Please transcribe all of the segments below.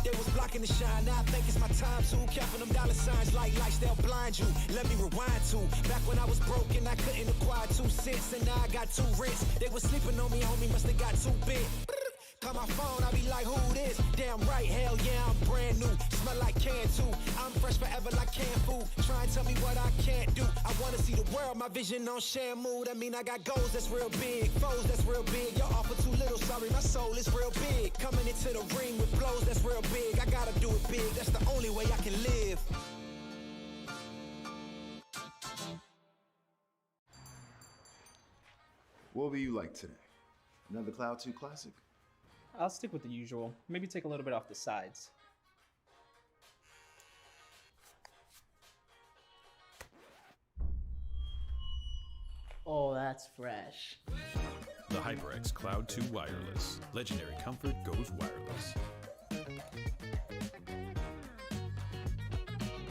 They was blocking the shine, now I think it's my time to. Counting them dollar signs like lights, they'll blind you. Let me rewind to back when I was broke and I couldn't acquire 2 cents, and now I got 2 rents. They was sleeping on me, homie, must have got too big. Call my phone, I be like, who this? Damn right, hell yeah, I'm brand new. Smell like can too. I'm fresh forever like canned food. Try and tell me what I can't do. I wanna see the world, my vision on Shamu. That mean I got goals that's real big, foes that's real big. Your offer too little, sorry, my soul is real big. Coming into the ring with blows that's real big. I gotta do it big, that's the only way I can live. What will you like today? Another Cloud 2 classic? I'll stick with the usual. Maybe take a little bit off the sides. Oh, that's fresh. The HyperX Cloud 2 Wireless. Legendary comfort goes wireless.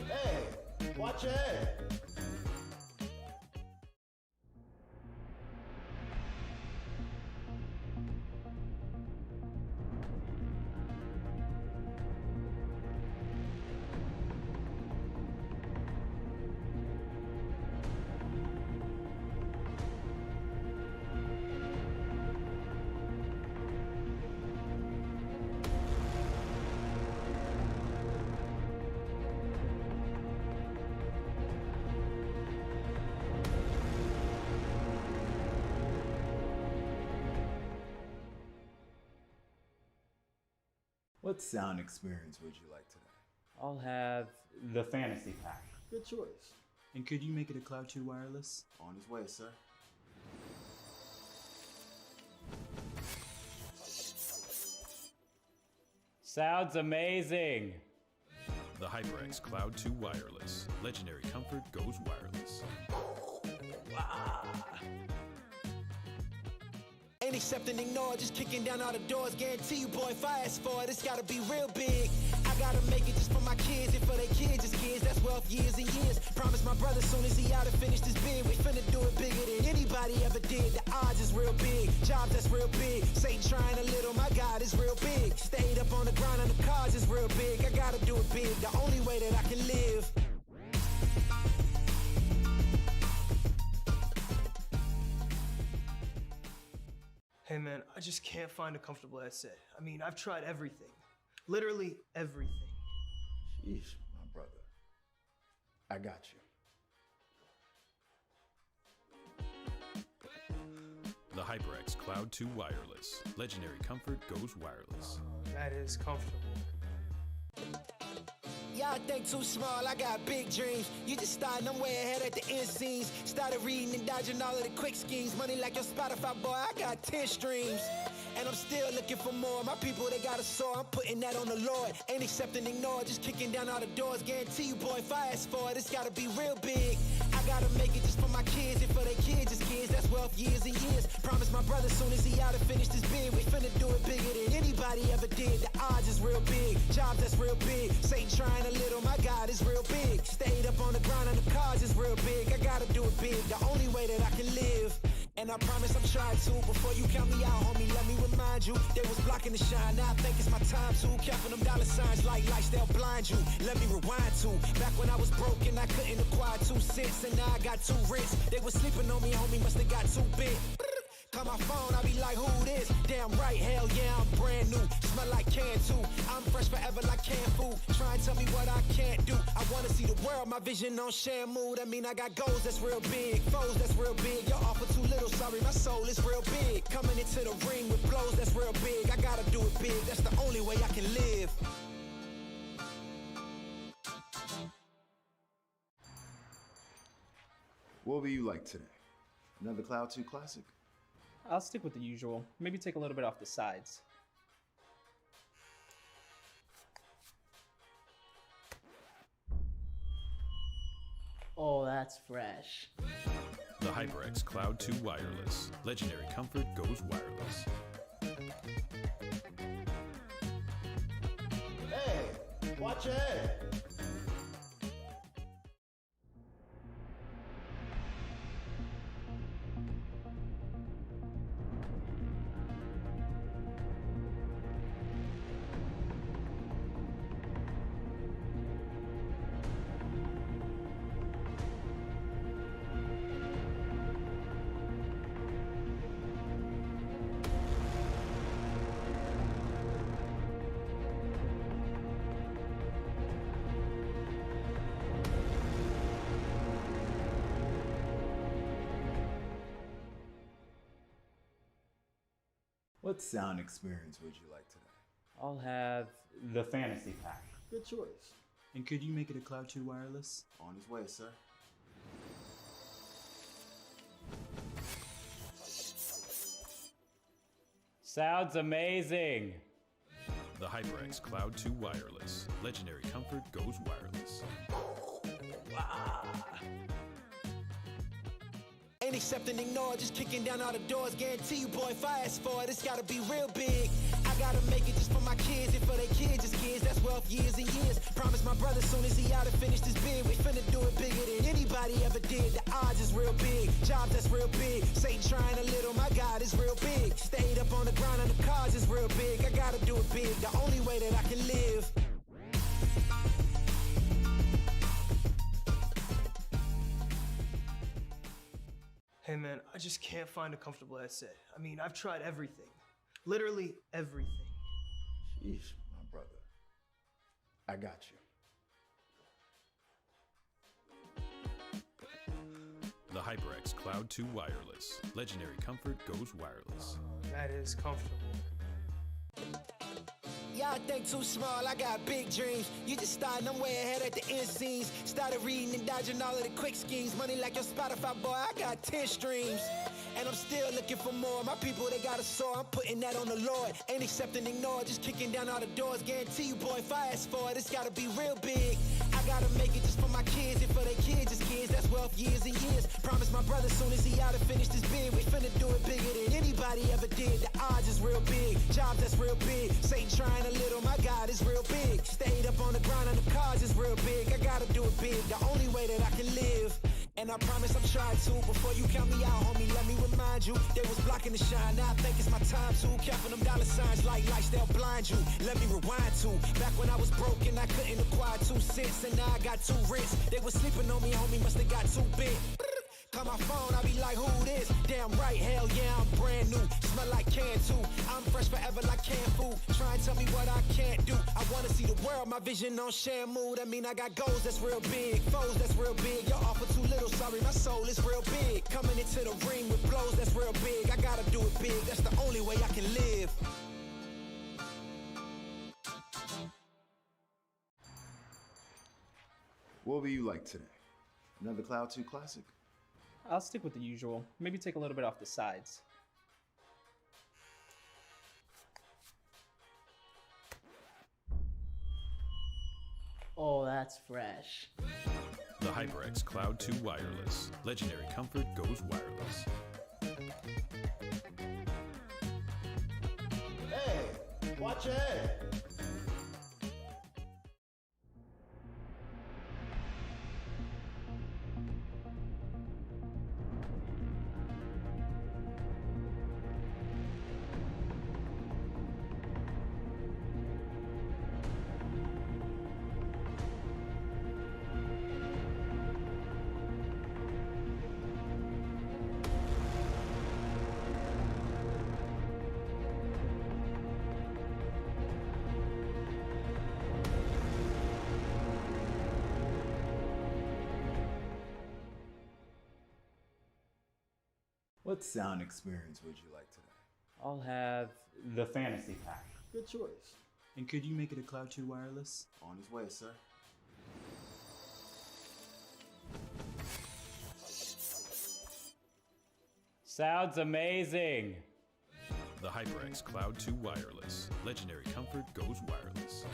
Hey, watch your head. What sound experience would you like today? I'll have the fantasy pack. Good choice. And could you make it a Cloud 2 wireless? On his way, sir. Sounds amazing. The HyperX Cloud 2 Wireless. Legendary comfort goes wireless. Ain't accepting, ignore, just kicking down all the doors. Guarantee you, boy, if I ask for it, it's gotta be real big. I gotta make it just for my kids and for their kids' kids. That's wealth years and years. Promise my brother soon as he out and finish this bid, we finna do it bigger than anybody ever did. The odds is real big, jobs that's real big. Satan trying a little, my God is real big. Stayed up on the grind on the cars is real big. I gotta do it big, the only way that I can live. Hey man, I just can't find a comfortable headset. I mean, I've tried everything. Literally everything. Sheesh, my brother. I got you. The HyperX Cloud 2 Wireless. Legendary comfort goes wireless. That is comfortable. Y'all think too small, I got big dreams. You just starting, I'm way ahead at the end scenes. Started reading and dodging all of the quick schemes. Money like your Spotify, boy, I got 10 streams. And I'm still looking for more. My people, they got a soar, I'm putting that on the Lord. Ain't accepting, ignore, just kicking down all the doors. Guarantee you, boy, if I ask for it, it's gotta be real big. I gotta make it just for my kids and for their kids' kids. That's wealth years and years. Promise my brother soon as he out and finish this bid, we finna do it bigger than anybody ever did. The odds is real big, jobs that's real big. Satan trying a little, my God is real big. Stayed up on the grind on the cars is real big. I gotta do it big, the only way that I can live. And I promise I'm trying to. Before you count me out, homie, let me remind you. They was blocking the shine, now I think it's my time to. Counting them dollar signs like lights, they'll blind you. Let me rewind to back when I was broke and I couldn't acquire 2 cents, and now I got 2 rents. They was sleeping on me, homie, must have got too big. Call my phone, I be like, who this? Damn right, hell yeah, I'm brand new. Smell like can too. I'm fresh forever like canned food. Try and tell me what I can't do. I wanna see the world, my vision on Shamu. That mean I got goals that's real big, foes that's real big. Your offer too little, sorry, my soul is real big. Coming into the ring with blows that's real big. I gotta do it big, that's the only way I can live. What will you like today? Another Cloud 2 classic? I'll stick with the usual. Maybe take a little bit off the sides. Oh, that's fresh. The HyperX Cloud 2 Wireless. Legendary comfort goes wireless. Hey, watch your head. What sound experience would you like today? I'll have the fantasy pack. Good choice. And could you make it a Cloud 2 wireless? On his way, sir. Sounds amazing! The HyperX Cloud 2 Wireless. Legendary comfort goes wireless. Ain't accepting, ignore, just kicking down all the doors. Guarantee you, boy, if I ask for it, it's gotta be real big. I gotta make it just for my kids, and for their kids, just kids. That's wealth, years and years. Promise my brother, soon as he out and finished his bid, we finna do it bigger than anybody ever did. The odds is real big, jobs that's real big. Satan trying a little, my God is real big. Stayed up on the ground on the cars is real big. I gotta do it big, the only way that I can live. Hey man, I just can't find a comfortable headset. I mean, I've tried everything. Literally everything. Sheesh, my brother. I got you. The HyperX Cloud 2 Wireless. Legendary comfort goes wireless. That is comfortable. Y'all think too small, I got big dreams. You just starting, I'm way ahead at the end scenes. Started reading and dodging all of the quick schemes. Money like your Spotify, boy, I got 10 streams. And I'm still looking for more. My people, they got a soar, I'm putting that on the Lord. Ain't accepting, ignore, just kicking down all the doors. Guarantee you, boy, if I ask for it, it's gotta be real big. I gotta make it just for my kids, and for their kids, just kids. That's wealth, years and years. Promise my brother, soon as he out and finished his bid, we finna do it bigger than anybody ever did. The odds is real big, jobs that's real big. Satan trying a little, my God is real big. Stayed up on the ground on the cars is real big. I gotta do it big, the only way that I can live. And I promise I'm trying to. Before you count me out, homie, let me remind you. They was blocking the shine, now I think it's my time to. Counting them dollar signs like lights, they'll blind you. Let me rewind to back when I was broke and I couldn't acquire 2 cents. And now I got 2 rents. They was sleeping on me, homie, must have got too big. Call my phone, I be like, who this? Damn right, hell yeah, I'm brand new. Smell like can too. I'm fresh forever like canned food. Try and tell me what I can't do. I wanna see the world, my vision on Shamu. That mean I got goals that's real big, foes that's real big. Y'all offer too little, sorry, my soul is real big. Coming into the ring with blows that's real big. I gotta do it big, that's the only way I can live. What will you like today? Another Cloud 2 classic? I'll stick with the usual. Maybe take a little bit off the sides. Oh, that's fresh. The HyperX Cloud 2 Wireless. Legendary comfort goes wireless. Hey, watch your head. What sound experience would you like today? I'll have the fantasy pack. Good choice. And could you make it a Cloud 2 wireless? On his way, sir. Sounds amazing! The HyperX Cloud 2 Wireless. Legendary comfort goes wireless.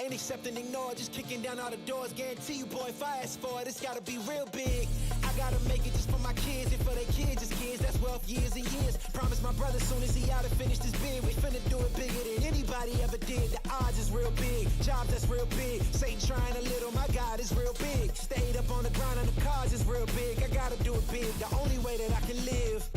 Ain't accepting, ignore, just kicking down all the doors. Guarantee you, boy, if I ask for it, it's gotta be real big. I gotta make it just for my kids, and for their kids, just kids. That's wealth, years and years. Promise my brother, soon as he out and finished his bid, we finna do it bigger than anybody ever did. The odds is real big, jobs that's real big. Satan trying a little, my God is real big. Stayed up on the ground on the cars is real big. I gotta do it big, the only way that I can live.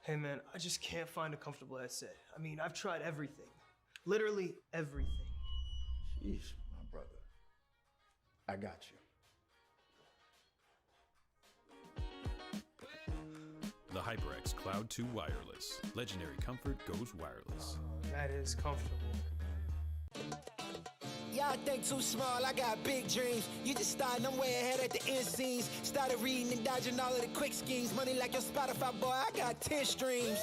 Hey man, I just can't find a comfortable headset. I mean, I've tried everything. Literally everything. Sheesh, my brother. I got you. The HyperX Cloud 2 Wireless. Legendary comfort goes wireless. That is comfortable. Y'all think too small, I got big dreams. You just starting, I'm way ahead at the end scenes. Started reading and dodging all of the quick schemes. Money like your Spotify, boy, I got 10 streams.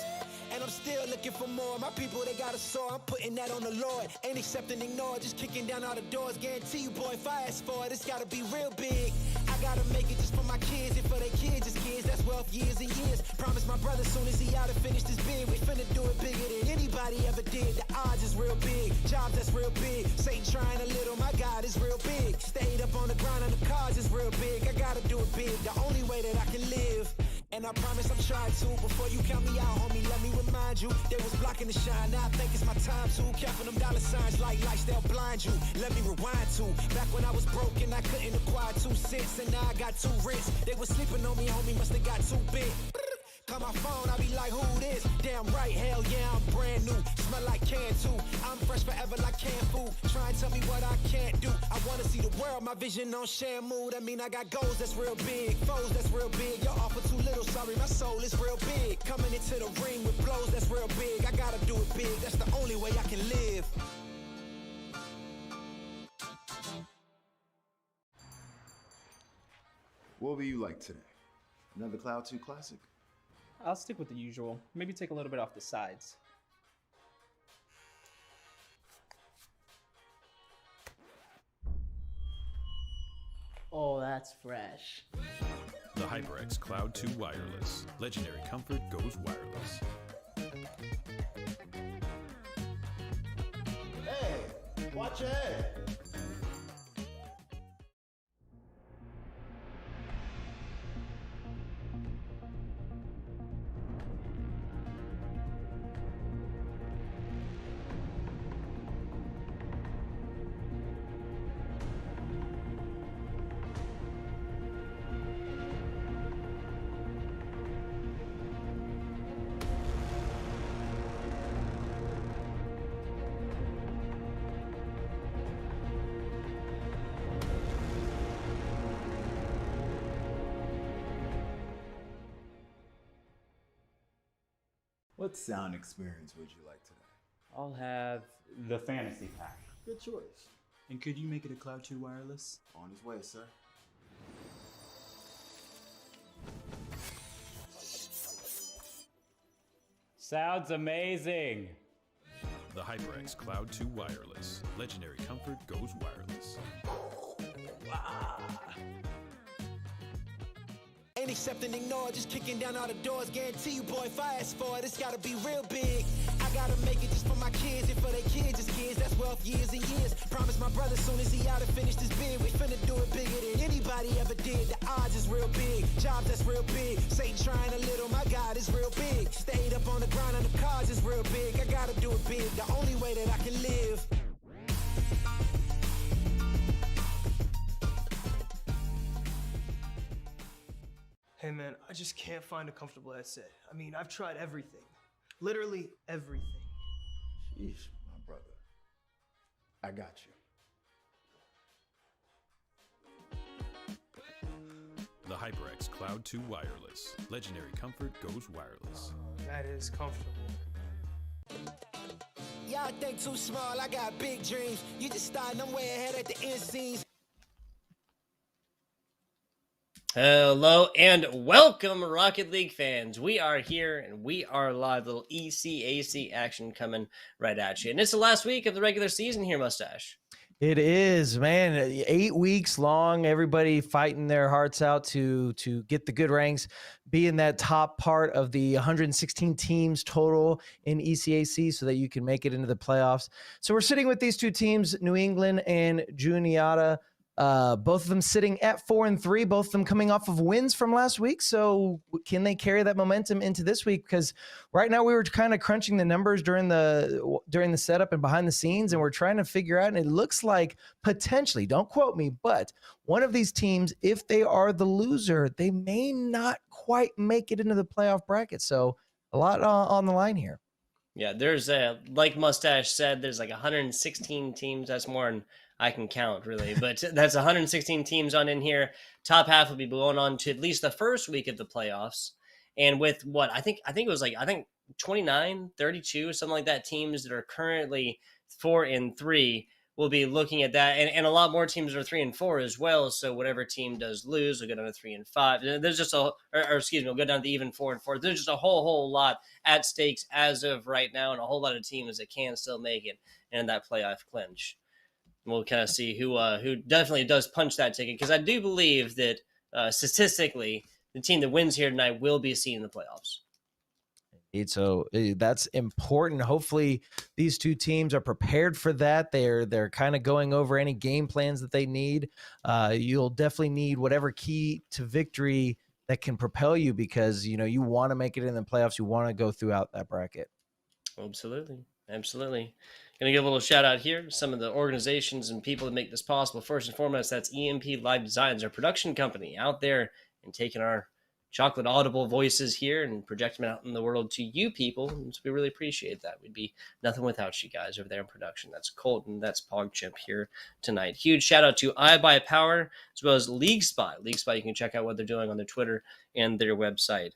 And I'm still looking for more. My people, they got a sore, I'm putting that on the Lord. Ain't accepting, ignore, just kicking down all the doors. Guarantee you, boy, if I ask for it, it's gotta be real big. I gotta make it just for my kids and for their kids' kids. That's wealth years and years. Promise my brother soon as he out and finish this bid, we finna do it bigger than anybody ever did. The odds is real big, jobs that's real big. Satan trying a little, my God is real big. Stayed up on the ground and the cards is real big. I gotta do it big, the only way that I can live. And I promise I'm trying to. Before you count me out, homie, let me remind you. They was blocking the shine, now I think it's my time to. Counting them dollar signs like lights, they'll blind you. Let me rewind to back when I was broke and I couldn't acquire 2 cents. And now I got 2 rents. They was sleeping on me, homie, must have got too big. Call my phone, I be like, who this? Damn right, hell yeah, I'm brand new. Smell like can too. I'm fresh forever like canned food. Try and tell me what I can't do. I wanna see the world, my vision on Shamu. That mean I got goals that's real big, foes that's real big. Your offer too little, sorry, my soul is real big. Coming into the ring with blows that's real big. I gotta do it big, that's the only way I can live. What will you like today? Another Cloud 2 classic? I'll stick with the usual. Maybe take a little bit off the sides. Oh, that's fresh. The HyperX Cloud 2 Wireless. Legendary comfort goes wireless. Hey, watch your head. What sound experience would you like today? I'll have the fantasy pack. Good choice. And could you make it a Cloud 2 wireless? On his way, sir. Sounds amazing. The HyperX Cloud 2 Wireless. Legendary comfort goes wireless. Ain't accepting, ignore, just kicking down all the doors. Guarantee you, boy, if I ask for it, it's gotta be real big. I gotta make it just for my kids and for their kids' kids. That's wealth years and years. Promise my brother soon as he out and finish this bid, we finna do it bigger than anybody ever did. The odds is real big, jobs that's real big. Satan trying a little, my God is real big. Stayed up on the ground and the cards is real big. I gotta do it big, the only way that I can live. Hey man, I just can't find a comfortable headset. I mean, I've tried everything. Literally everything. Sheesh, my brother. I got you. The HyperX Cloud 2 Wireless. Legendary comfort goes wireless. That is comfortable. Y'all think too small, I got big dreams. You just starting, I'm way ahead at the end scenes. Hello and welcome, Rocket League fans. We are here and we are live. Little ECAC action coming right at you. And it's the last week of the regular season here, Mustache. It is, man. 8 weeks long. Everybody fighting their hearts out to get the good ranks, be in that top part of the 116 teams total in ECAC so that you can make it into the playoffs. So we're sitting with these two teams, New England and Juniata. Both of them sitting at 4-3, both of them coming off of wins from last week. So can they carry that momentum into this week? Because right now we were kind of crunching the numbers during the setup and behind the scenes, and we're trying to figure out, and it looks like potentially, don't quote me, but one of these teams, if they are the loser, they may not quite make it into the playoff bracket. So a lot on the line here. Yeah, there's like Mustache said, there's like 116 teams. That's more than I can count, really, but that's 116 teams on in here. Top half will be going on to at least the first week of the playoffs. And with what I think it was 29, 32, something like that, teams that are currently 4-3 we'll be looking at that, and a lot more teams are 3-4 as well. So whatever team does lose will go down to 3-5. There's just we'll go down to even 4-4. There's just a whole lot at stakes as of right now, and a whole lot of teams that can still make it in that playoff clinch. We'll kind of see who definitely does punch that ticket, because I do believe that statistically, the team that wins here tonight will be seen in the playoffs. So that's important. Hopefully these two teams are prepared for that. They're kind of going over any game plans that they need. You'll definitely need whatever key to victory that can propel you, because you want to make it in the playoffs. You want to go throughout that bracket. Absolutely. Gonna give a little shout out here to some of the organizations and people that make this possible. First and foremost, that's EMP Live Designs, our production company out there and taking our chocolate audible voices here and project them out in the world to you people. And so we really appreciate that. We'd be nothing without you guys over there in production. That's Colton, that's PogChamp here tonight. Huge shout out to iBuyPower as well as League Spy. League Spy, you can check out what they're doing on their Twitter and their website.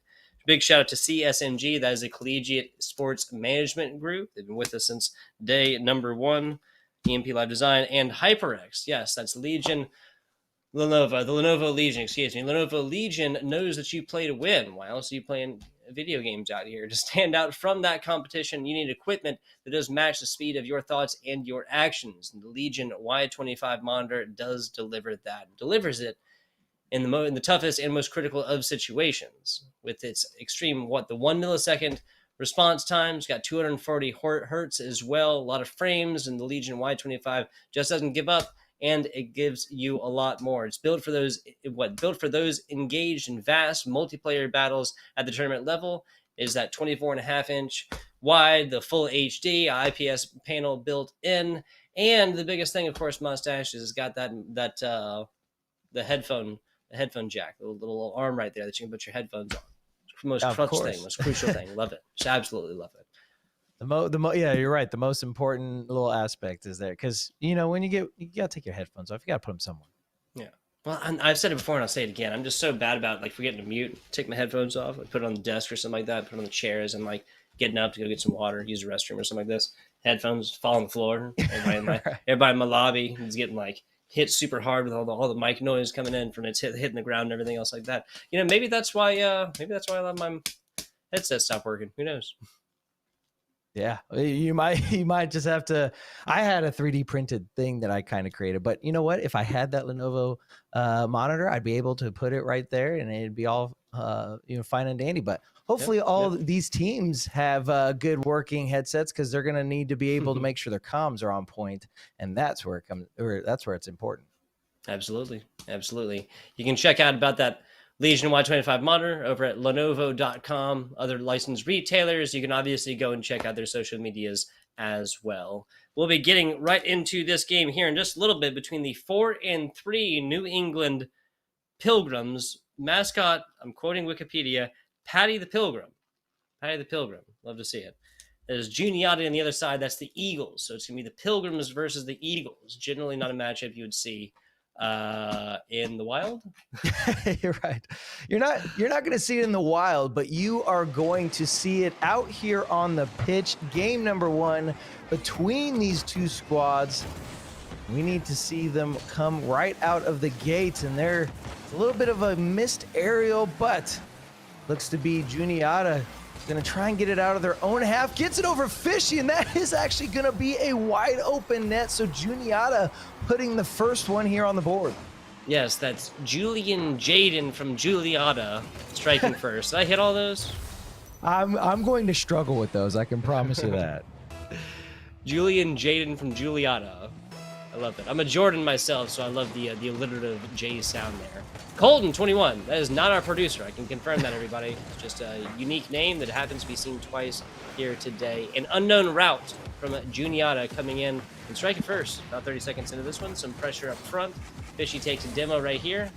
Big shout out to CSMG. That is a collegiate sports management group. They've been with us since day number 1. EMP Live Design and HyperX. Yes, that's Legion. The Lenovo Legion, excuse me. Lenovo Legion knows that you play to win. Why else are you playing video games out here? To stand out from that competition, you need equipment that does match the speed of your thoughts and your actions. And the Legion Y25 monitor does deliver that. Delivers it in the toughest and most critical of situations. With its extreme, the 1 millisecond response time. It's got 240 hertz as well. A lot of frames, and the Legion Y25 just doesn't give up. And it gives you a lot more. It's built for those engaged in vast multiplayer battles at the tournament level. Is that 24.5-inch wide, the full HD IPS panel built in, and the biggest thing, of course, Mustache has got the headphone jack, the little arm right there that you can put your headphones on. Most crucial thing. Love it. Just absolutely love it. Yeah, you're right. The most important little aspect is there, because when you gotta take your headphones off, you gotta put them somewhere. Yeah. Well, I've said it before and I'll say it again. I'm just so bad about forgetting to mute, take my headphones off, put it on the desk or something like that, put it on the chairs, and getting up to go get some water, use the restroom or something like this. Headphones fall on the floor. Everybody in my lobby is getting hit super hard with all the mic noise coming in from its hitting the ground and everything else like that. Maybe that's why a lot of my headset stopped working. Who knows? Yeah, you might just have to. I had a 3D printed thing that I kind of created, but you know what? If I had that Lenovo monitor, I'd be able to put it right there, and it'd be all fine and dandy. But hopefully, these teams have good working headsets, because they're going to need to be able to make sure their comms are on point, and that's where it's important. Absolutely. You can check out about that Legion Y25 monitor over at Lenovo.com. Other licensed retailers, you can obviously go and check out their social medias as well. We'll be getting right into this game here in just a little bit between the 4-3 New England Pilgrims. Mascot, I'm quoting Wikipedia, Patty the Pilgrim. Love to see it. There's Juniata on the other side. That's the Eagles. So it's going to be the Pilgrims versus the Eagles. Generally not a matchup you would see in the wild. You're right. You're not going to see it in the wild, but you are going to see it out here on the pitch. Game number 1 between these two squads. We need to see them come right out of the gates, and there's a little bit of a missed aerial, but looks to be Juniata going to try and get it out of their own half. Gets it over Fishy, and that is actually going to be a wide open net. So Juniata putting the first one here on the board. Yes, that's Julian Jaden from Juliata striking first. Did I hit all those? I'm going to struggle with those. I can promise you that. Julian Jaden from Juliata. I love it. I'm a Jordan myself, so I love the alliterative J sound there. Colton 21. That is not our producer. I can confirm that, everybody. It's just a unique name that happens to be seen twice here today. An unknown route from Juniata coming in and striking first. About 30 seconds into this one. Some pressure up front. Fishy takes a demo right here.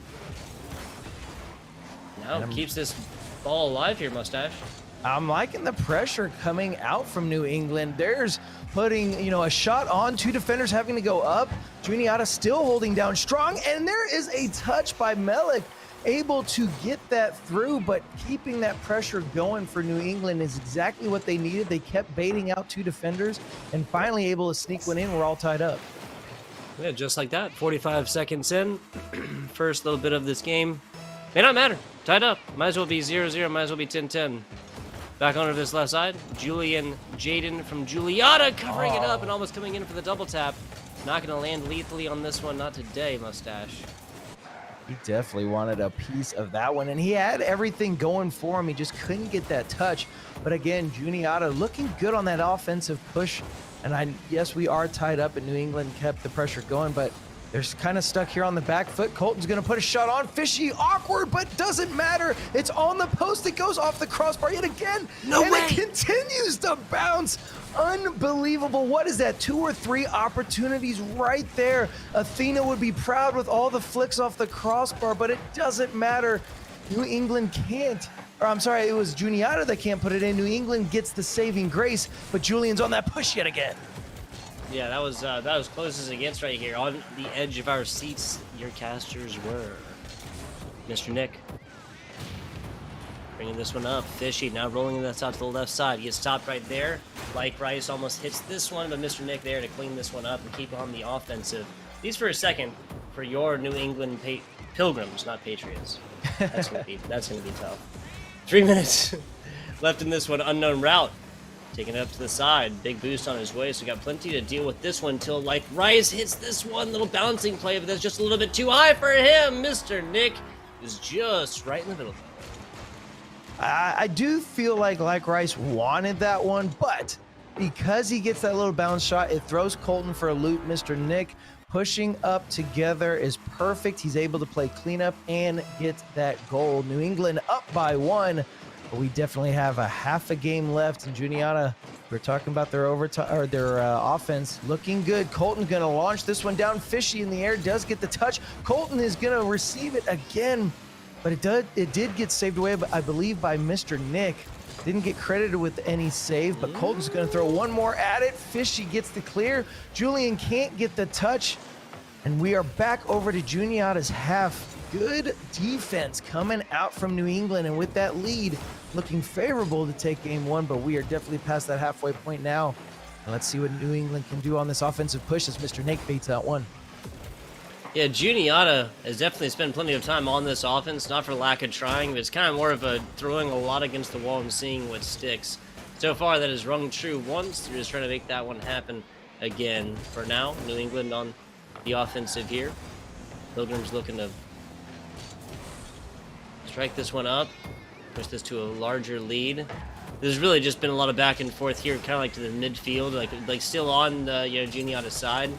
Now keeps this ball alive here, Mustache. I'm liking the pressure coming out from New England. There's putting, a shot on, 2 defenders having to go up. Juniata still holding down strong, and there is a touch by Melik, able to get that through, but keeping that pressure going for New England is exactly what they needed. They kept baiting out 2 defenders and finally able to sneak one in. We're all tied up. Yeah, just like that. 45 seconds in. First little bit of this game. May not matter. Tied up. Might as well be 0-0. Might as well be 10-10. Back onto this left side. Julian Jaden from Juniata covering it up and almost coming in for the double tap. Not going to land lethally on this one. Not today, Mustache. He definitely wanted a piece of that one, and he had everything going for him. He just couldn't get that touch. But again, Juniata looking good on that offensive push. And yes, we are tied up, and New England kept the pressure going, but they're kind of stuck here on the back foot. Colton's going to put a shot on. Fishy, awkward, but doesn't matter. It's on the post. It goes off the crossbar yet again. No way. It continues to bounce. Unbelievable. What is that? 2 or 3 opportunities right there. Athena would be proud with all the flicks off the crossbar, but it doesn't matter. New England can't. Or I'm sorry, it was Juniata that can't put it in. New England gets the saving grace, but Julian's on that push yet again. Yeah, that was close as it gets right here. On the edge of our seats, your casters were. Mr. Nick. Bringing this one up. Fishy now rolling this out to the left side. He gets stopped right there. Like Rice almost hits this one, but Mr. Nick there to clean this one up and keep on the offensive. These for a second for your New England Pilgrims, not Patriots. That's gonna be tough. 3 minutes left in this one. Unknown route. Taking it up to the side. Big boost on his way, so we got plenty to deal with this one till like Rice hits this one little bouncing play, but that's just a little bit too high for him. Mr. Nick is just right in the middle. I do feel like Rice wanted that one, but because he gets that little bounce shot, it throws Colton for a loop. Mr. Nick pushing up together is perfect. He's able to play cleanup and get that goal. New England up by 1, but we definitely have a half a game left. And Juniata, we're talking about their overtime or their offense looking good. Colton's going to launch this one down. Fishy in the air, does get the touch. Colton is going to receive it again, but it did get saved away, I believe, by Mr. Nick. Didn't get credited with any save, but Colton's going to throw one more at it. Fishy gets the clear. Julian can't get the touch, and we are back over to Juniata's half. Good defense coming out from New England, and with that lead, looking favorable to take game 1, but we are definitely past that halfway point now. And let's see what New England can do on this offensive push as Mr. Nick baits that one. Yeah, Juniata has definitely spent plenty of time on this offense, not for lack of trying, but it's kind of more of a throwing a lot against the wall and seeing what sticks. So far, that has rung true once. They're just trying to make that one happen again. For now, New England on the offensive here. Pilgrims looking to strike this one up, push this to a larger lead. There's really just been a lot of back and forth here, kind of like to the midfield, like still on the Juniata side.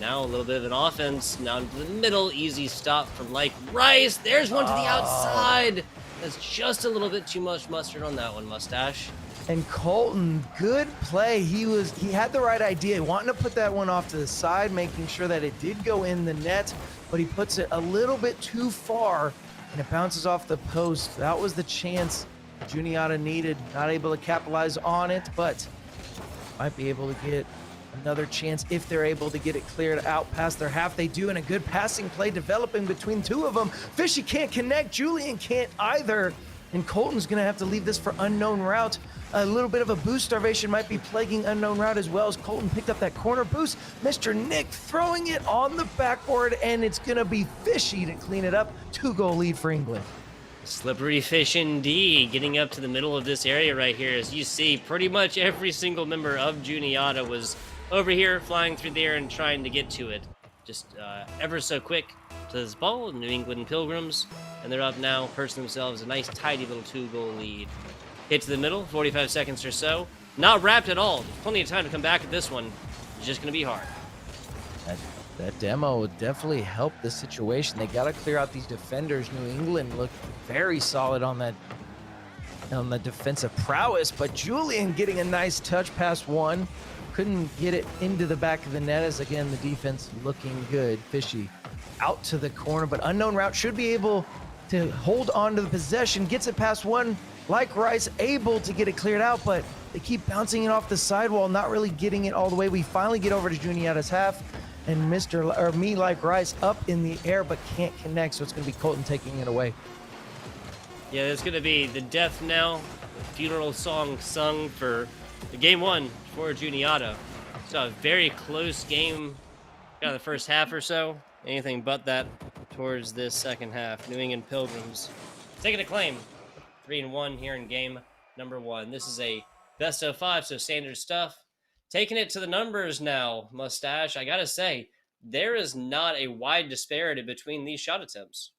Now a little bit of an offense, now into the middle, easy stop from like Rice. There's one to the outside. That's just a little bit too much mustard on that one, Mustache. And Colton, good play. He had the right idea, wanting to put that one off to the side, making sure that it did go in the net, but he puts it a little bit too far, and it bounces off the post. That was the chance Juniata needed. Not able to capitalize on it, but might be able to get another chance if they're able to get it cleared out past their half. They do, and a good passing play developing between two of them. Fishy can't connect. Julian can't either. And Colton's going to have to leave this for unknown route. A little bit of a boost starvation might be plaguing unknown route as well as Colton picked up that corner boost. Mr. Nick throwing it on the backboard, and it's going to be Fishy to clean it up. 2-goal lead for England. Slippery fish indeed, getting up to the middle of this area right here. As you see, pretty much every single member of Juniata was over here, flying through the air and trying to get to it. Just ever so quick to this ball, New England Pilgrims, and they're up now, perching themselves a nice, tidy little 2-goal lead. Hit to the middle, 45 seconds or so. Not wrapped at all. There's plenty of time to come back at this one. It's just going to be hard. That demo would definitely help the situation. They got to clear out these defenders. New England looked very solid on the defensive prowess, but Julian getting a nice touch past one. Couldn't get it into the back of the net as, again, the defense looking good. Fishy out to the corner, but unknown route should be able to hold on to the possession. Gets it past one. Like Rice, able to get it cleared out, but they keep bouncing it off the sidewall, not really getting it all the way. We finally get over to Juniata's half, and Like Rice up in the air, but can't connect, so it's going to be Colton taking it away. Yeah, it's going to be the death knell, the funeral song sung for the game 1 for Juniata. So a very close game. kind of the first half or so. Anything but that towards this second half. New England Pilgrims taking a claim. 3-1 here in game number 1. This is a best of 5, so standard stuff. Taking it to the numbers now, Mustache. I gotta say, there is not a wide disparity between these shot attempts.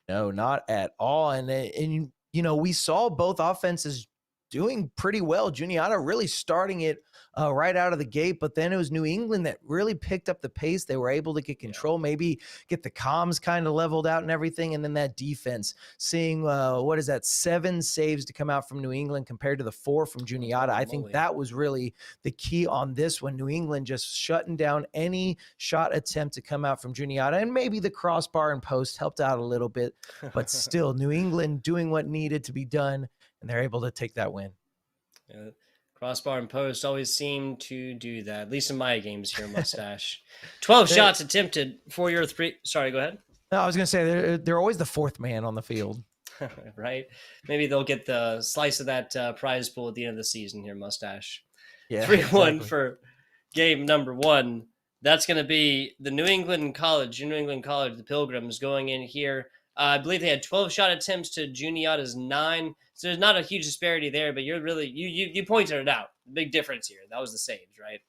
No, not at all. And you know, we saw both offenses doing pretty well. Juniata really starting it right out of the gate, but then it was New England that really picked up the pace. They were able to get control, maybe get the comms kind of leveled out and everything. And then that defense, seeing what is that, 7 saves to come out from New England compared to the 4 from Juniata. I think that was really the key on this one. New England just shutting down any shot attempt to come out from Juniata, and maybe the crossbar and post helped out a little bit, but still New England doing what needed to be done, and they're able to take that win. Yeah. Crossbar and post always seem to do that, at least in my games here, Mustache. 12 shots attempted for your 3. Sorry, go ahead. No, I was going to say they're always the 4th man on the field. Right? Maybe they'll get the slice of that prize pool at the end of the season here, Mustache. Yeah, 3-1 exactly. for game number 1. That's going to be the New England College, the Pilgrims, going in here. I believe they had 12 shot attempts to Juniata's 9. So there's not a huge disparity there, but you're really you pointed it out. Big difference here. That was the saves, right?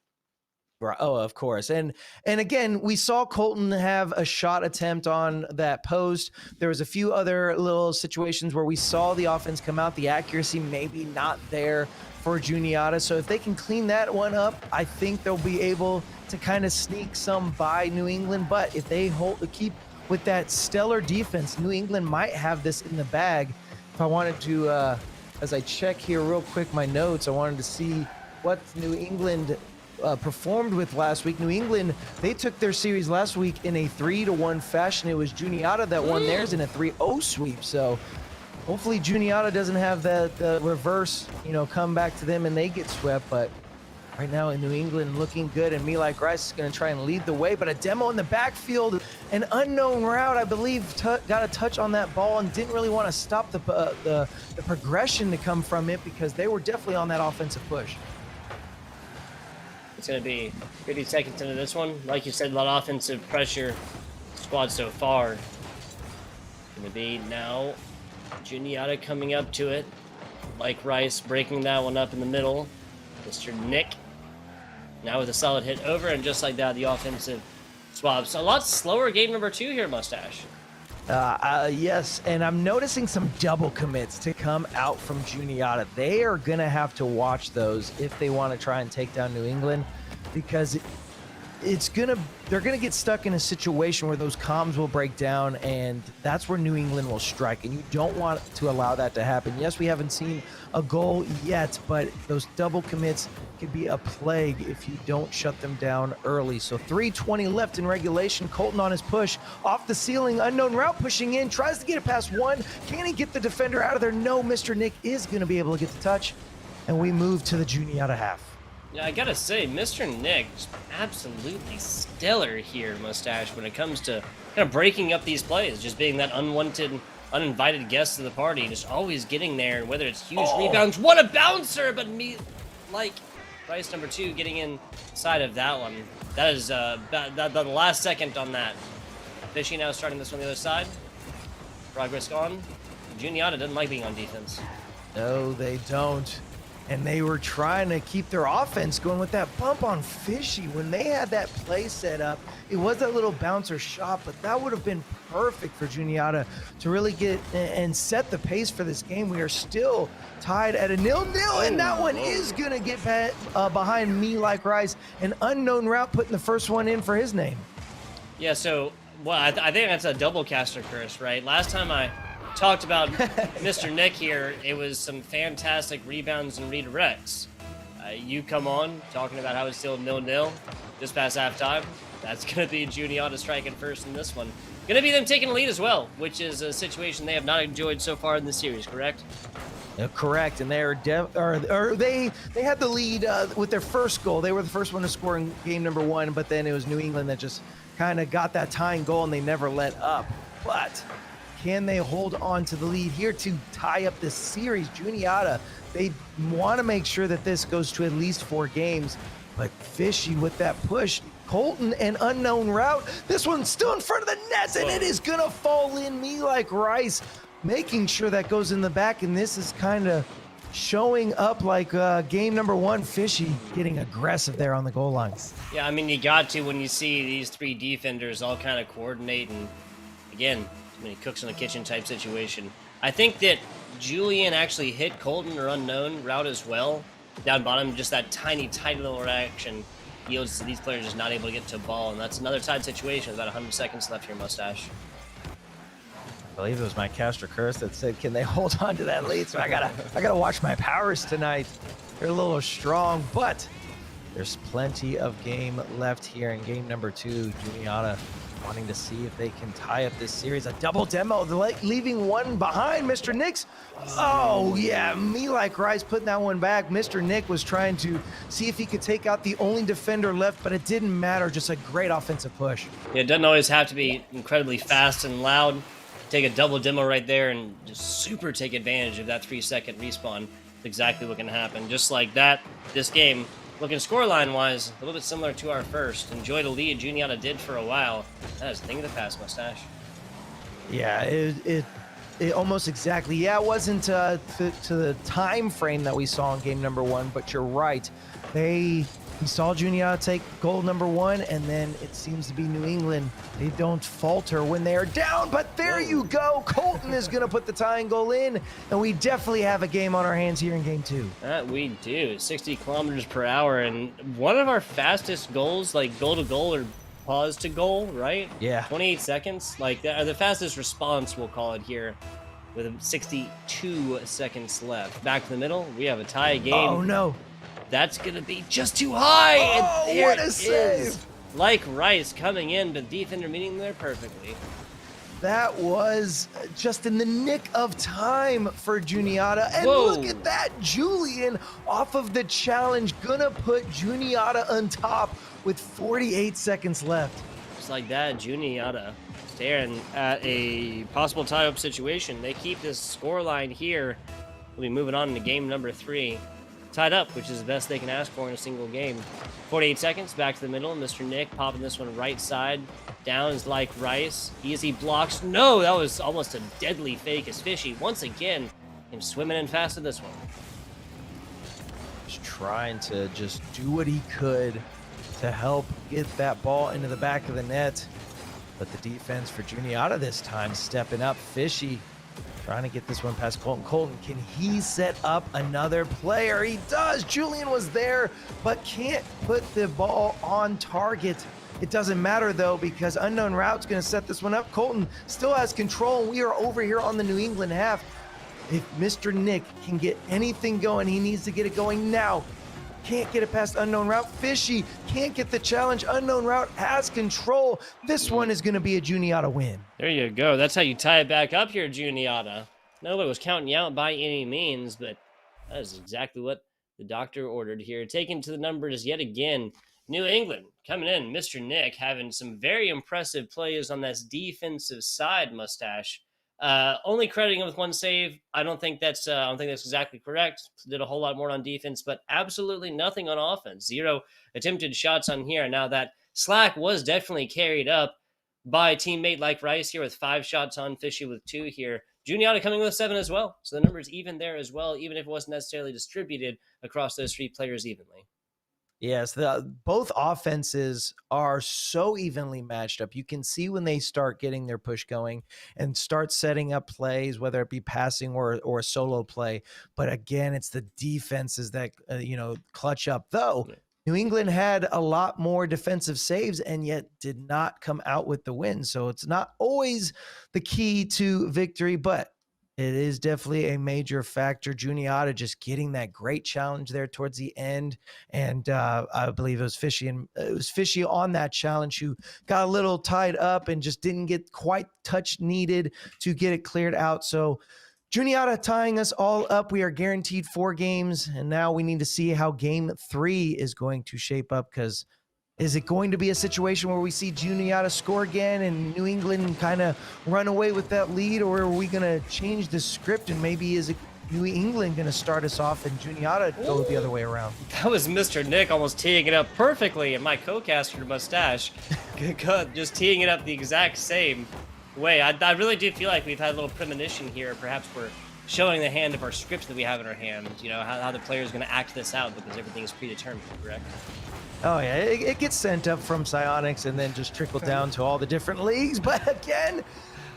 Right. Oh, of course. And again, we saw Colton have a shot attempt on that post. There was a few other little situations where we saw the offense come out, the accuracy maybe not there for Juniata. So if they can clean that one up, I think they'll be able to kind of sneak some by New England. But if they keep with that stellar defense, New England might have this in the bag. If I wanted to, as I check here real quick my notes, I wanted to see what New England performed with last week. New England, they took their series last week in a 3-1 fashion. It was Juniata that won theirs in a 3-0 sweep. So hopefully Juniata doesn't have the reverse, come back to them and they get swept. But right now in New England looking good, and Me Like Rice is going to try and lead the way. But a demo in the backfield, an unknown route, I believe, got a touch on that ball and didn't really want to stop the progression to come from it, because they were definitely on that offensive push. It's going to be 50 seconds into this one. Like you said, a lot of offensive pressure squad so far. Going to be now Juniata coming up to it. Like Rice breaking that one up in the middle. Mr. Nick now with a solid hit over, and just like that, the offensive swaps. A lot slower game number 2 here, Mustache. Yes, and I'm noticing some double commits to come out from Juniata. They are going to have to watch those if they want to try and take down New England, because they're going to get stuck in a situation where those comms will break down, and that's where New England will strike, and you don't want to allow that to happen. Yes, we haven't seen a goal yet, but those double commits could be a plague if you don't shut them down early. So 3:20 left in regulation. Colton on his push off the ceiling, unknown route pushing in, tries to get it past 1. Can he get the defender out of there? No, Mr. Nick is going to be able to get the touch, and we move to the Juniata half. Yeah, I gotta say, Mr. Nick is absolutely stellar here, Mustache, when it comes to kind of breaking up these plays, just being that unwanted, uninvited guest to the party, just always getting there, and whether it's huge rebounds. What a bouncer! But Me Like Rice number 2 getting inside of that one. That is the last second on that. Fishy now starting this on the other side. Progress on. Juniata doesn't like being on defense. No, they don't. And they were trying to keep their offense going with that bump on Fishy. When they had that play set up, it was that little bouncer shot, but that would have been perfect for Juniata to really get and set the pace for this game. We are still tied at a 0-0, and that one is going to get behind Me Like Rice. An unknown route putting the first one in for his name. Yeah, so, well, I think that's a double caster curse, right? Last time I talked about Mr. Nick here, it was some fantastic rebounds and redirects. You come on talking about how it's still 0-0 just past halftime. That's going to be Juniata striking first in this one. Going to be them taking a lead as well, which is a situation they have not enjoyed so far in the series, correct? Correct, and they had the lead with their first goal. They were the first one to score in game number 1, but then it was New England that just kind of got that tying goal, and they never let up. But can they hold on to the lead here to tie up this series? Juniata, they want to make sure that this goes to at least 4 games. But Fishy with that push, Colton and Unknown Route. This one's still in front of the nets, and it is going to fall in. Me Like Rice making sure that goes in the back, and this is kind of showing up like game number 1. Fishy getting aggressive there on the goal lines. Yeah, I mean, you got to when you see these 3 defenders all kind of coordinate, and again, too many cooks in the kitchen type situation. I think that Julian actually hit Colton or Unknown Route as well. Down bottom, just that tiny little reaction yields to these players just not able to get to a ball, and that's another tied situation with about 100 seconds left here, Mustache. I believe it was my caster curse that said, can they hold on to that lead? So I gotta watch my powers tonight. They're a little strong, but there's plenty of game left here in game number 2. Juniata wanting to see if they can tie up this series. A double demo, leaving one behind. Mr. Nick's, oh yeah, Me Like Rice putting that one back. Mr. Nick was trying to see if he could take out the only defender left, but it didn't matter. Just a great offensive push. Yeah, it doesn't always have to be incredibly fast and loud. Take a double demo right there and just super take advantage of that 3-second respawn. That's exactly what can happen. Just like that, this game, looking scoreline-wise, a little bit similar to our first. Enjoyed a lead Juniata did for a while. That is a thing of the past, Mustache. Yeah, it almost exactly. Yeah, it wasn't to the time frame that we saw in game number 1, but you're right. We saw Juniata take goal number 1, and then it seems to be New England. They don't falter when they are down, but there you go. Colton is going to put the tying goal in, and we definitely have a game on our hands here in game 2. That we do. 60 kilometers per hour, and one of our fastest goals, like goal to goal or pause to goal, right? Yeah. 28 seconds, like the fastest response, we'll call it here, with 62 seconds left. Back to the middle, we have a tie game. Oh, no. That's going to be just too high. Oh, and there what a save. is. Like Rice coming in, but defender meeting there perfectly. That was just in the nick of time for Juniata. And Whoa. Look at that. Julian off of the challenge. Gonna put Juniata on top with 48 seconds left. Just like that, Juniata staring at a possible tie-up situation. They keep this scoreline here. We'll be moving on to game number 3. Tied up, which is the best they can ask for in a single game. 48 seconds, back to the middle. Mr. Nick popping this one right side. Down is Like Rice. Easy blocks. No, that was almost a deadly fake as Fishy. Once again, him swimming in fast in this one. Just trying to just do what he could to help get that ball into the back of the net. But the defense for Juniata this time stepping up. Fishy trying to get this one past Colton. Colton, can he set up another player? He does. Julian was there, but can't put the ball on target. It doesn't matter, though, because Unknown Route's going to set this one up. Colton still has control, and we are over here on the New England half. If Mr. Nick can get anything going, he needs to get it going now. Can't get it past Unknown Route. Fishy can't get the challenge. Unknown Route has control. This one is going to be a Juniata win. There you go. That's how you tie it back up here, Juniata. Nobody was counting you out by any means, but that is exactly what the doctor ordered here. Taking to the numbers yet again. New England coming in. Mr. Nick having some very impressive plays on this defensive side, Mustache. Only crediting him with 1 save. I don't think that's exactly correct. Did a whole lot more on defense, but absolutely nothing on offense. 0 attempted shots on here. Now that slack was definitely carried up by a teammate like Rice here with 5 shots on, Fishy with 2 here. Juniata coming with 7 as well. So the numbers even there as well, even if it wasn't necessarily distributed across those 3 players evenly. Yes, both offenses are so evenly matched up. You can see when they start getting their push going and start setting up plays, whether it be passing or a solo play. But again, it's the defenses that, clutch up. Though New England had a lot more defensive saves and yet did not come out with the win. So it's not always the key to victory, but it is definitely a major factor. Juniata just getting that great challenge there towards the end, and I believe it was Fishy on that challenge who got a little tied up and just didn't get quite touch needed to get it cleared out. So Juniata tying us all up. We are guaranteed 4 games, and now we need to see how game 3 is going to shape up, because is it going to be a situation where we see Juniata score again and New England kind of run away with that lead, or are we going to change the script and maybe is it New England going to start us off and Juniata go the other way around? That was Mr. Nick almost teeing it up perfectly, and my co-caster mustache just teeing it up the exact same way. I really do feel like we've had a little premonition here. Perhaps we're showing the hand of our script that we have in our hand, you know, how the player is going to act this out because everything is predetermined, correct? Oh yeah, it gets sent up from Psionics and then just trickled down to all the different leagues. But again,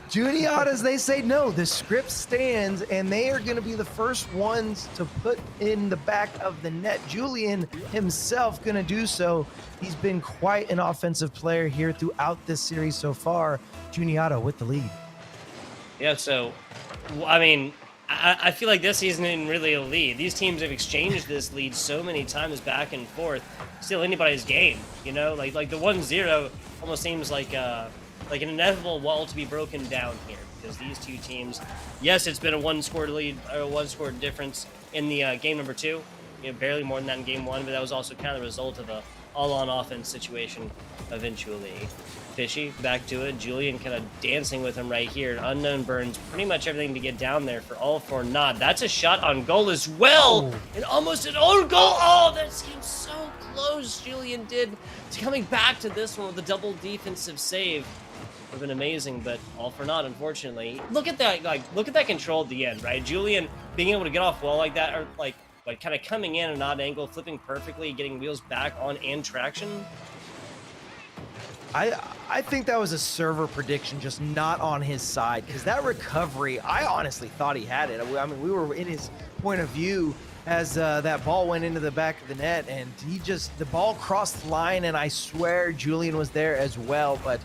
Juniatas, they say no, the script stands and they are going to be the first ones to put in the back of the net. Julian himself going to do so. He's been quite an offensive player here throughout this series so far. Juniata with the lead. Yeah, so, I mean, I feel like this isn't really a lead. These teams have exchanged this lead so many times back and forth. Still anybody's game, you know? Like the 1-0 almost seems like an inevitable wall to be broken down here because these two teams, yes, it's been a one-score lead or a one-score difference in the game number 2, you know, barely more than that in game 1, but that was also kind of the result of a all-on offense situation eventually. Fishy, back to it. Julian kind of dancing with him right here. Unknown burns pretty much everything to get down there for all for naught. That's a shot on goal as well. And almost an own goal. Oh, that seems so close. Julian did to coming back to this one with a double defensive save. Would have been amazing, but all for naught, unfortunately. Look at that, look at that control at the end, right? Julian being able to get off wall like that, or like kind of coming in at an odd angle, flipping perfectly, getting wheels back on and traction. I think that was a server prediction, just not on his side, because that recovery, I honestly thought he had it. I mean, we were in his point of view as that ball went into the back of the net, and the ball crossed the line, and I swear Julian was there as well, but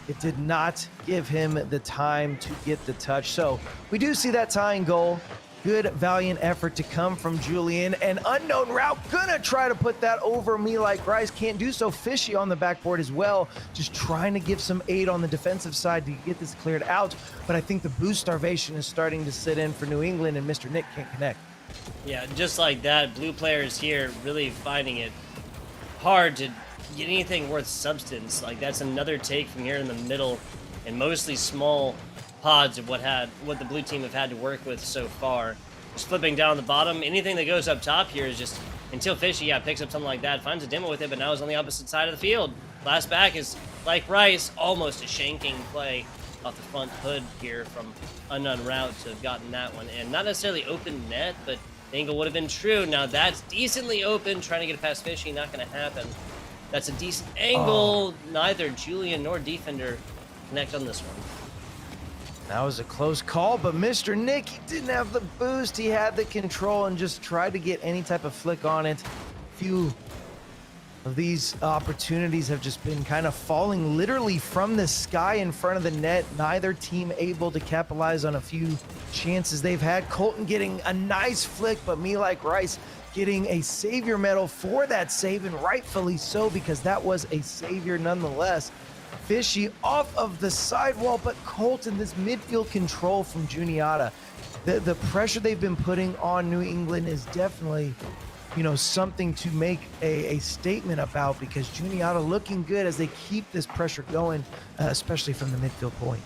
it did not give him the time to get the touch. So we do see that tying goal. Good, valiant effort to come from Julian. An unknown route, gonna try to put that over Me Like Rice. Can't do so. Fishy on the backboard as well. Just trying to give some aid on the defensive side to get this cleared out. But I think the boost starvation is starting to sit in for New England, and Mr. Nick can't connect. Yeah, just like that, blue players here really finding it hard to get anything worth substance. Like, that's another take from here in the middle, and mostly small pods of what the blue team have had to work with so far. Just flipping down the bottom. Anything that goes up top here is just until Fishy, picks up something like that, finds a demo with it, but now is on the opposite side of the field. Last back is like Rice, almost a shanking play off the front hood here from unknown route to have gotten that one in. Not necessarily open net, but the angle would have been true. Now that's decently open, trying to get it past Fishy, not going to happen. That's a decent angle. Neither Julian nor Defender connect on this one. That was a close call, but Mr. Nick, he didn't have the boost. He had the control and just tried to get any type of flick on it. Few of these opportunities have just been kind of falling literally from the sky in front of the net. Neither team able to capitalize on a few chances they've had. Colton getting a nice flick, but Me Like Rice getting a savior medal for that save, and rightfully so, because that was a savior nonetheless. Fishy off of the sidewall, but Colton, this midfield control from Juniata. The pressure they've been putting on New England is definitely, you know, something to make a statement about, because Juniata looking good as they keep this pressure going, especially from the midfield point.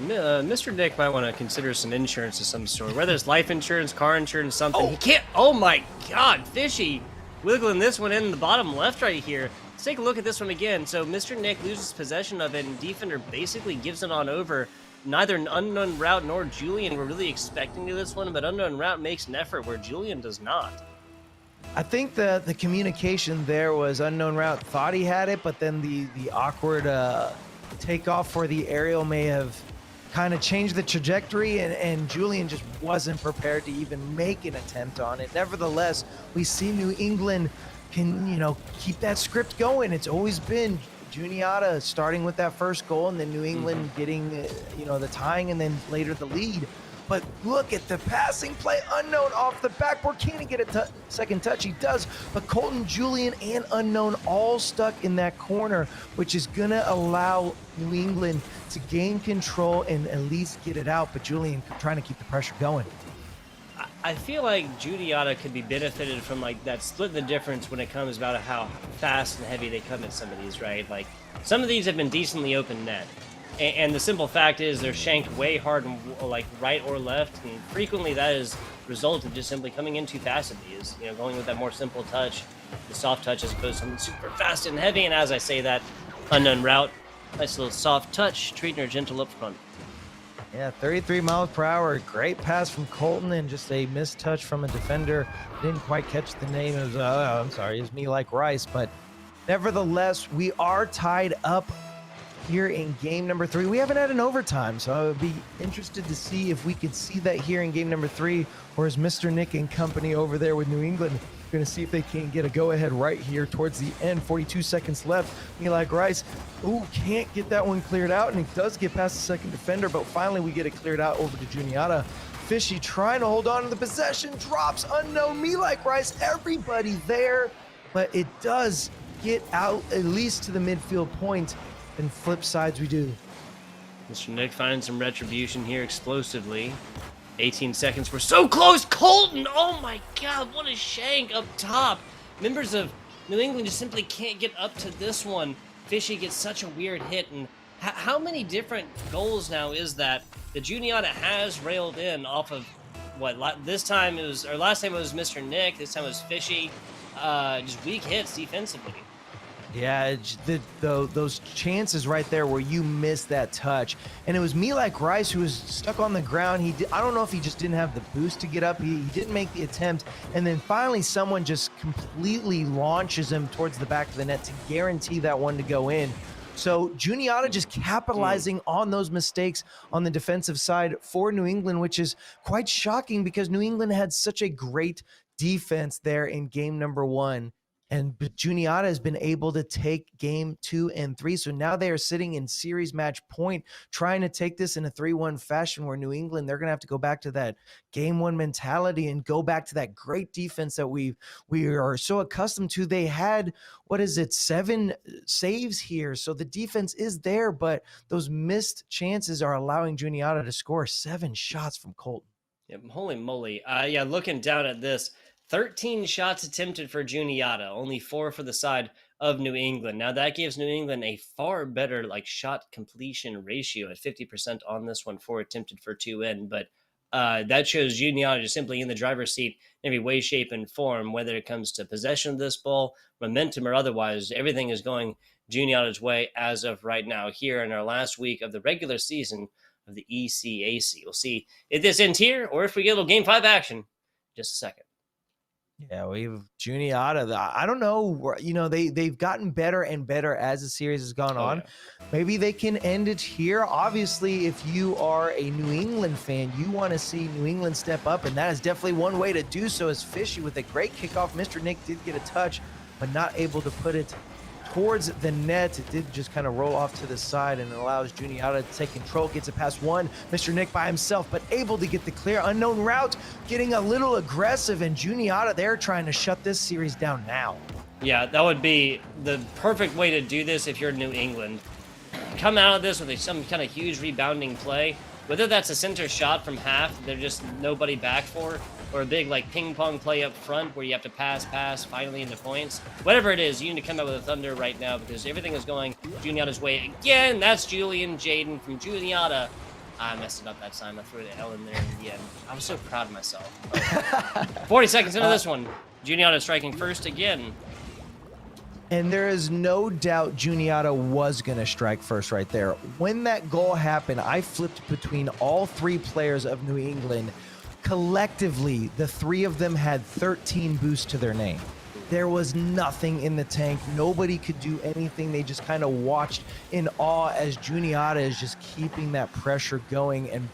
Mr. Nick might want to consider some insurance of some sort, whether it's life insurance, car insurance, something. He can't. Oh my God, Fishy wiggling this one in the bottom left right here. Let's take a look at this one again. So Mr. Nick loses possession of it, and Defender basically gives it on over. Neither an Unknown Route nor Julian were really expecting to this one, but Unknown Route makes an effort where Julian does not. I think the communication there was Unknown Route thought he had it, but then the awkward takeoff for the aerial may have kind of changed the trajectory, and Julian just wasn't prepared to even make an attempt on it. Nevertheless, we see New England can, you know, keep that script going. It's always been Juniata starting with that first goal, and then New England getting, you know, the tying, and then later the lead. But look at the passing play. Unknown off the backboard. Can he get a second touch? He does. But Colton, Julian, and Unknown all stuck in that corner, which is going to allow New England to gain control and at least get it out. But Julian trying to keep the pressure going. I feel like Juniata could be benefited from like that split the difference when it comes about how fast and heavy they come at some of these, right? Like some of these have been decently open net. And the simple fact is they're shanked way hard, like right or left, and frequently that is the result of just simply coming in too fast at these. You know, going with that more simple touch, the soft touch, as opposed to something super fast and heavy. And as I say that, unknown route, nice little soft touch, treating her gentle up front. Yeah, 33 miles per hour. Great pass from Colton and just a missed touch from a defender. Didn't quite catch the name. It was, I'm sorry, it's me like Rice. But nevertheless, we are tied up here in game number 3. We haven't had an overtime, so I would be interested to see if we could see that here in game number 3, or is Mr. Nick and company over there with New England going to see if they can get a go-ahead right here towards the end. 42 seconds left. Me like Rice, ooh, can't get that one cleared out, and he does get past the second defender, but finally we get it cleared out over to Juniata. Fishy trying to hold on to the possession, drops unknown. Me like Rice, everybody there, but it does get out at least to the midfield point, and flip sides we do. Mr. Nick finds some retribution here explosively. 18 seconds. We're so close. Colton! Oh my god, what a shank up top. Members of New England just simply can't get up to this one. Fishy gets such a weird hit. And how many different goals now is that Juniata has railed in off of what? This time it was, or last time it was Mr. Nick. This time it was Fishy. Just weak hits defensively. Yeah, those chances right there where you missed that touch. And it was me like Rice who was stuck on the ground. I don't know if he just didn't have the boost to get up. He didn't make the attempt. And then finally someone just completely launches him towards the back of the net to guarantee that one to go in. So Juniata just capitalizing on those mistakes on the defensive side for New England, which is quite shocking because New England had such a great defense there in game number 1. And Juniata has been able to take game 2 and 3. So now they are sitting in series match point, trying to take this in a 3-1 fashion where New England, they're going to have to go back to that game 1 mentality and go back to that great defense that we are so accustomed to. They had, 7 saves here. So the defense is there, but those missed chances are allowing Juniata to score 7 shots from Colton. Yeah, holy moly. Yeah, looking down at this, 13 shots attempted for Juniata, only 4 for the side of New England. Now that gives New England a far better shot completion ratio at 50% on this one, 4 attempted for 2 in. But that shows Juniata just simply in the driver's seat in every way, shape, and form, whether it comes to possession of this ball, momentum, or otherwise. Everything is going Juniata's way as of right now here in our last week of the regular season of the ECAC. We'll see if this ends here or if we get a little Game 5 action in just a second. Yeah, we've Juniata. I don't know. They've gotten better and better as the series has gone on. Yeah. Maybe they can end it here. Obviously, if you are a New England fan, you want to see New England step up, and that is definitely one way to do so. Is Fishy with a great kickoff. Mr. Nick did get a touch, but not able to put it towards the net. It did just kind of roll off to the side, and it allows Juniata to take control. Gets it past one. Mr. Nick by himself, but able to get the clear. Unknown route, getting a little aggressive, and Juniata there trying to shut this series down now. Yeah, that would be the perfect way to do this if you're New England. Come out of this with some kind of huge rebounding play. Whether that's a center shot from half, they're just nobody back for, or a big ping pong play up front where you have to pass, finally into points. Whatever it is, you need to come out with a thunder right now because everything is going Juniata's way again. That's Julian Jaden from Juniata. I messed it up that time. I threw the L in there in the end. I was so proud of myself. 40 seconds into this one. Juniata striking first again. And there is no doubt Juniata was going to strike first right there. When that goal happened, I flipped between all 3 players of New England. Collectively, the 3 of them had 13 boosts to their name. There was nothing in the tank. Nobody could do anything. They just kind of watched in awe as Juniata is just keeping that pressure going and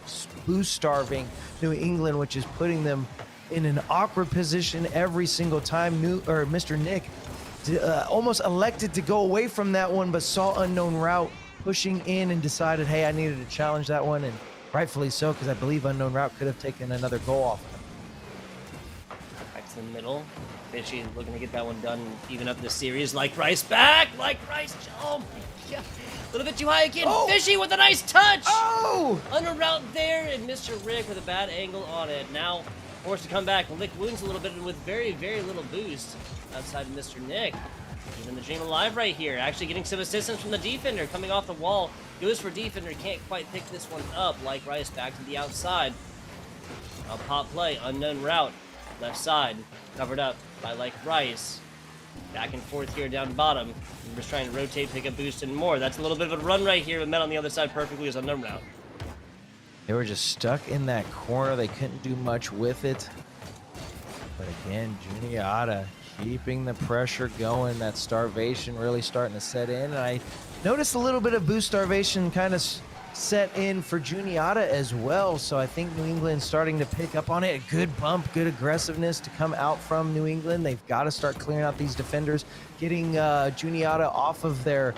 boost starving New England, which is putting them in an awkward position every single time. Mr. Nick almost elected to go away from that one, but saw unknown route pushing in and decided, hey, I needed to challenge that one, and rightfully so, because I believe unknown route could have taken another goal off. Back to the middle. Fishy looking to get that one done, even up the series. Like Rice back, oh my god. A little bit too high again. Oh. Fishy with a nice touch. Oh! Unknown route there, and Mr. Rick with a bad angle on it. Now forced to come back and lick wounds a little bit with very, very little boost outside of Mr. Nick. Keeping the dream alive right here. Actually getting some assistance from the defender. Coming off the wall. Goes for defender. Can't quite pick this one up. Like Rice back to the outside. A pop play. Unknown route. Left side. Covered up by Like Rice. Back and forth here down bottom. We're just trying to rotate, pick up boost, and more. That's a little bit of a run right here, but met on the other side perfectly as unknown route. They were just stuck in that corner. They couldn't do much with it. But again, Juniata keeping the pressure going. That starvation really starting to set in. And I noticed a little bit of boost starvation kind of set in for Juniata as well. So I think New England's starting to pick up on it. A good bump, good aggressiveness to come out from New England. They've got to start clearing out these defenders, getting Juniata off of their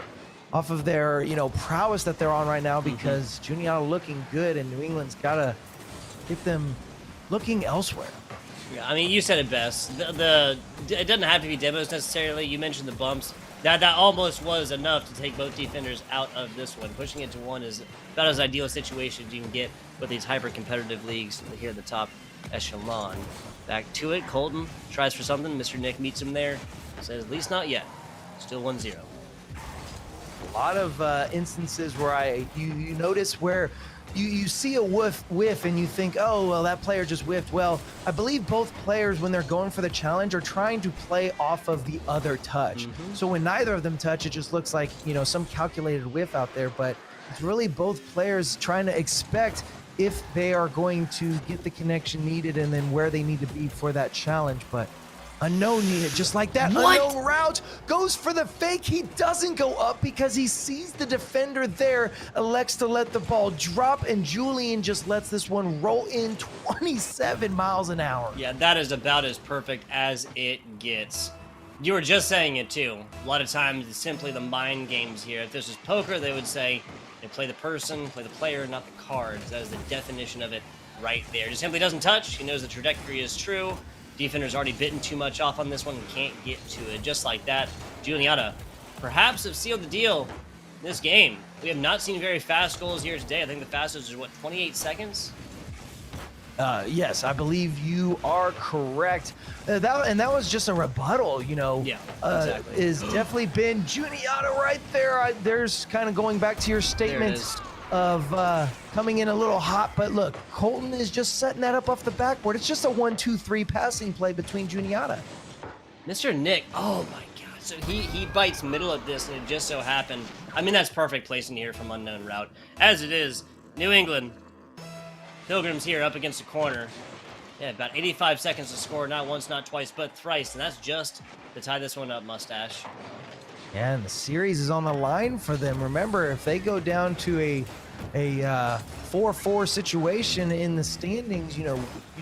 prowess that they're on right now, because Juniata looking good and New England's got to get them looking elsewhere. Yeah, I mean, you said it best. It doesn't have to be demos necessarily. You mentioned the bumps. That almost was enough to take both defenders out of this one. Pushing it to one is about as ideal a situation as you can get with these hyper-competitive leagues here at the top echelon. Back to it. Colton tries for something. Mr. Nick meets him there. Says, at least not yet. Still 1-0. A lot of instances where you notice where you see a whiff and you think, oh, well, that player just whiffed. Well, I believe both players, when they're going for the challenge, are trying to play off of the other touch. So when neither of them touch, it just looks like, some calculated whiff out there. But it's really both players trying to expect if they are going to get the connection needed and then where they need to be for that challenge. But unknown needed, just like that. What? Unknown route goes for the fake. He doesn't go up because he sees the defender there, elects to let the ball drop, and Julian just lets this one roll in 27 miles an hour. Yeah, that is about as perfect as it gets. You were just saying it too. A lot of times it's simply the mind games here. If this was poker, they would say they play the person, play the player, not the cards. That is the definition of it right there. Just simply doesn't touch. He knows the trajectory is true. Defender's already bitten too much off on this one and can't get to it. Just like that, Juniata perhaps have sealed the deal in this game. We have not seen very fast goals here today. I think the fastest is, 28 seconds? Yes, I believe you are correct. That was just a rebuttal, Yeah, exactly. Is definitely been Juniata right there. There's kind of going back to your statement of coming in a little hot, but look, Colton is just setting that up off the backboard. It's just a 1-2-3 passing play between Juniata. Mr. Nick, oh my god. So he bites middle of this, and it just so happened. I mean, that's perfect placing here from unknown route. As it is, New England Pilgrims here up against the corner. Yeah, about 85 seconds to score, not once, not twice, but thrice, and that's just to tie this one up, Mustache. Yeah, and the series is on the line for them. Remember, if they go down to a 4-4 situation in the standings, you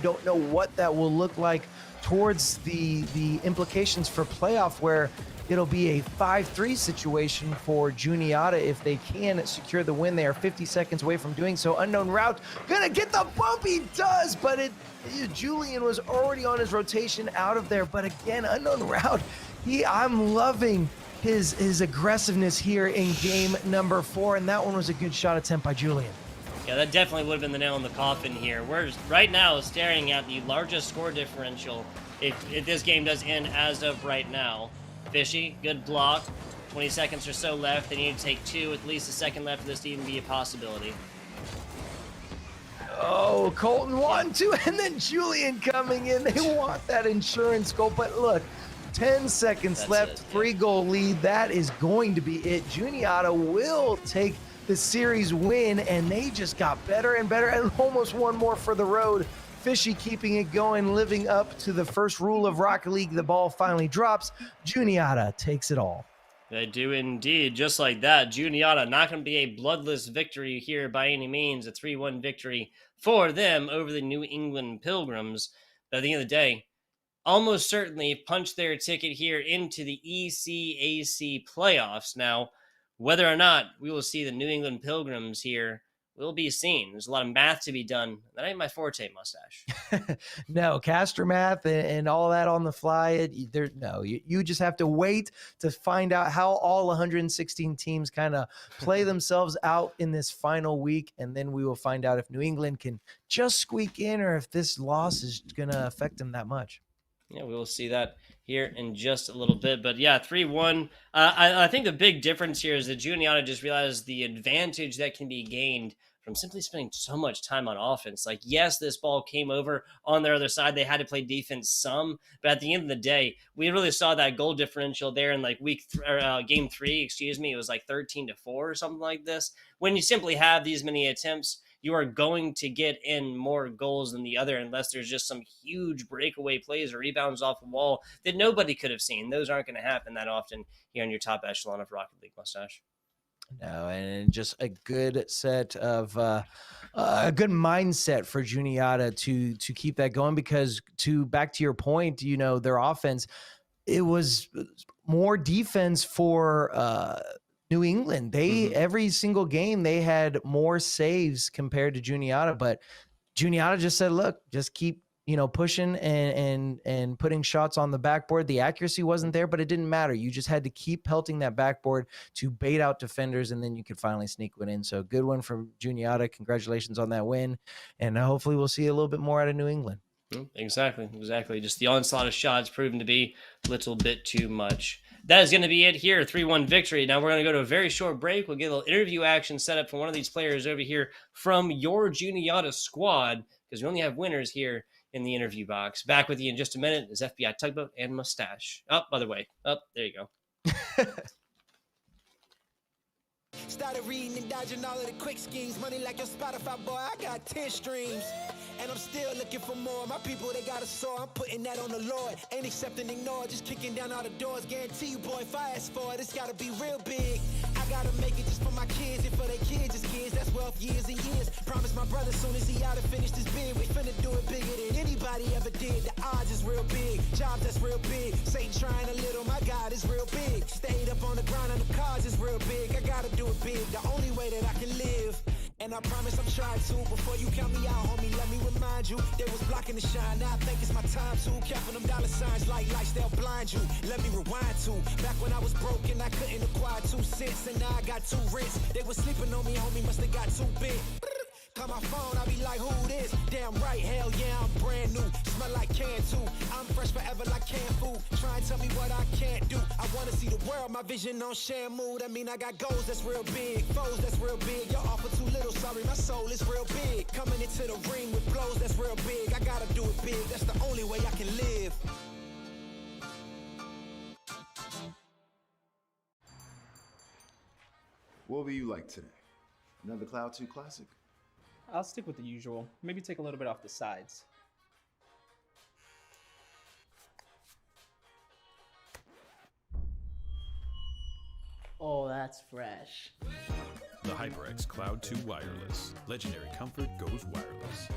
don't know what that will look like towards the implications for playoff, where it'll be a 5-3 situation for Juniata if they can secure the win. They are 50 seconds away from doing so. Unknown route, gonna get the bump, he does, but Julian was already on his rotation out of there. But again, unknown route, I'm loving his aggressiveness here in game number 4, and that one was a good shot attempt by Julian. Yeah, that definitely would have been the nail in the coffin here. We're right now staring at the largest score differential if this game does end as of right now. Fishy, good block. 20 seconds or so left. They need to take 2, with at least a second left for this to even be a possibility. Oh, Colton 1-2, and then Julian coming in. They want that insurance goal, but look, 10 seconds left, 3-goal lead. That is going to be it. Juniata will take the series win, and they just got better and better, and almost one more for the road. Fishy keeping it going, living up to the first rule of Rocket League. The ball finally drops. Juniata takes it all. They do indeed. Just like that, Juniata not going to be a bloodless victory here by any means. A 3-1 victory for them over the New England Pilgrims. But at the end of the day, almost certainly punched their ticket here into the ECAC playoffs. Now, whether or not we will see the New England Pilgrims here will be seen. There's a lot of math to be done. That ain't my forte, Mustache. No, caster math and all that on the fly. You just have to wait to find out how all 116 teams kind of play themselves out in this final week, and then we will find out if New England can just squeak in or if this loss is going to affect them that much. Yeah, we will see that here in just a little bit. But yeah, 3-1. I think the big difference here is that Juniata just realized the advantage that can be gained from simply spending so much time on offense. Like, yes, this ball came over on their other side. They had to play defense some, but at the end of the day, we really saw that goal differential there in like game 3. Excuse me, it was like 13-4 or something like this. When you simply have these many attempts, you are going to get in more goals than the other unless there's just some huge breakaway plays or rebounds off the wall that nobody could have seen. Those aren't going to happen that often here in your top echelon of Rocket League, Mustache. No, and just a good set of a good mindset for Juniata to keep that going, because back to your point, their offense, it was more defense for New England. They every single game they had more saves compared to Juniata, but Juniata just said, look, just keep pushing and putting shots on the backboard. The accuracy wasn't there, but it didn't matter. You just had to keep pelting that backboard to bait out defenders, and then you could finally sneak one in. So good one from Juniata. Congratulations on that win, and hopefully we'll see a little bit more out of New England. Exactly. Just the onslaught of shots proven to be a little bit too much. That is going to be it here, 3-1 victory. Now we're going to go to a very short break. We'll get a little interview action set up for one of these players over here from your Juniata squad, because we only have winners here in the interview box. Back with you in just a minute is FBI Tugboat and Mustache. Oh, by the way. Oh, there you go. Started reading and dodging all of the quick schemes. Money like your Spotify, boy, I got 10 streams. And I'm still looking for more. My people, they got a sore. I'm putting that on the Lord. Ain't accepting, ignore, just kicking down all the doors. Guarantee you, boy, if I ask for it, it's gotta be real big. I gotta make it just for my kids and for their kids' kids. That's wealth years and years. Promise my brother soon as he out and finished his bid, we finna do it bigger than anybody ever did. The odds is real big. Jobs that's real big. Satan trying a little, my God is real big. Stayed up on the ground and the cars is real big. I gotta do it big, the only way that I can live. And I promise I'm trying to. Before you count me out, homie, let me remind you, they was blocking the shine. Now I think it's my time to. Counting them dollar signs like lights, they'll blind you. Let me rewind to back when I was broke and I couldn't acquire 2 cents, and now I got 2 rents. They was sleeping on me, homie, must have got too big. Call my phone, I be like, who this? Damn right, hell yeah, I'm brand new. Smell like can too. I'm fresh forever like canned food. Try and tell me what I can't do. I wanna see the world, my vision on Shamu. That mean I got goals that's real big, foes that's real big. Your offer too little, sorry, my soul is real big. Coming into the ring with blows that's real big. I gotta do it big, that's the only way I can live. What will you like today? Another Cloud 2 classic? I'll stick with the usual. Maybe take a little bit off the sides. Oh, that's fresh. The HyperX Cloud 2 Wireless. Legendary comfort goes wireless.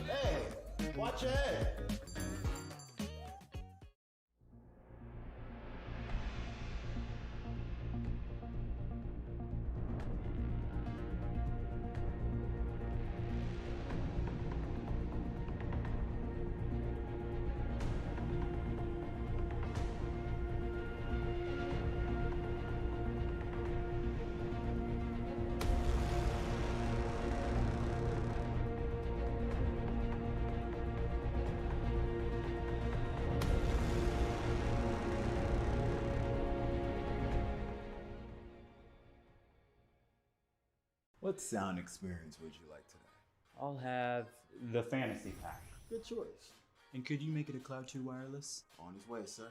Hey, watch your head. What sound experience would you like today? I'll have the fantasy pack. Good choice. And could you make it a Cloud 2 wireless? On his way, sir.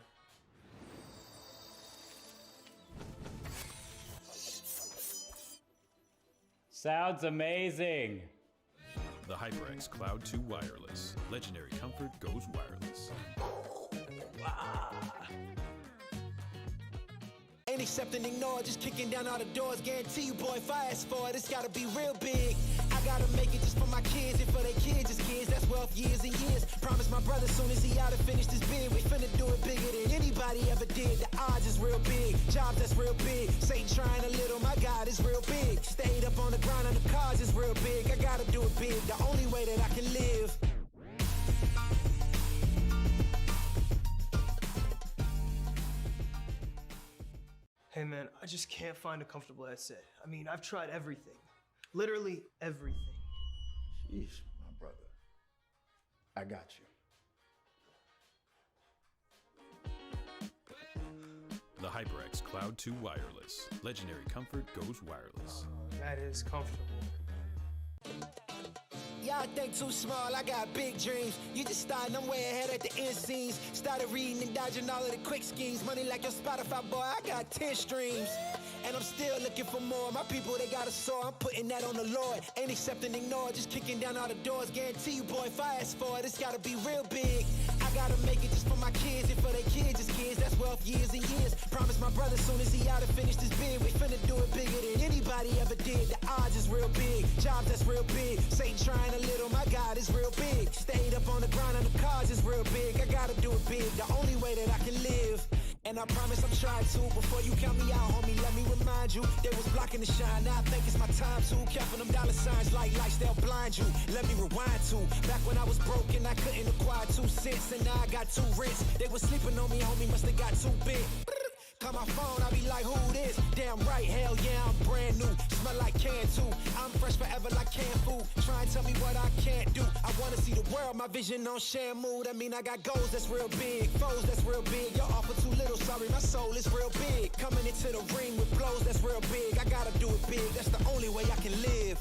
Sounds amazing. The HyperX Cloud 2 Wireless. Legendary comfort goes wireless. Ain't accepting, ignore, just kicking down all the doors. Guarantee you, boy, if I ask for it, it's gotta be real big. I gotta make it just for my kids and for their kids' kids. That's wealth years and years. Promise my brother soon as he out and finished his bid, we finna do it bigger than anybody ever did. The odds is real big. Jobs that's real big. Satan trying a little, my God is real big. Stayed up on the ground and the cars is real big. I gotta do it big, the only way that I can live. Hey man, I just can't find a comfortable headset. I mean, I've tried everything. Literally everything. Sheesh, my brother. I got you. The HyperX Cloud 2 Wireless. Legendary comfort goes wireless. That is comfortable. Y'all think too small, I got big dreams. You just starting, I'm way ahead at the end scenes. Started reading and dodging all of the quick schemes. Money like your Spotify, boy, I got 10 streams. And I'm still looking for more. My people, they got a soar, I'm putting that on the Lord. Ain't accepting, ignore, just kicking down all the doors. Guarantee you, boy, if I ask for it, it's gotta be real big. I gotta make it just for my kids and for their kids, just kids. That's wealth years and years. Promise my brother soon as he out and finished his bid, we finna do it bigger than anybody ever did. The odds is real big, jobs that's real big. Satan trying a little, my God is real big. Stayed up on the grind on the cars is real big. I gotta do it big, the only way that I can live. And I promise I'm trying to. Before you count me out, homie, let me remind you. They was blocking the shine, now I think it's my time to. Counting them dollar signs like lights, they'll blind you. Let me rewind to. Back when I was broke and I couldn't acquire 2 cents, and now I got 2 rents. They was sleeping on me, homie, must have got too big. Call my phone, I be like, who this? Damn right, hell yeah, I'm brand new. Smell like can too. I'm fresh forever like canned food. Try and tell me what I can't do. I wanna see the world, my vision on shamu. That mean I got goals that's real big, foes that's real big. Y'all offer too little, sorry, my soul is real big. Coming into the ring with blows that's real big. I gotta do it big, that's the only way I can live.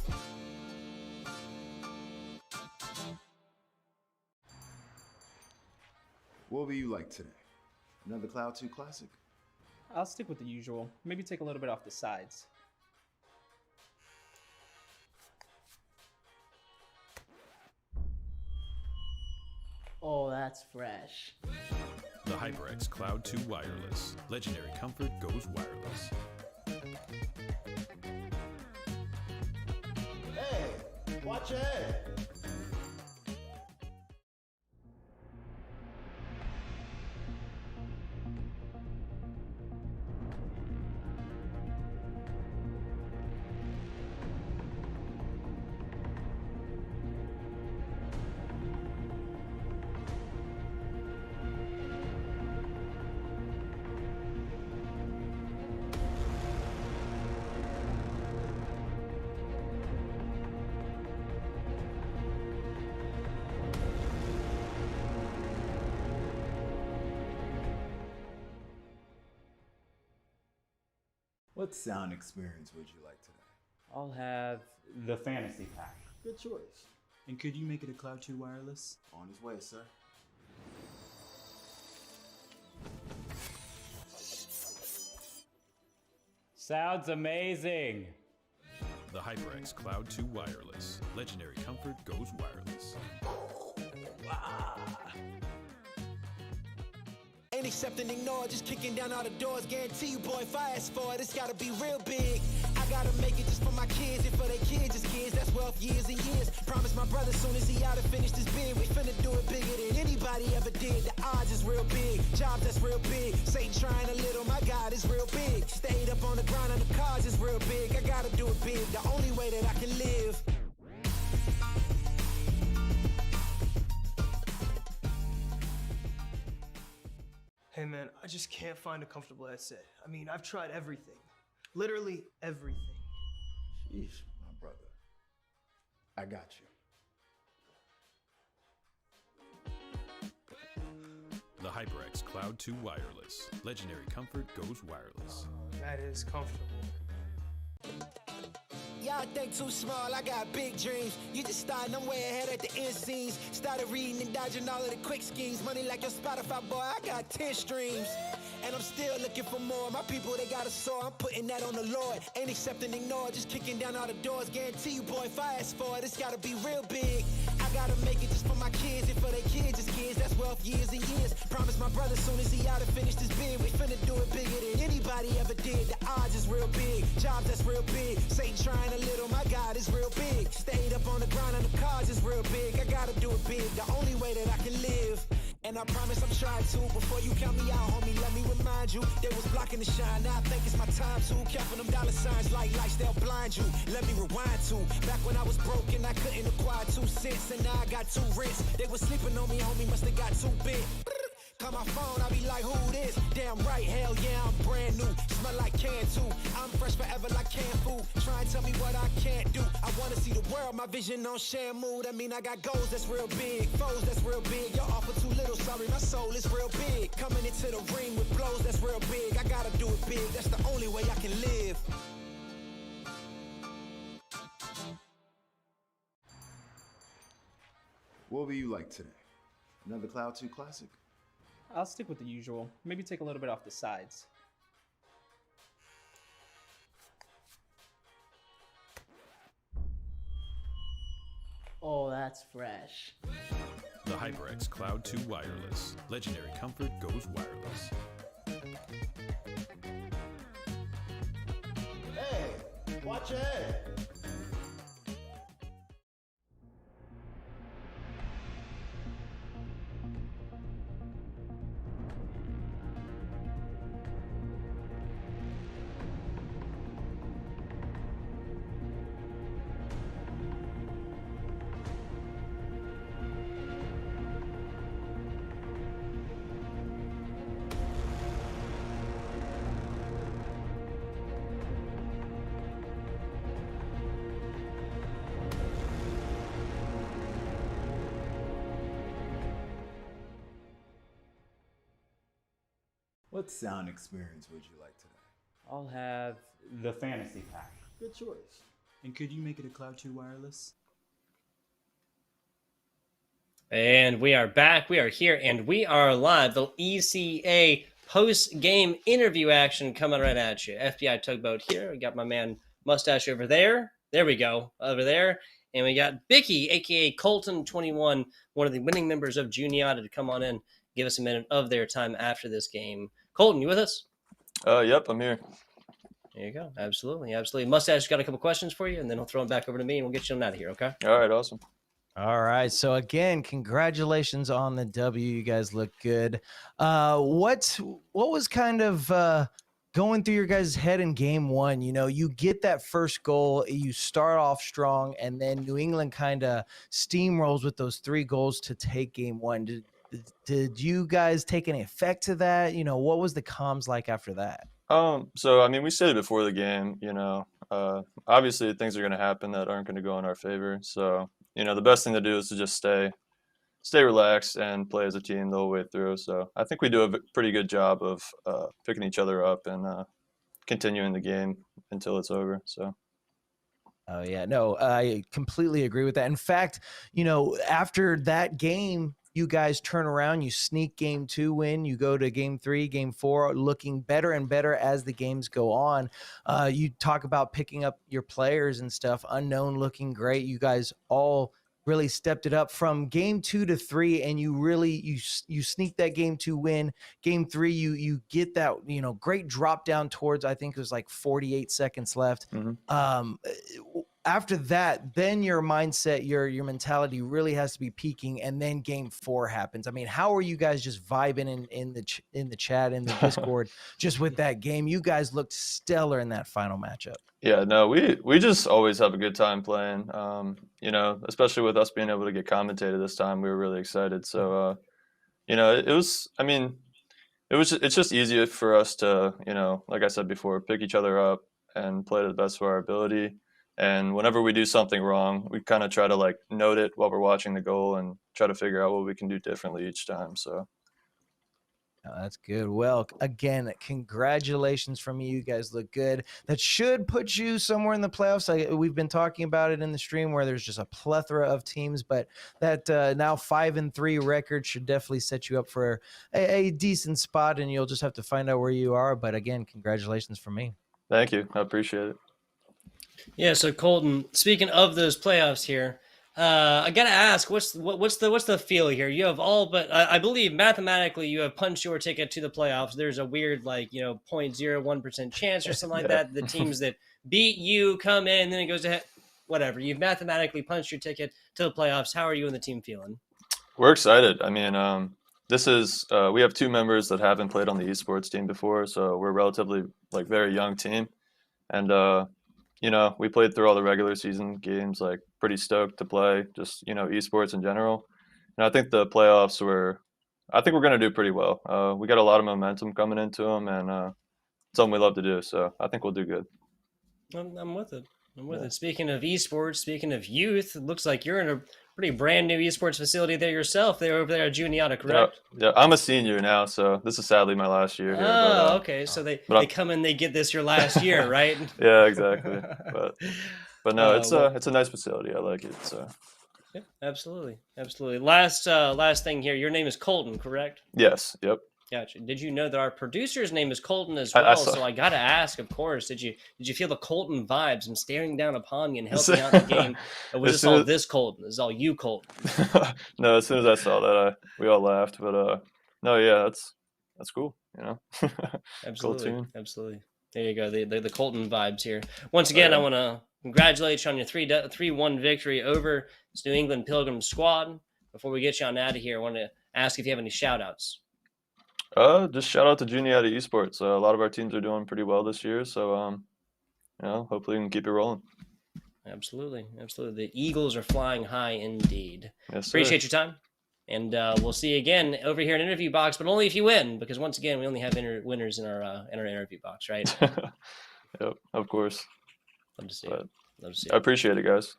What will you like today? Another Cloud 2 classic? I'll stick with the usual. Maybe take a little bit off the sides. Oh, that's fresh. The HyperX Cloud 2 Wireless. Legendary comfort goes wireless. Hey, watch your head. What sound experience would you like today? I'll have the fantasy pack. Good choice. And could you make it a Cloud 2 Wireless? On his way, sir. Sounds amazing. The HyperX Cloud 2 Wireless. Legendary comfort goes wireless. Ain't accepting, ignore, just kicking down all the doors. Guarantee you, boy, if I ask for it, it's gotta be real big. I gotta make it just for my kids and for their kids, just kids. That's wealth years and years. Promise my brother soon as he out and finished his bid, we finna do it bigger than anybody ever did. The odds is real big, jobs that's real big. Satan trying a little, my God is real big. Stayed up on the grind on the cars is real big. I gotta do it big, the only way that I can live. Hey man, I just can't find a comfortable headset. I mean, I've tried everything. Literally everything. Sheesh, my brother. I got you. The HyperX Cloud 2 Wireless. Legendary comfort goes wireless. That is comfortable. Y'all think too small, I got big dreams. You just starting, I'm way ahead at the end scenes. Started reading and dodging all of the quick schemes. Money like your Spotify, boy, I got 10 streams. And I'm still looking for more. My people, they got a soar, I'm putting that on the Lord. Ain't accepting, ignore, just kicking down all the doors. Guarantee you, boy, if I ask for it, it's gotta be real big. I gotta make it just for my kids and for their kids, just kids. That's wealth years and years. Promise my brother soon as he out and finished his bid, we finna do it bigger than anybody ever did. The odds is real big, jobs that's real big. Satan trying a little, my God is real big. Stayed up on the grind on the cars is real big. I gotta do it big, the only way that I can live. And I promise I'm trying to. Before you count me out, homie, let me remind you. They was blocking the shine, now I think it's my time to. Counting them dollar signs like lights, they'll blind you. Let me rewind to. Back when I was broke and I couldn't acquire 2 cents, and now I got 2 rents. They was sleeping on me, homie, must have got too big. call my phone, I be like, who this? Damn right, hell yeah, I'm brand new. Smell like can too. I'm fresh forever like canned food. Try and tell me what I can't do. I wanna see the world, my vision on Shamu. That mean I got goals that's real big, foes that's real big. Y'all offer too little, sorry, my soul is real big. Coming into the ring with blows that's real big. I gotta do it big, that's the only way I can live. What will you like today? Another Cloud 2 classic? I'll stick with the usual. Maybe take a little bit off the sides. Oh, that's fresh. The HyperX Cloud 2 Wireless. Legendary comfort goes wireless. Hey, watch your head. What sound experience would you like today? I'll have the fantasy pack. Good choice. And could you make it a Cloud 2 wireless? And we are back. We are here, and we are live. The ECA post-game interview action coming right at you. FBI Tugboat here. We got my man Mustache over there. There we go, over there. And we got Bicky, a.k.a. Colton21, one of the winning members of Juniata, to come on in, give us a minute of their time after this game. Colton, you with us? Yep, I'm here. There you go. Absolutely, absolutely. Mustache got a couple questions for you, and then he'll throw them back over to me, and we'll get you on out of here, okay? All right, awesome. All right. So again, congratulations on the W. You guys look good. What was kind of going through your guys' head in game one? You know, you get that first goal, you start off strong, and then New England kind of steamrolls with those 3 goals to take game one. Did you guys take any effect to that? You know, what was the comms like after that? So I mean, we said it before the game, obviously things are going to happen that aren't going to go in our favor. So, the best thing to do is to just stay relaxed and play as a team the whole way through. So I think we do a pretty good job of picking each other up and continuing the game until it's over. So. Oh yeah, no, I completely agree with that. In fact, after that game, you guys turn around, you sneak game 2 win, you go to game 3, game 4, looking better and better as the games go on. You talk about picking up your players and stuff, Unknown looking great. You guys all really stepped it up from game 2 to 3, and you really you sneak that game 2 win. Game 3, you get that great drop down towards, I think it was like 48 seconds left. Mm-hmm. After that, then your mindset, your mentality really has to be peaking, and then game 4 happens. I mean, how are you guys just vibing in the chat, in the Discord, just with that game? You guys looked stellar in that final matchup. Yeah, no, we just always have a good time playing. Especially with us being able to get commentated this time, we were really excited. So, it's just easier for us to, like I said before, pick each other up and play to the best of our ability. And whenever we do something wrong, we kind of try to note it while we're watching the goal and try to figure out what we can do differently each time. So. Oh, that's good. Well, again, congratulations from you. You guys look good. That should put you somewhere in the playoffs. We've been talking about it in the stream where there's just a plethora of teams, but that now 5-3 record should definitely set you up for a decent spot, and you'll just have to find out where you are. But again, congratulations from me. Thank you. I appreciate it. Yeah, so Colton, speaking of those playoffs here, I gotta ask, what's the feel here? You have all but I believe mathematically you have punched your ticket to the playoffs. There's a weird 0.01% chance or something like that. The teams that beat you come in, then it goes ahead. Whatever. You've mathematically punched your ticket to the playoffs. How are you and the team feeling? We're excited. I mean, this is we have 2 members that haven't played on the esports team before, so we're a relatively very young team, and we played through all the regular season games, pretty stoked to play just, esports in general. And I think the playoffs were I think we're going to do pretty well. We got a lot of momentum coming into them, and it's something we love to do. So I think we'll do good. I'm with it. I'm with it. Speaking of esports, speaking of youth, it looks like you're in a pretty brand new esports facility there yourself. They're over there at Juniata, correct? Yeah, I'm a senior now, so this is sadly my last year here. Oh, okay. So they come in, they get this your last year, right? Yeah, exactly. But no, it's well, a nice facility. I like it. So. Yeah, absolutely, absolutely. Last thing here. Your name is Colton, correct? Yes. Yep. Gotcha. Did you know that our producer's name is Colton as well? So I gotta ask, of course. Did you feel the Colton vibes? I'm staring down upon you and helping out the game. Or was this all this Colton? This is all you, Colton? No, as soon as I saw that, we all laughed. But no, yeah, that's cool. You know. Absolutely. Cool tune. Absolutely. There you go. The Colton vibes here. Once again, I want to congratulate you on your 3-1 victory over this New England Pilgrim squad. Before we get you on out of here, I want to ask if you have any shout-outs. Just shout out to Juniata Esports. A lot of our teams are doing pretty well this year, so you know, hopefully we can keep it rolling. Absolutely, absolutely. The Eagles are flying high indeed. Yes, sir. Appreciate your time, and we'll see you again over here in Interview Box, but only if you win, because once again, we only have winners in our Interview Box, right? Yep, of course. Love to see it. Love to see it. I appreciate it, guys.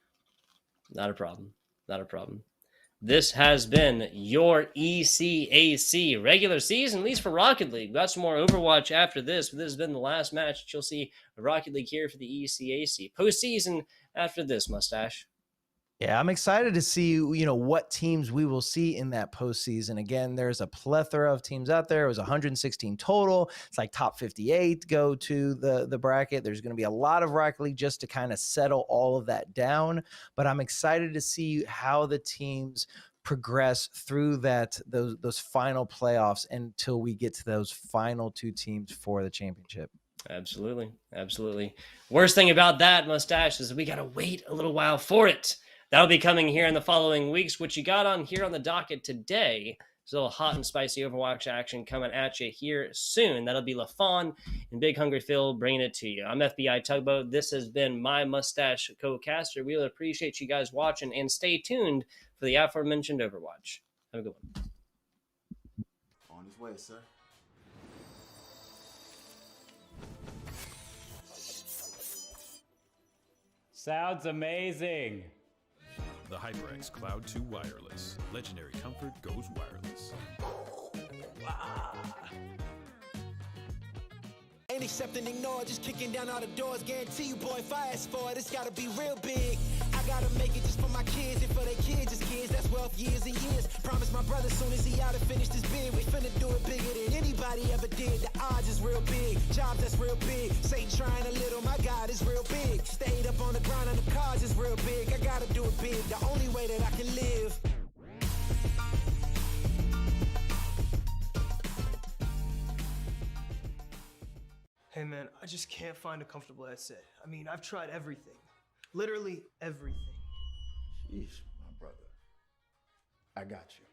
Not a problem. Not a problem. This has been your ECAC regular season, at least for Rocket League. We've got some more Overwatch after this, but this has been the last match that you'll see Rocket League here for the ECAC. Postseason after this, Mustache. Yeah, I'm excited to see, what teams we will see in that postseason. Again, there's a plethora of teams out there. It was 116 total. It's like top 58 go to the bracket. There's going to be a lot of Rocket League just to kind of settle all of that down. But I'm excited to see how the teams progress through those final playoffs until we get to those final two teams for the championship. Absolutely. Absolutely. Worst thing about that, Mustache, is we got to wait a little while for it. That'll be coming here in the following weeks. What you got on here on the docket today is a little hot and spicy Overwatch action coming at you here soon. That'll be LaFawn and Big Hungry Phil bringing it to you. I'm FBI Tugboat. This has been my Mustache co-caster. We really appreciate you guys watching, and stay tuned for the aforementioned Overwatch. Have a good one. On his way, sir. Sounds amazing. The HyperX Cloud 2 Wireless. Legendary comfort goes wireless. Ain't accepting, ignore, just kicking down all the doors. Guarantee you, boy, if I ask for it, it's gotta be real big. I gotta make it just for my kids and for their kids, just kids. That's wealth years and years. Promise my brother soon as he out and finish this bid, we finna do it bigger than anybody ever did. The odds is real big, jobs that's real big. Satan trying a little, my God is real big. Stayed up on the grind on the cars is real big. I gotta do it big, the only way that I can live. Hey man, I just can't find a comfortable headset. I mean, I've tried everything. Literally everything. Jeez, my brother. I got you.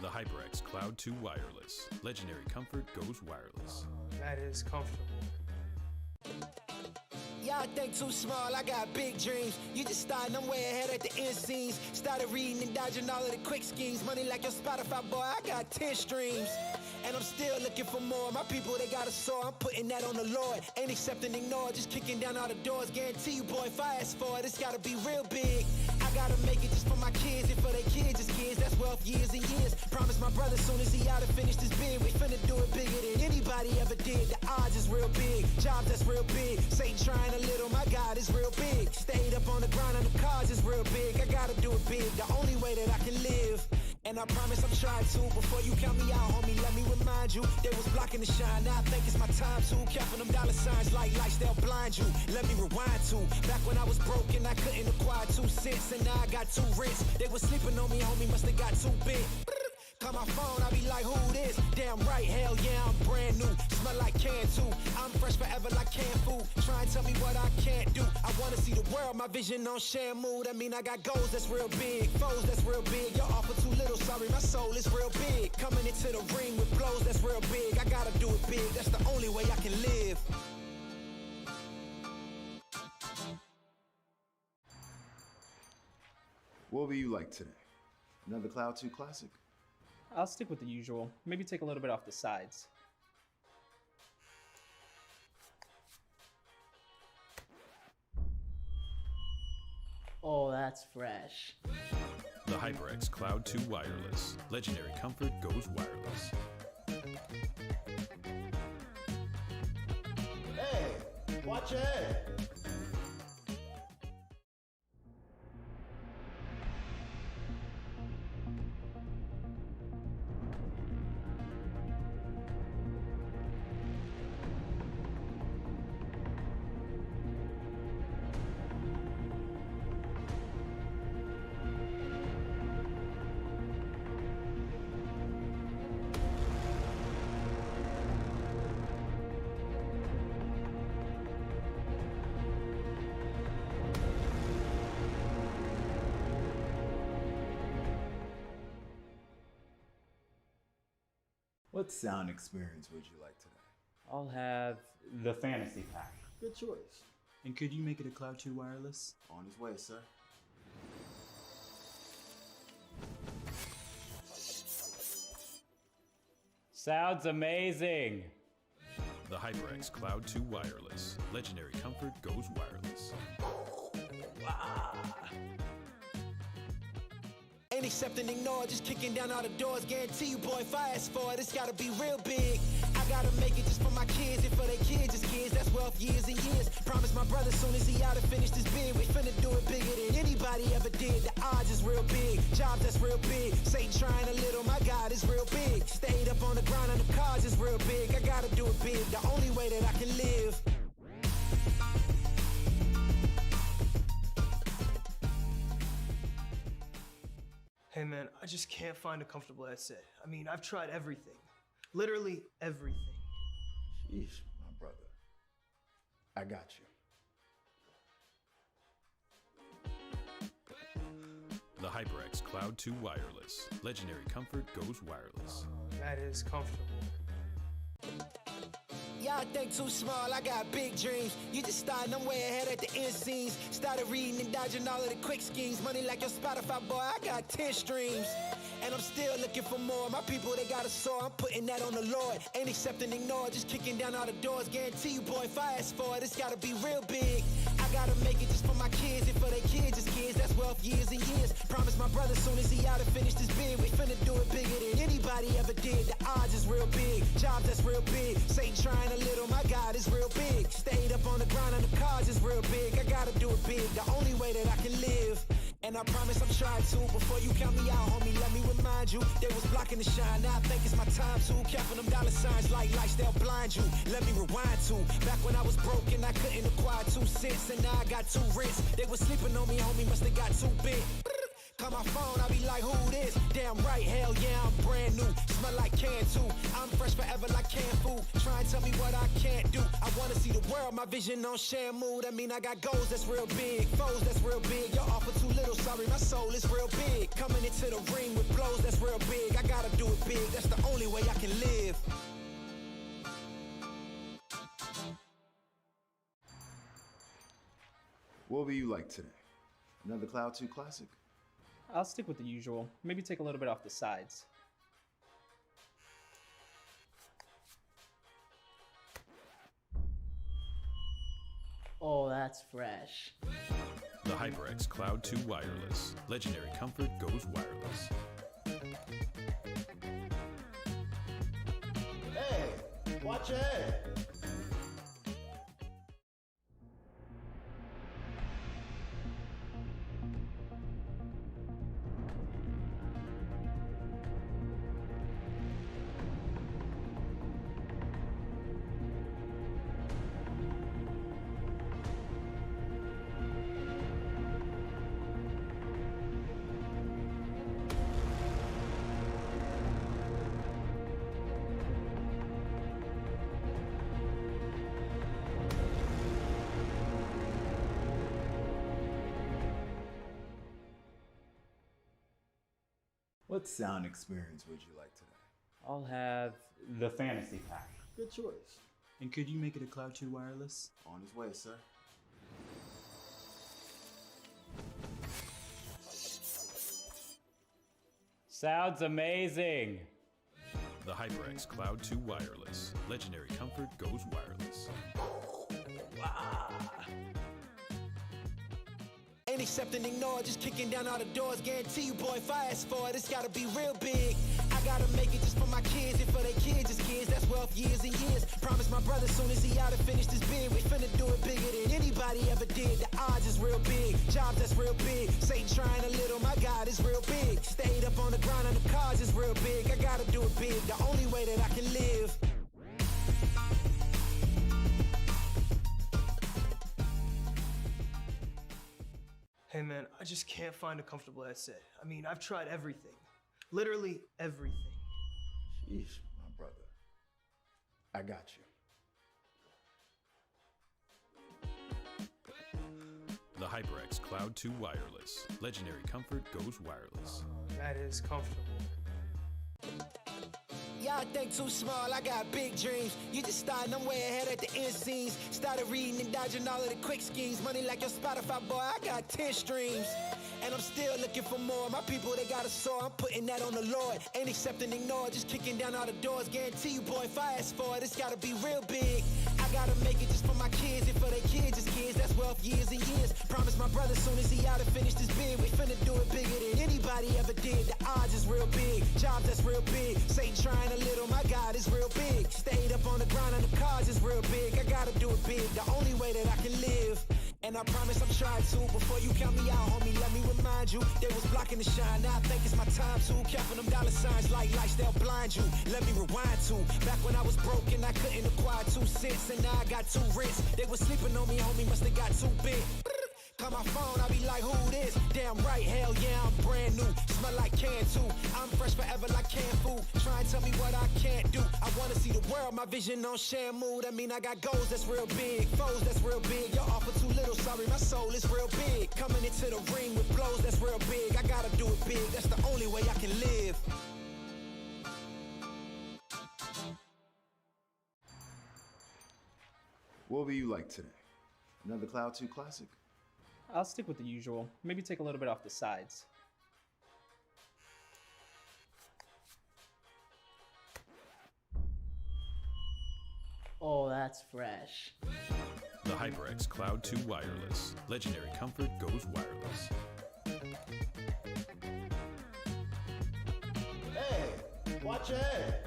The HyperX Cloud 2 Wireless. Legendary comfort goes wireless. That is comfortable. Y'all think too small, I got big dreams. You just starting, I'm way ahead at the end scenes. Started reading and dodging all of the quick schemes. Money like your Spotify, boy, I got 10 streams. And I'm still looking for more. My people, they got a soar, I'm putting that on the Lord. Ain't accepting, ignore, just kicking down all the doors. Guarantee you, boy, if I ask for it, it's gotta be real big. I gotta make it just for my kids and for their kids, just kids. That's wealth years and years. Promise my brother soon as he out and finish this bid, we finna do it bigger than anybody ever did. The odds is real big, jobs that's real big. Satan trying a little, my God is real big. Stayed up on the grind on the cars is real big. I gotta do it big, the only way that I can live. And I promise I'm trying to. Before you count me out, homie, let me remind you. They was blocking the shine, now I think it's my time to. Counting them dollar signs like lights, they'll blind you. Let me rewind to. Back when I was broke and I couldn't acquire 2 cents, and now I got 2 rents. They was sleeping on me, homie, must have got too big. Call my phone, I be like, who this? Damn right, hell yeah, I'm brand new. Smell like can too. I'm fresh forever like canned food. Try and tell me what I can't do. I wanna see the world, my vision on Shamu. That mean I got goals that's real big, foes that's real big. Your offer too little, sorry, my soul is real big. Coming into the ring with blows that's real big. I gotta do it big, that's the only way I can live. What will you like today? Another Cloud 2 classic? I'll stick with the usual. Maybe take a little bit off the sides. Oh, that's fresh. The HyperX Cloud 2 Wireless. Legendary comfort goes wireless. Hey, watch your head. What sound experience would you like today? I'll have the fantasy pack. Good choice. And could you make it a Cloud 2 wireless? On his way, sir. Sounds amazing. The HyperX Cloud 2 Wireless. Legendary comfort goes wireless. Ain't accepting, ignore, just kicking down all the doors. Guarantee you, boy, if I ask for it, it's gotta be real big. I gotta make it just for my kids and for their kids, just kids. That's wealth, years and years. Promise my brother soon as he out and finish this bid, we finna do it bigger than anybody ever did. The odds is real big, jobs that's real big. Satan trying a little, my God is real big. Stayed up on the grind on the cars is real big. I gotta do it big, the only way that I can live. Hey man, I just can't find a comfortable headset. I mean, I've tried everything. Literally everything. Sheesh, my brother. I got you. The HyperX Cloud 2 Wireless. Legendary comfort goes wireless. That is comfortable. Y'all think too small, I got big dreams. You just starting, I'm way ahead at the end scenes. Started reading and dodging all of the quick schemes. Money like your Spotify, boy, I got 10 streams. And I'm still looking for more. My people, they got a soar, I'm putting that on the Lord. Ain't accepting, ignore, just kicking down all the doors. Guarantee you, boy, if I ask for it, it's gotta be real big. I gotta make it just for my kids and for their kids, just kids. That's wealth, years and years. Promise my brother soon as he out and finish this bid, we finna do it bigger than anybody ever did. The odds is real big, jobs that's real big. Satan trying a little, my God is real big. Stayed up on the grind on the cars is real big. I gotta do it big, the only way that I can live. And I promise I'm trying to. Before you count me out, homie, let me remind you. They was blocking the shine, now I think it's my time to. Counting them dollar signs like lights, they'll blind you. Let me rewind to back when I was broke and I couldn't acquire 2 cents. And now I got 2 rents. They was sleeping on me, homie, must have got too big. Call my phone, I be like, who this? Damn right, hell yeah, I'm brand new. Smell like can too. I'm fresh forever like canned food. Try and tell me what I can't do. I wanna see the world, my vision on Shamu. That mean I got goals that's real big, foes that's real big. Your offer too little, sorry, my soul is real big. Coming into the ring with blows that's real big. I gotta do it big, that's the only way I can live. What will you like today? Another Cloud 2 classic? I'll stick with the usual. Maybe take a little bit off the sides. Oh, that's fresh. The HyperX Cloud 2 Wireless. Legendary comfort goes wireless. Hey, watch your head. What sound experience would you like today? I'll have the fantasy pack. Good choice. And could you make it a Cloud 2 wireless? On his way, sir. Sounds amazing. The HyperX Cloud 2 Wireless. Legendary comfort goes wireless. Ain't accepting, ignore, just kicking down all the doors. Guarantee you, boy, if I ask for it, it's gotta be real big. I gotta make it just for my kids and for their kids' kids. That's wealth years and years. Promise my brother soon as he out and finished his bid, we finna do it bigger than anybody ever did. The odds is real big, jobs that's real big. Satan trying a little, my God is real big. Stayed up on the ground on the cars is real big. I gotta do it big, the only way that I can live. Hey man, I just can't find a comfortable headset. I mean, I've tried everything. Literally everything. Sheesh, my brother. I got you. The HyperX Cloud 2 Wireless. Legendary comfort goes wireless. That is comfortable. Y'all think too small, I got big dreams. You just starting, I'm way ahead at the end scenes. Started reading and dodging all of the quick schemes. Money like your Spotify, boy, I got 10 streams. And I'm still looking for more. My people, they got a soar, I'm putting that on the Lord. Ain't accepting, ignore, just kicking down all the doors. Guarantee you, boy, if I ask for it, it's gotta be real big. I gotta make it just for my kids and for their kids' kids. That's wealth years and years. Promise my brother soon as he out and finished his bid, we finna do it bigger than anybody ever did. The odds is real big, jobs that's real big. Satan trying a little, my God is real big. Stayed up on the ground on the cars is real big. I gotta do it big, the only way that I can live. And I promise I'm trying to. Before you count me out, homie, let me remind you. They was blocking the shine, now I think it's my time to. Counting them dollar signs like lights, they'll blind you. Let me rewind to back when I was broke and I couldn't acquire 2 cents. And now I got 2 rents. They was sleeping on me, homie, must have got too big. Call my phone, I be like, who this? Damn right, hell yeah, I'm brand new. Smell like can too. I'm fresh forever like canned food. Try and tell me what I can't do. I wanna see the world, my vision on Shamu. That mean I got goals that's real big, foes that's real big. Y'all offer too little, sorry, my soul is real big. Coming into the ring with blows that's real big. I gotta do it big, that's the only way I can live. What will you like today? Another Cloud 2 classic? I'll stick with the usual. Maybe take a little bit off the sides. Oh, that's fresh. The HyperX Cloud 2 Wireless. Legendary comfort goes wireless. Hey, watch your head.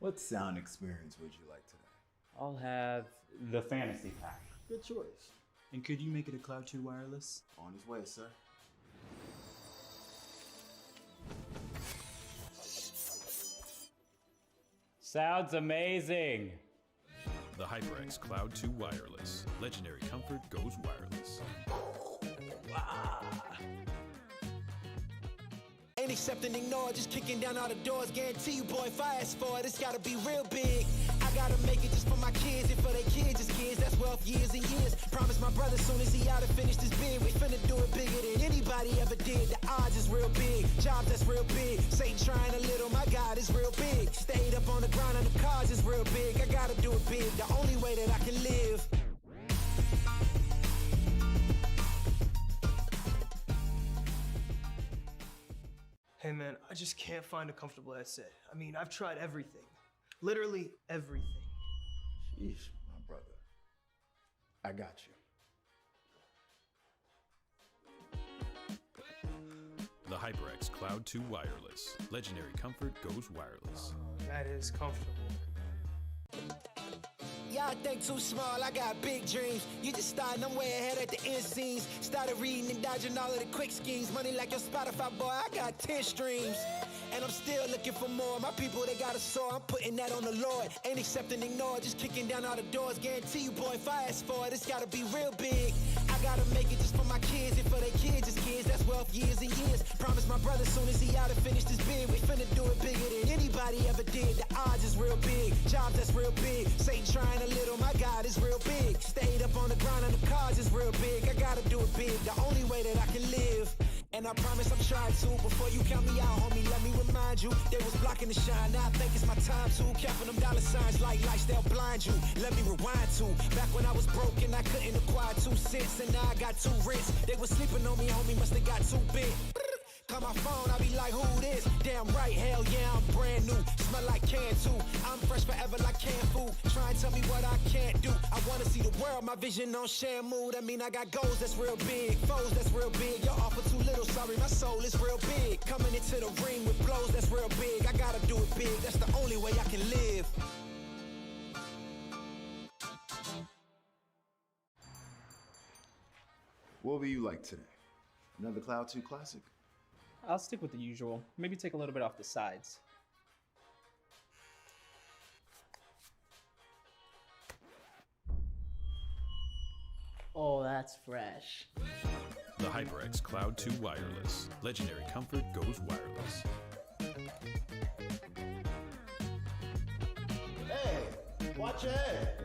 What sound experience would you like today? I'll have the fantasy pack. Good choice. And could you make it a Cloud 2 Wireless? On his way, sir. Sounds amazing. The HyperX Cloud 2 Wireless. Legendary comfort goes wireless. Ain't accepting, ignore, just kicking down all the doors. Guarantee you, boy, if I ask for it, it's gotta be real big. I gotta make it just for my kids and for their kids' kids. That's wealth years and years. Promise my brother soon as he out and finished his bid, we finna do it bigger than anybody ever did. The odds is real big, jobs that's real big. Satan trying a little, my God is real big. Stayed up on the ground on the cars is real big. I gotta do it big, the only way that I can live. Hey man, I just can't find a comfortable headset. I mean, I've tried everything. Literally everything. Sheesh, my brother. I got you. The HyperX Cloud 2 Wireless. Legendary comfort goes wireless. That is comfortable. Y'all think too small, I got big dreams. You just starting, I'm way ahead at the end scenes. Started reading and dodging all of the quick schemes. Money like your Spotify, boy, I got 10 streams. And I'm still looking for more. My people, they got a sore. I'm putting that on the Lord. Ain't accepting, ignore, just kicking down all the doors. Guarantee you, boy, if I ask for it, it's gotta be real big. I gotta make it just for my kids and for their kids, as kids. That's wealth years and years. Promise my brother soon as he out and finish this bid, we finna do it bigger than anybody ever did. The odds is real big. Jobs that's real big. Satan trying a little, my God is real big. Stayed up on the grind on the cards is real big. I gotta do it big. The only way that I can live. And I promise I'm trying to. Before you count me out, homie, let me remind you. They was blocking the shine, now I think it's my time to. Counting them dollar signs like lights, they'll blind you. Let me rewind to. Back when I was broke and I couldn't acquire 2 cents. And now I got 2 rents. They was sleeping on me, homie, must have got too big. Call my phone, I be like, who this? Damn right, hell yeah, I'm brand new. Smell like can too. I'm fresh forever like canned food. Try and tell me what I can't do. I wanna see the world, my vision on Shamu. That mean I got goals that's real big, foes that's real big. Your offer too little, sorry, my soul is real big. Coming into the ring with blows that's real big. I gotta do it big, that's the only way I can live. What will you like today? Another Cloud 2 classic? I'll stick with the usual. Maybe take a little bit off the sides. Oh, that's fresh. The HyperX Cloud 2 Wireless. Legendary comfort goes wireless. Hey, watch your head.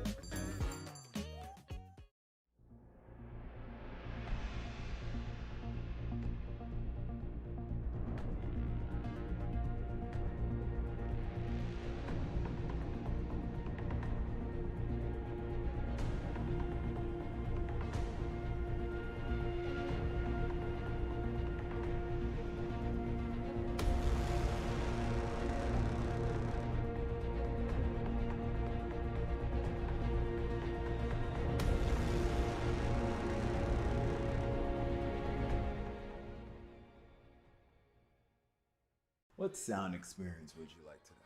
What sound experience would you like today?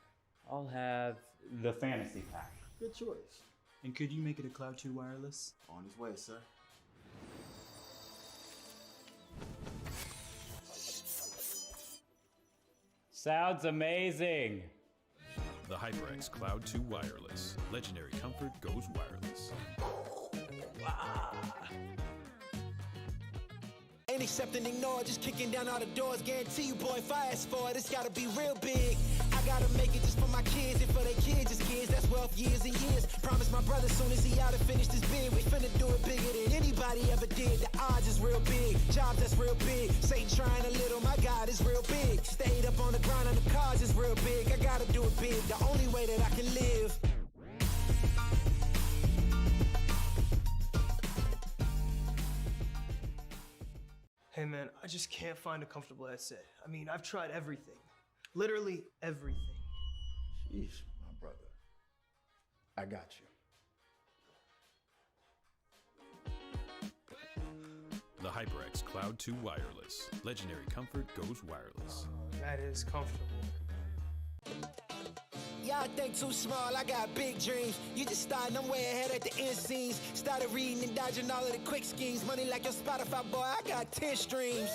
I'll have the fantasy pack. Good choice. And could you make it a Cloud 2 wireless? On his way, sir. Sounds amazing. The HyperX Cloud 2 Wireless. Legendary comfort goes wireless. Ain't accepting, ignore, just kicking down all the doors. Guarantee you, boy, if I ask for it, it's gotta be real big. I gotta make it just for my kids and for their kids, as kids. That's wealth years and years. Promise my brother soon as he out and finish this bid, we finna do it bigger than anybody ever did. The odds is real big. Jobs that's real big. Satan trying a little, my God is real big. Stayed up on the grind on the cards is real big. I gotta do it big. The only way that I can live. Hey man, I just can't find a comfortable headset. I mean, I've tried everything. Literally everything. Sheesh, my brother. I got you. The HyperX Cloud 2 Wireless. Legendary comfort goes wireless. That is comfortable. Y'all think too small, I got big dreams. You just starting, I'm way ahead at the end scenes. Started reading and dodging all of the quick schemes. Money like your Spotify, boy, I got 10 streams.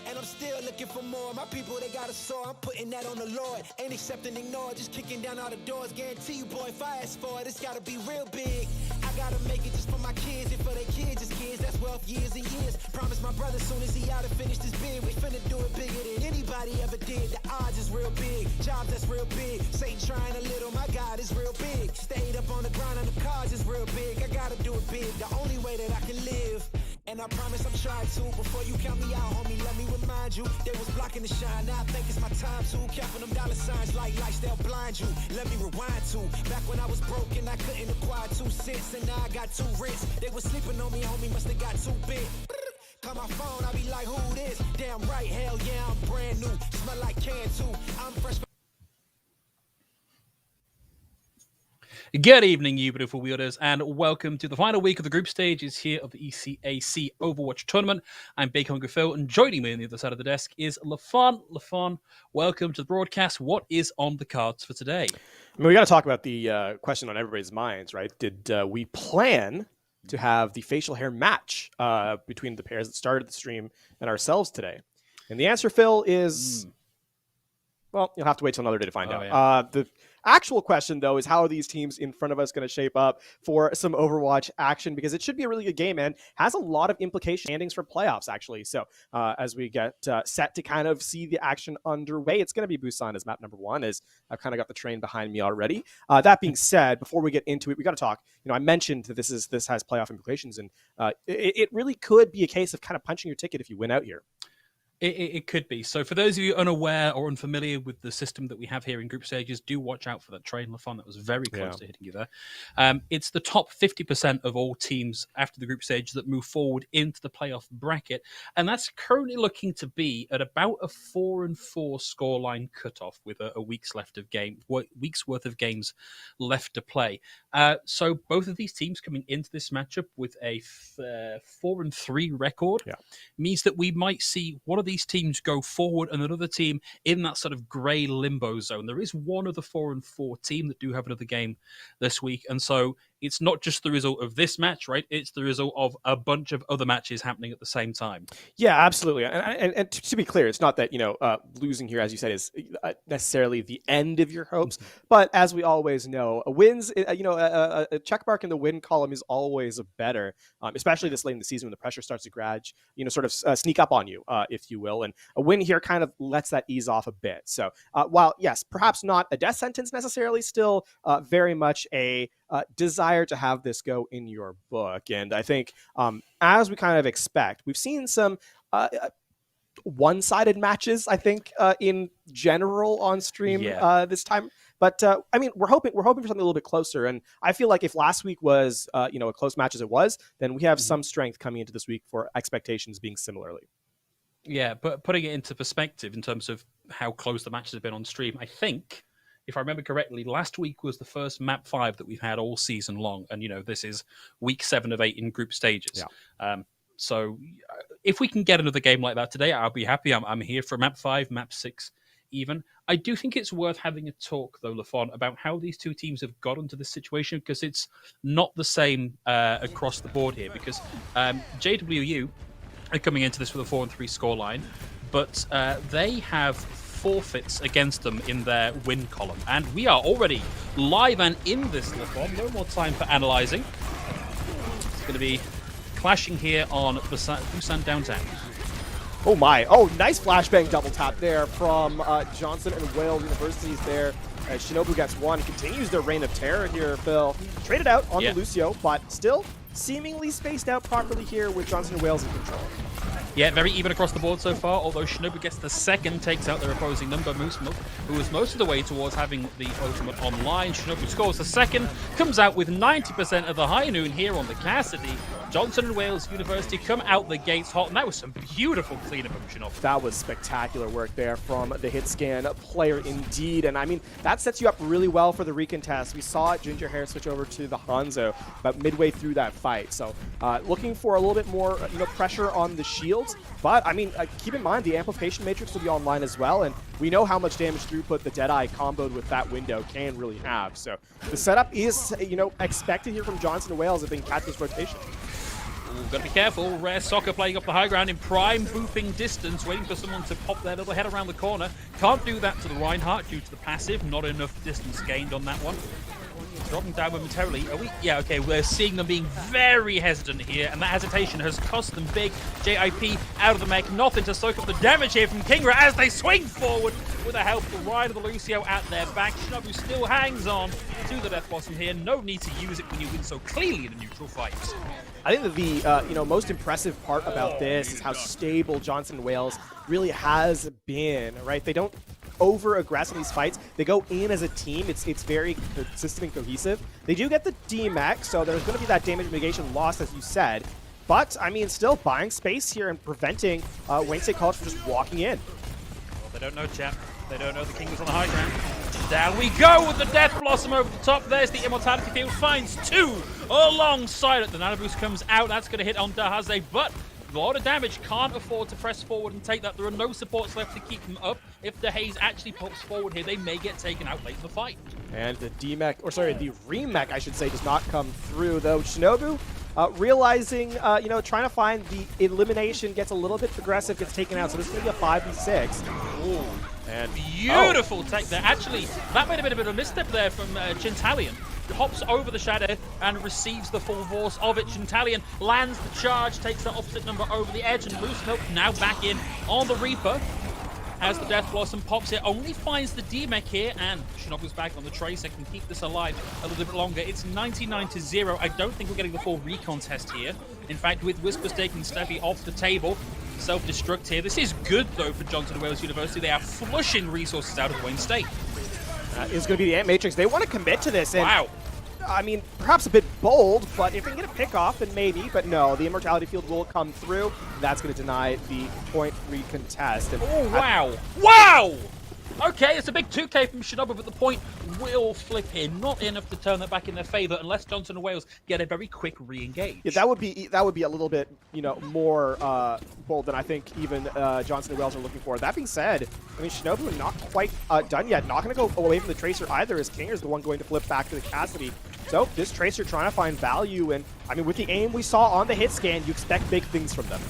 And I'm still looking for more. My people, they got a sore. I'm putting that on the Lord. Ain't accepting, ignore, just kicking down all the doors. Guarantee you, boy, if I ask for it, it's gotta be real big. I gotta make it just for my kids and for their kids, as kids. That's wealth years and years. Promise my brother soon as he out and finish this bid, we finna do it bigger than anybody ever did. The odds is real big. Jobs that's real big. Satan trying a little, my God is real big. Stayed up on the grind on the cards is real big. I gotta do it big. The only way that I can live. And I promise I'm trying to. Before you count me out, homie, let me remind you. They was blocking the shine, now I think it's my time to. Counting them dollar signs like lights, they'll blind you. Let me rewind to. Back when I was broke and I couldn't acquire 2 cents. And now I got 2 rents. They was sleeping on me, homie, must have got too big. Call my phone, I be like, who this? Damn right, hell yeah, I'm brand new. Smell like can too. I'm fresh. Good evening, you beautiful wielders, and welcome to the final week of the group stages here of the ECAC Overwatch tournament. I'm Bacon Hungry Phil, and joining me on the other side of the desk is LaFon. LaFon, welcome to the broadcast. What is on the cards for today? I mean, we got to talk about the question on everybody's minds, right? Did we plan to have the facial hair match between the pairs that started the stream and ourselves today? And the answer, Phil, is Well, you'll have to wait till another day to find out. Yeah. The actual question, though, is how are these teams in front of us going to shape up for some Overwatch action? Because it should be a really good game and has a lot of implications standings for playoffs, actually. So as we get set to kind of see the action underway, it's going to be Busan as map number 1, as I've kind of got the train behind me already. That being said, before we get into it, we got to talk. I mentioned that this has playoff implications, and it really could be a case of kind of punching your ticket if you win out here. It could be. So for those of you unaware or unfamiliar with the system that we have here in group stages, do watch out for that train, LaFon. That was very close to hitting you there. It's the top 50% of all teams after the group stage that move forward into the playoff bracket. And that's currently looking to be at about a 4-4 scoreline cutoff with a week's worth of games left to play. So both of these teams coming into this matchup with a 4-3 record means that we might see one of these teams go forward and another team in that sort of grey limbo zone. There is one of the 4-4 team that do have another game this week, and so it's not just the result of this match, right? It's the result of a bunch of other matches happening at the same time. Yeah, absolutely. And to be clear, it's not that, losing here, as you said, is necessarily the end of your hopes. But as we always know, wins, a check mark in the win column is always better, especially this late in the season when the pressure starts to sneak up on you, if you will. And a win here kind of lets that ease off a bit. So while, yes, perhaps not a death sentence necessarily, still very much a desire to have this go in your book. And I think as we kind of expect, we've seen some one-sided matches, I think, in general on stream this time. But we're hoping for something a little bit closer. And I feel like if last week was a close match as it was, then we have some strength coming into this week for expectations being similarly. Yeah, but putting it into perspective in terms of how close the matches have been on stream, I think, if I remember correctly, last week was the first map 5 that we've had all season long. And, this is week 7 of 8 in group stages. Yeah. So if we can get another game like that today, I'll be happy. I'm here for map 5, map 6 even. I do think it's worth having a talk, though, LaFon, about how these two teams have got into this situation, because it's not the same across the board here. Because JWU are coming into this with a 4-3 scoreline, but they have forfeits against them in their win column. And we are already live and in this, LaFon. No more time for analysing. It's going to be clashing here on Busan Downtown. Oh my. Oh, nice flashbang double tap there from Johnson and Wales Universities there. Shinobu gets one, continues their reign of terror here, Phil. Traded out on the Lucio, but still seemingly spaced out properly here with Johnson and Wales in control. Yeah, very even across the board so far, although Shinobu gets the second, takes out their opposing number, Moosmo, who was most of the way towards having the ultimate online. Shinobu scores the second, comes out with 90% of the high noon here on the Cassidy. Johnson and Wales University come out the gates hot, and that was some beautiful cleanup of Shinobu. That was spectacular work there from the hit scan player indeed, and that sets you up really well for the recontest. We saw Ginger Hair switch over to the Hanzo about midway through that fight, so looking for a little bit more pressure on the shields. But keep in mind the amplification matrix will be online as well, and we know how much damage throughput the Deadeye comboed with that window can really have. So the setup is expected here from Johnson and Wales if they can catch this rotation. Gotta be careful. Rare Soccer playing up the high ground in prime booping distance, waiting for someone to pop their little head around the corner. Can't do that to the Reinhardt due to the passive. Not enough distance gained on that one. Dropping down momentarily. Are we? Yeah, okay. We're seeing them being very hesitant here, and that hesitation has cost them big. JIP out of the mech. Nothing to soak up the damage here from Kingra as they swing forward with the help of the Ryan of the Lucio at their back. Shinobu still hangs on to the Death Blossom here. No need to use it when you win so clearly in a neutral fight. I think that the most impressive part about this is how stable Johnson and Wales really has been, right? They don't over-aggress in these fights. They go in as a team. It's very consistent and cohesive. They do get the DMAX, so there's going to be that damage mitigation loss, as you said. But, still buying space here and preventing Wayne State College from just walking in. Well, they don't know, chap. They don't know the king is on the high ground. Down we go with the Death Blossom over the top. There's the Immortality Field. Finds two alongside it. The Nano Boost comes out. That's going to hit on Dahaze, but a lot of damage. Can't afford to press forward and take that. There are no supports left to keep them up. If the Haze actually pops forward here, they may get taken out late in the fight. And the the remech, I should say, does not come through, though. Shinobu realizing, trying to find the elimination, gets a little bit progressive, gets taken out. So this is going to be a 5v6. Ooh. And Beautiful take there. Actually, that made a bit of a misstep there from Gintalion. Hops over the shadow and receives the full force of it. Gintalion lands the charge, takes that opposite number over the edge, and Loose Milk now back in on the Reaper. As the Death Blossom pops it, only finds the D-Mech here, and Shinobu's back on the Tracer, can keep this alive a little bit longer. It's 99-0. I don't think we're getting the full recon test here. In fact, with Whispers taking Steffi off the table, self-destruct here. This is good, though, for Johnson & Wales University. They are flushing resources out of Wayne State. Is going to be the Ant Matrix. They want to commit to this. And, wow. I mean, perhaps a bit bold, but if they can get a pick off, then maybe. But no, the Immortality Field will come through. That's going to deny the point recontest. And oh, wow. Wow! Okay, it's a big 2K from Shinobu, but the point will flip here. Not enough to turn that back in their favor unless Johnson & Wales get a very quick re-engage. Yeah, that would be a little bit, more bold than I think even Johnson & Wales are looking for. That being said, I mean, Shinobu not quite done yet. Not going to go away from the Tracer either, as Kinger's the one going to flip back to the Cassidy. So this Tracer trying to find value, and I mean, with the aim we saw on the hit scan, you expect big things from them.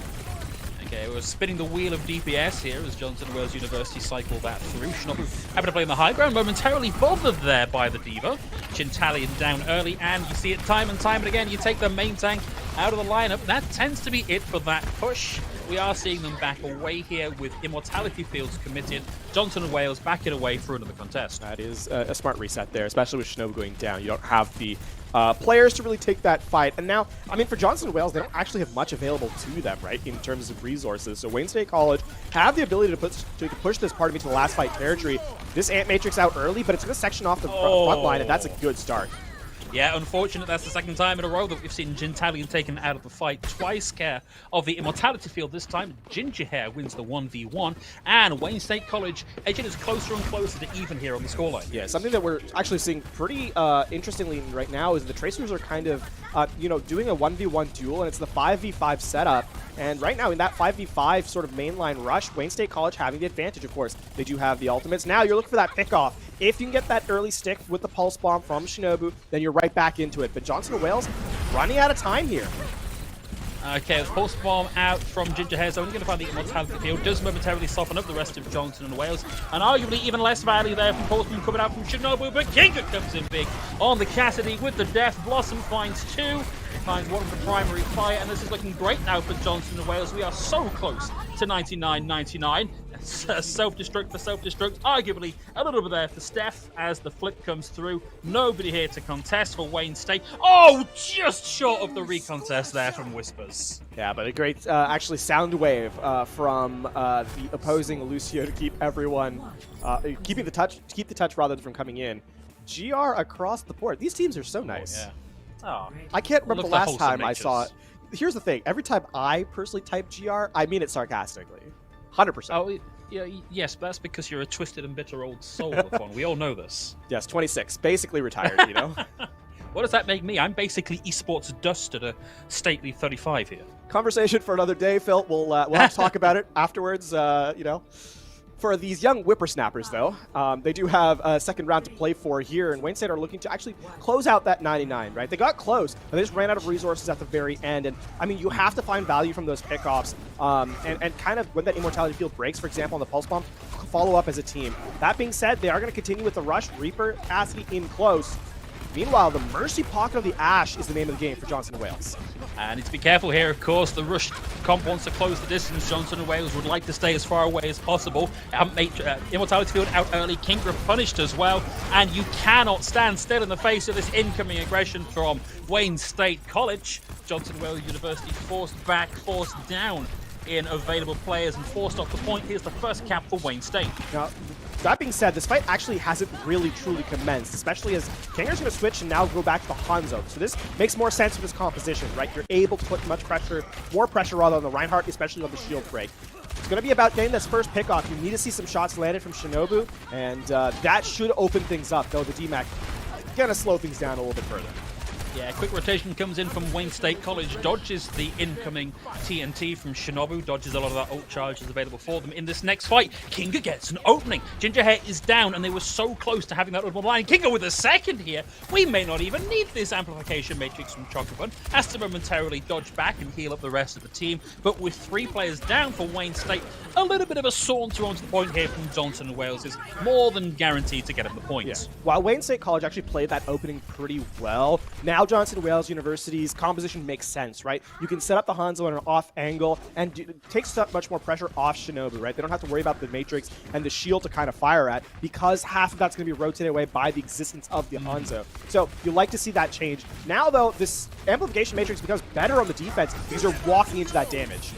Okay, we're spinning the wheel of DPS here as Johnson & Wales University cycle that through. Shinobu having to play on the high ground, momentarily bothered there by the Diva. Gintalion down early, and you see it time and time and again. You take the main tank out of the lineup. That tends to be it for that push. We are seeing them back away here with Immortality Fields committed. Johnson & Wales backing away for another contest. That is a smart reset there, especially with Shinobu going down. You don't have the players to really take that fight. And now, I mean, for Johnson & Wales, they don't actually have much available to them, right, in terms of resources. So Wayne State College have the ability to push this part of me to the last fight territory. This Ant Matrix out early, but it's going to section off the front line, and that's a good start. Yeah, unfortunate. That's the second time in a row that we've seen Gintalion taken out of the fight. Twice care of the Immortality Field. This time, Ginger Hair wins the 1v1. And Wayne State College edging us closer and closer to even here on the scoreline. Yeah, something that we're actually seeing pretty interestingly right now is the Tracers are kind of, doing a 1v1 duel, and it's the 5v5 setup. And right now, in that 5v5 sort of mainline rush, Wayne State College having the advantage, of course. They do have the ultimates. Now you're looking for that pickoff. If you can get that early stick with the Pulse Bomb from Shinobu, then you're right back into it. But Johnson & Wales running out of time here. Okay, the Pulse Bomb out from Ginger Hair's only going to find the Immortality Field. Does momentarily soften up the rest of Johnson & Wales. And arguably even less value there from Pulse Bomb coming out from Shinobu. But Kinga comes in big on the Cassidy with the Death. Blossom finds two. Finds one of the primary fire, and this is looking great now for Johnson & Wales. We are so close to 99-99. Self-destruct for self-destruct. Arguably a little bit there for Steph as the flip comes through. Nobody here to contest for Wayne State. Oh, just short of the recontest there from Whispers. Yeah, but a great, actually, sound wave from the opposing Lucio to keep everyone, keep the touch rather than from coming in. GR across the board. These teams are so nice. Oh, yeah. Oh, I can't remember the last time I saw it. Here's the thing. Every time I personally type GR, I mean it sarcastically. 100%. Oh, yeah, yes, but that's because you're a twisted and bitter old soul, Lafon. We all know this. Yes, 26. Basically retired, you know? What does that make me? I'm basically esports dust at a stately 35 here. Conversation for another day, Phil. We'll have to talk about it afterwards, For these young whippersnappers, though, they do have a second round to play for here, and Wayne State are looking to actually close out that 99, right? They got close, but they just ran out of resources at the very end, and, I mean, you have to find value from those pickoffs, and kind of when that Immortality Field breaks, for example, on the Pulse Bomb, follow up as a team. That being said, they are going to continue with the rush. Reaper, Cassidy in close. Meanwhile, the Mercy Pocket of the Ash is the name of the game for Johnson & Wales. And need to be careful here, of course. The rush comp wants to close the distance. Johnson & Wales would like to stay as far away as possible. Immortality Field out early. Kingra punished as well. And you cannot stand still in the face of this incoming aggression from Wayne State College. Johnson & Wales University forced back, forced down in available players and forced off the point. Here's the first cap for Wayne State. Now, that being said, this fight actually hasn't really truly commenced, especially as Kangaroo's going to switch and now go back to the Hanzo. So this makes more sense with this composition, right? You're able to put much pressure, more pressure rather on the Reinhardt, especially on the shield break. It's going to be about getting this first pick off. You need to see some shots landed from Shinobu, and that should open things up, though the D-Mac going to slow things down a little bit further. Yeah, quick rotation comes in from Wayne State College, dodges the incoming TNT from Shinobu, dodges a lot of that ult charges available for them in this next fight. Kinga gets an opening. Ginger Hair is down, and they were so close to having that open line. Kinga with a second here. We may not even need this amplification matrix from Chocobun. Has to momentarily dodge back and heal up the rest of the team, but with 3 players down for Wayne State, a little bit of a saunter onto the point here from Johnson and Wales is more than guaranteed to get him the points. Yeah. While Wayne State College actually played that opening pretty well, now Johnson Wales University's composition makes sense, right? You can set up the Hanzo on an off angle and take much more pressure off Shinobu, right? They don't have to worry about the Matrix and the shield to kind of fire at because half of that's going to be rotated away by the existence of the Hanzo. So you like to see that change. Now, though, this amplification Matrix becomes better on the defense because you're walking into that damage.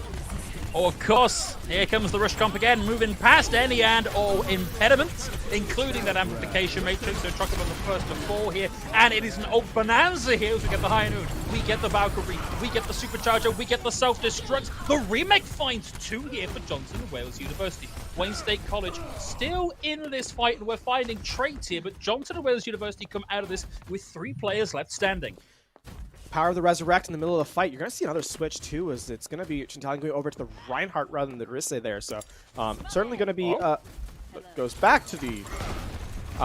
Oh, of course, here comes the rush comp again, moving past any and all impediments, including that amplification matrix. So Chocobun on the first of 4 here, and it is an old bonanza here as we get the High Noon, we get the Valkyrie, we get the Supercharger, we get the Self-Destruct. The remake finds 2 here for Johnson and Wales University. Wayne State College still in this fight, and we're finding traits here, but Johnson and Wales University come out of this with 3 players left standing. Power of the Resurrect in the middle of the fight. You're going to see another switch, too, as it's going to be Chantalia going over to the Reinhardt rather than the Risse there. So, certainly going to be... goes back to the...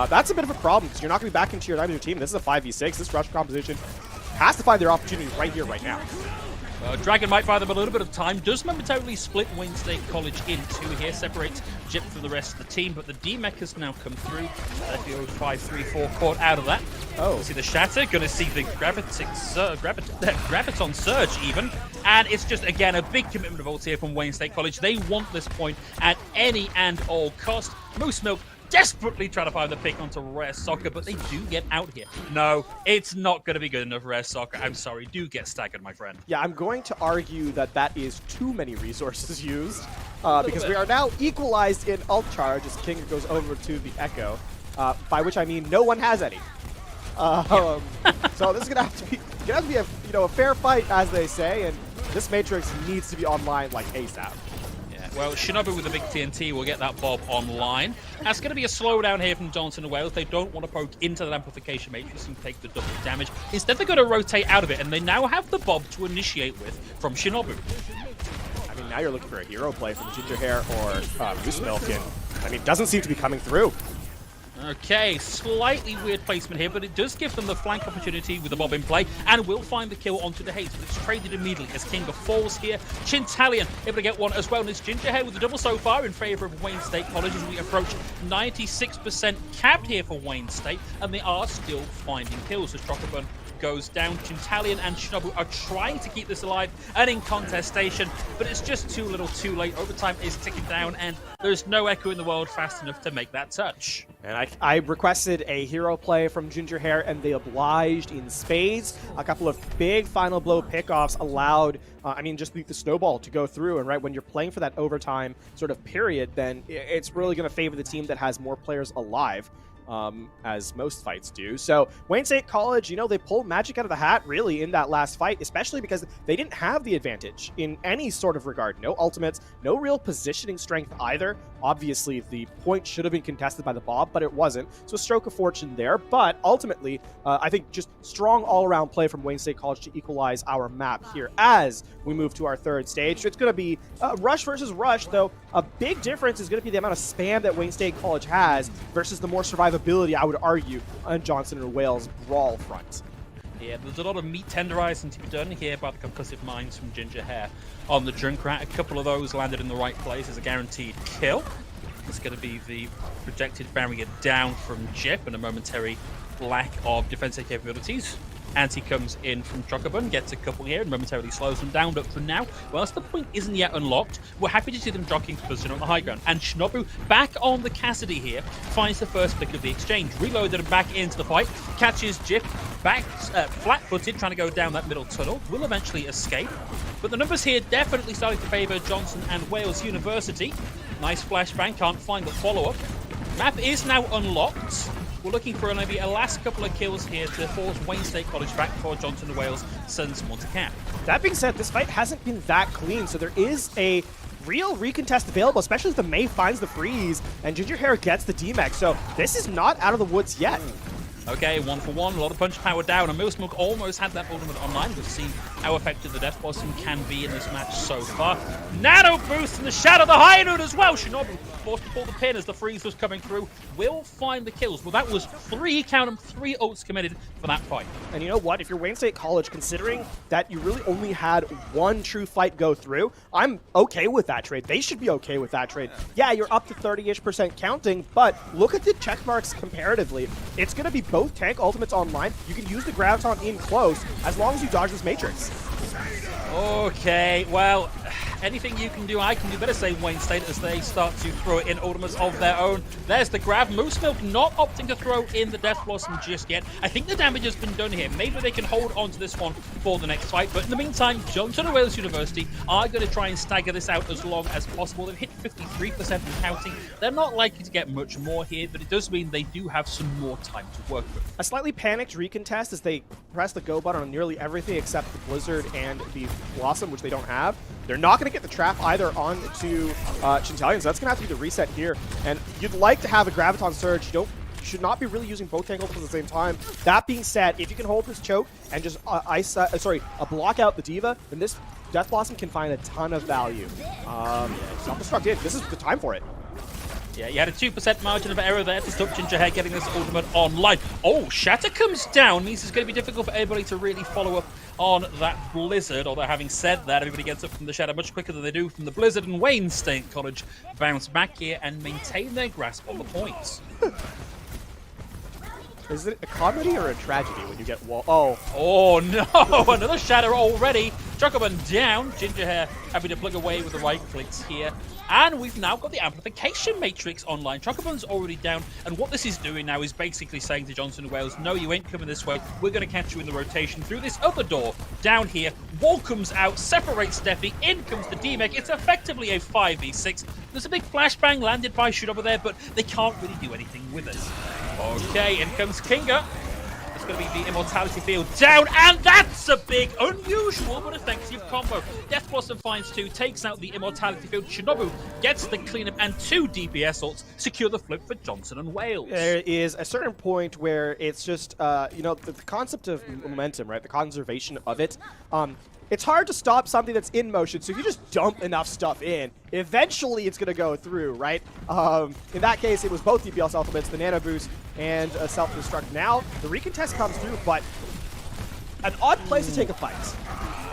that's a bit of a problem, because you're not going to be back into your team. This is a 5v6. This rush composition has to find their opportunity right here, right now. Dragon might buy them a little bit of time, does momentarily split Wayne State College in 2 here, separates Jip from the rest of the team, but the D-Mech has now come through. 5-3-4 caught out of that. Oh. See the Shatter, gonna see the Graviton Surge even, and it's just, again, a big commitment of ult here from Wayne State College. They want this point at any and all cost. Moose Milk desperately trying to find the pick onto Rare Soccer, but they do get out here. No, it's not going to be good enough, Rare Soccer. I'm sorry. Do get staggered, my friend. Yeah, I'm going to argue that that is too many resources used, because we are now equalized in ult charge as King goes over to the Echo, by which I mean no one has any. So this is going to have to be a fair fight, as they say, and this Matrix needs to be online like ASAP. Well, Shinobu with the big TNT will get that Bob online. That's going to be a slowdown here from Johnson and Wales. They don't want to poke into that amplification matrix and take the double damage. Instead, they're going to rotate out of it, and they now have the Bob to initiate with from Shinobu. I mean, now you're looking for a hero play from Ginger Hair or Moose Milk, and I mean, doesn't seem to be coming through. Okay, slightly weird placement here, but it does give them the flank opportunity with the Bob in play, and will find the kill onto the Haze, but it's traded immediately as Kinga falls here. Chintalian able to get one as well, and it's Ginger Hair with the double so far in favor of Wayne State College as we approach 96% capped here for Wayne State, and they are still finding kills as Chocobun goes down. Chintalian and Shinobu are trying to keep this alive and in contestation, but it's just too little too late. Overtime is ticking down, and there's no Echo in the world fast enough to make that touch. And I requested a hero play from Ginger Hair, and they obliged in spades. A couple of big final blow pickoffs allowed, just the snowball to go through. And right when you're playing for that overtime sort of period, then it's really going to favor the team that has more players alive. As most fights do. So Wayne State College, they pulled magic out of the hat really in that last fight, especially because they didn't have the advantage in any sort of regard. No ultimates, no real positioning strength either. Obviously, the point should have been contested by the Bob, but it wasn't. So a stroke of fortune there. But ultimately, I think just strong all-around play from Wayne State College to equalize our map here as we move to our third stage. It's going to be rush versus rush, though a big difference is going to be the amount of spam that Wayne State College has versus the more survivability, I would argue, on Johnson and Wales' brawl front. Yeah, there's a lot of meat tenderizing to be done here by the concussive minds from Ginger Hair on the Junkrat. A couple of those landed in the right place as a guaranteed kill. It's going to be the projected barrier down from Jip and a momentary lack of defensive capabilities. Anti comes in from Chocobun, gets a couple here and momentarily slows them down, but for now, whilst the point isn't yet unlocked, we're happy to see them jockeying for position on the high ground. And Shinobu, back on the Cassidy here, finds the first pick of the exchange. Reloaded and back into the fight, catches Jip back flat-footed, trying to go down that middle tunnel, will eventually escape. But the numbers here definitely starting to favour Johnson and Wales University. Nice flashbang, can't find the follow-up. Map is now unlocked. We're looking for maybe a last couple of kills here to force Wayne State College back before Johnson and Wales sends someone to camp. That being said, this fight hasn't been that clean, so there is a real recontest available, especially as the May finds the freeze and Ginger Hair gets the D-Mech. So this is not out of the woods yet. Okay, 1-for-1, a lot of punch power down, and Milk almost had that ultimate online. We've seen how effective the Death Blossom can be in this match so far. Nano boost in the shadow, the high note as well. Shinobu forced to pull the pin as the freeze was coming through. Will find the kills. Well, that was 3 ults committed for that fight. And you know what? If you're Wayne State College, considering that you really only had one true fight go through, I'm okay with that trade. They should be okay with that trade. Yeah, you're up to 30-ish% counting, but look at the check marks comparatively. It's going to be both tank ultimates online. You can use the Graviton in close as long as you dodge this Matrix. Okay, well, anything you can do, I can do. Better say Wayne State as they start to throw in ultimates of their own. There's the grab. Moose Milk not opting to throw in the Death Blossom just yet. I think the damage has been done here. Maybe they can hold on to this one for the next fight. But in the meantime, Johnson and Wales University are going to try and stagger this out as long as possible. They've hit 53% and counting. They're not likely to get much more here, but it does mean they do have some more time to work with. A slightly panicked recontest as they press the go button on nearly everything except the Blizzard and the Blossom, which they don't have. They're not going to get the trap either onto Chintalian, so that's going to have to be the reset here. And you'd like to have a Graviton Surge. You should not be really using both tank ultimates at the same time. That being said, if you can hold this choke and just block out the Diva, then this Death Blossom can find a ton of value. Self-destruct in. This is the time for it. Yeah, you had a 2% margin of error there to stop Gingerhead getting this ultimate online. Oh, Shatter comes down. Means it's going to be difficult for everybody to really follow up on that Blizzard. Although having said that, everybody gets up from the Shatter much quicker than they do from the Blizzard, and Wayne State College bounce back here and maintain their grasp on the points. Is it a comedy or a tragedy when you get wall? Oh no! Another Shatter already. Chocoban down. Gingerhair having to plug away with the right clicks here. And we've now got the Amplification Matrix online. Chocoban's already down, and what this is doing now is basically saying to Johnson Wales, no, you ain't coming this way. We're going to catch you in the rotation through this other door. Down here, Wall comes out, separates Steffi, in comes the D-Mech. It's effectively a 5v6. There's a big flashbang landed by Shinobu there, but they can't really do anything with it. Okay, in comes Kinga. It's going to be the Immortality Field down, and that's a big, unusual, but effective combo. Death Blossom finds 2, takes out the Immortality Field. Shinobu gets the cleanup, and 2 DPS ults secure the flip for Johnson and Wales. There is a certain point where it's just, the concept of momentum, right? The conservation of it. It's hard to stop something that's in motion, so if you just dump enough stuff in, eventually it's going to go through, right? In that case, it was both DPS ultimates, the Nano Boost, and a Self-Destruct. Now, the recontest comes through, but an odd place to take a fight.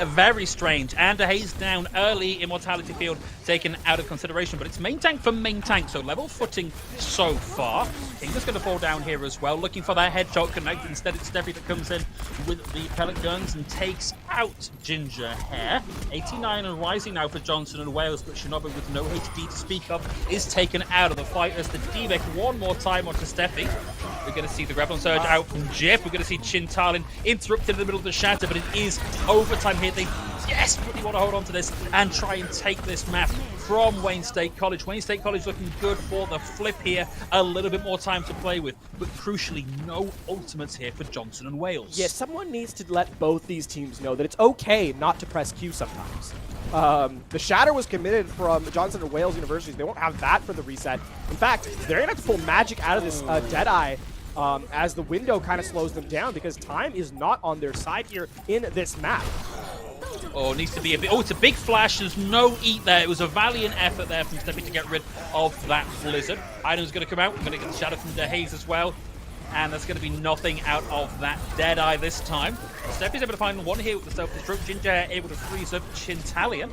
Very strange. And a haze down early. Immortality Field taken out of consideration, but it's main tank for main tank, so level footing so far. Kinga's going to fall down here as well, looking for that headshot connect. Instead, it's Steffi that comes in with the pellet guns and takes out Ginger Hair. 89 and rising now for Johnson and Wales, but Shinobu with no HD to speak of is taken out of the fight as the D-Mech one more time onto Steffi. We're going to see the Graviton Surge out from Jip. We're going to see Chintalin interrupted in the middle of the Shatter, but it is overtime here. They desperately want to hold on to this and try and take this map from Wayne State College. Wayne State College looking good for the flip here. A little bit more time to play with, but crucially, no ultimates here for Johnson and Wales. Yeah, someone needs to let both these teams know that it's okay not to press Q sometimes. The Shatter was committed from Johnson and Wales University. They won't have that for the reset. In fact, they're going to have to pull magic out of this Deadeye as the window kind of slows them down because time is not on their side here in this map. Oh, it needs to be a bit. Oh, it's a big flash. There's no eat there. It was a valiant effort there from Steffi to get rid of that Blizzard. Item's going to come out. We're going to get the Shadow from DeHaze as well. And there's going to be nothing out of that Deadeye this time. Steffi's able to find one here with the self-destruct. Ginger able to freeze up Chintalian.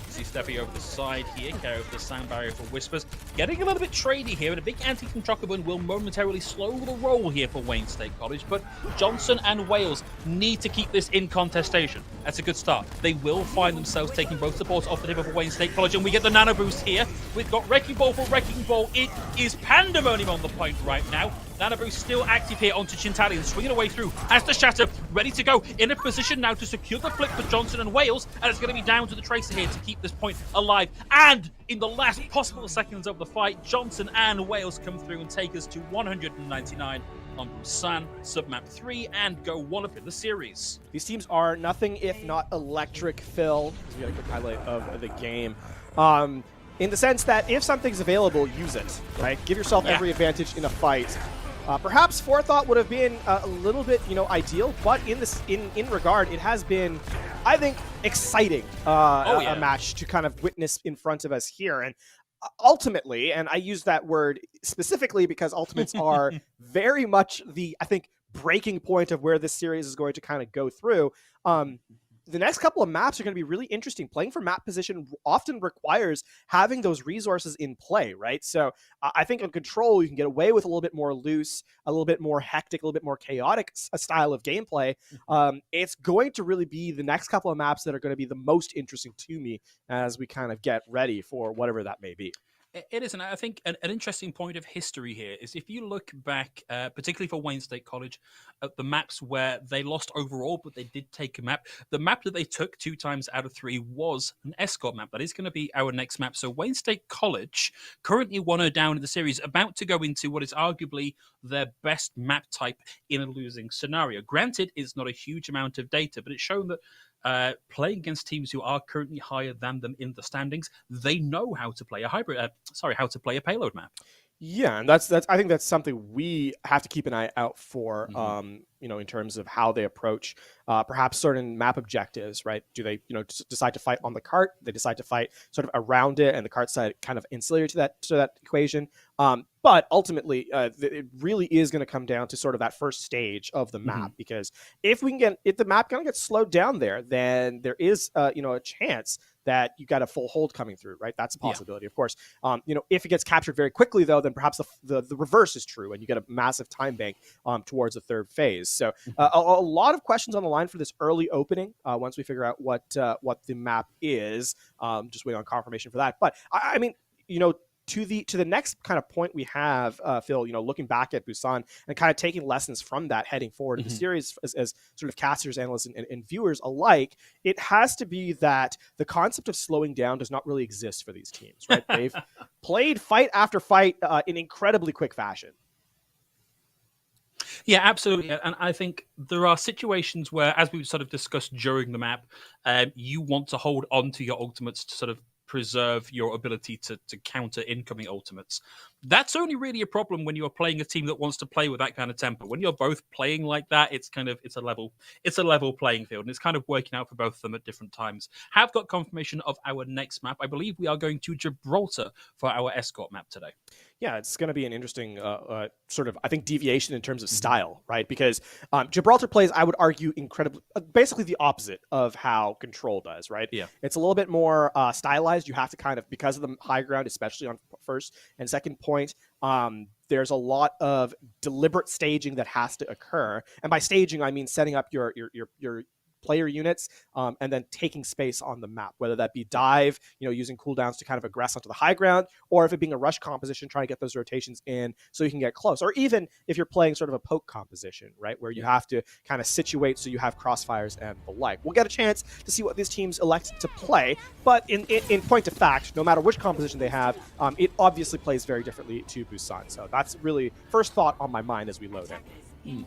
See Steffi over the side here, carry over the sound barrier for Whispers. Getting a little bit trady here, and a big anti from Chocoban will momentarily slow the roll here for Wayne State College, but Johnson and Wales need to keep this in contestation. That's a good start. They will find themselves taking both supports off the table for Wayne State College, and we get the Nano Boost here. We've got Wrecking Ball for Wrecking Ball. It is pandemonium on the point right now. Nano Boost still active here onto Chintalian, swinging away through as the Shatter, ready to go, in a position now to secure the flip for Johnson and Wales, and it's going to be down to the Tracer here to keep this point alive. And in the last possible seconds of the fight, Johnson and Wales come through and take us to 199 on Busan, Submap 3, and go 1-up in the series. These teams are nothing if not electric, Phil. We got a quick highlight of the game. In the sense that if something's available, use it, right? Give yourself every advantage in a fight. Perhaps Forethought would have been a little bit, ideal, but in regard, it has been, I think, exciting a match to kind of witness in front of us here. And ultimately, and I use that word specifically because ultimates are very much I think, breaking point of where this series is going to kind of go through. The next couple of maps are going to be really interesting. Playing for map position often requires having those resources in play, right? So I think on Control, you can get away with a little bit more loose, a little bit more hectic, a little bit more chaotic style of gameplay. It's going to really be the next couple of maps that are going to be the most interesting to me as we kind of get ready for whatever that may be. It is, and I think an interesting point of history here is if you look back, particularly for Wayne State College, at the maps where they lost overall, but they did take a map. The map that they took 2 times out of 3 was an escort map. That is going to be our next map. So Wayne State College, currently 1-0 down in the series, about to go into what is arguably their best map type in a losing scenario. Granted, it's not a huge amount of data, but it's shown that playing against teams who are currently higher than them in the standings, they know how to play a how to play a payload map. Yeah, and that's I think that's something we have to keep an eye out for. In terms of how they approach perhaps certain map objectives, right? Do they, decide to fight on the cart? They decide to fight sort of around it, and the cart side kind of ancillary to that equation. But ultimately, it really is going to come down to sort of that first stage of the map, because if the map kind of gets slowed down there, then there is a chance that you got a full hold coming through, right? That's a possibility, of course. If it gets captured very quickly, though, then perhaps the reverse is true, and you get a massive time bank towards the third phase. So a lot of questions on the line for this early opening. Once we figure out what the map is, just wait on confirmation for that. But I mean, to the next kind of point we have, Phil, looking back at Busan and kind of taking lessons from that heading forward in the series as sort of casters, analysts, and viewers alike, it has to be that the concept of slowing down does not really exist for these teams, right? They've played fight after fight in incredibly quick fashion. Yeah, absolutely. And I think there are situations where, as we sort of discussed during the map, you want to hold on to your ultimates to sort of preserve your ability to counter incoming ultimates. That's only really a problem when you're playing a team that wants to play with that kind of tempo. When you're both playing like that, it's a level playing field, and it's kind of working out for both of them at different times. Have got confirmation of our next map. I believe we are going to Gibraltar for our escort map today. Yeah, it's going to be an interesting sort of, I think, deviation in terms of style, right? Because Gibraltar plays, I would argue, incredibly, basically the opposite of how Control does, right? Yeah. It's a little bit more stylized. You have to kind of, because of the high ground, especially on first and second point, there's a lot of deliberate staging that has to occur. And by staging, I mean setting up your player units and then taking space on the map, whether that be dive, using cooldowns to kind of aggress onto the high ground, or if it being a rush composition, trying to get those rotations in so you can get close, or even if you're playing sort of a poke composition, right, where you have to kind of situate so you have crossfires and the like. We'll get a chance to see what these teams elect to play, but in point of fact, no matter which composition they have, it obviously plays very differently to Busan. So that's really first thought on my mind as we load in.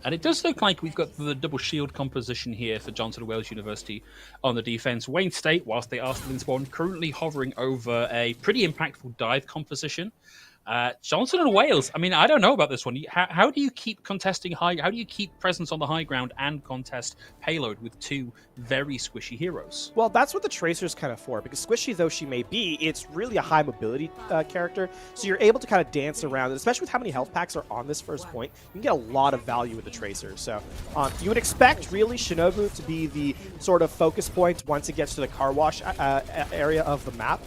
And it does look like we've got the double shield composition here for Johnson and Wales University on the defense. Wayne State, whilst they are still in spawn, currently hovering over a pretty impactful dive composition. Johnson and Wales, I mean, I don't know about this one. How do you keep contesting high? How do you keep presence on the high ground and contest payload with 2 very squishy heroes? Well, that's what the Tracer's kind of for, because squishy though she may be, it's really a high mobility character. So you're able to kind of dance around, especially with how many health packs are on this first point. You can get a lot of value with the Tracer. So you would expect really Shinobu to be the sort of focus point once it gets to the car wash area of the map.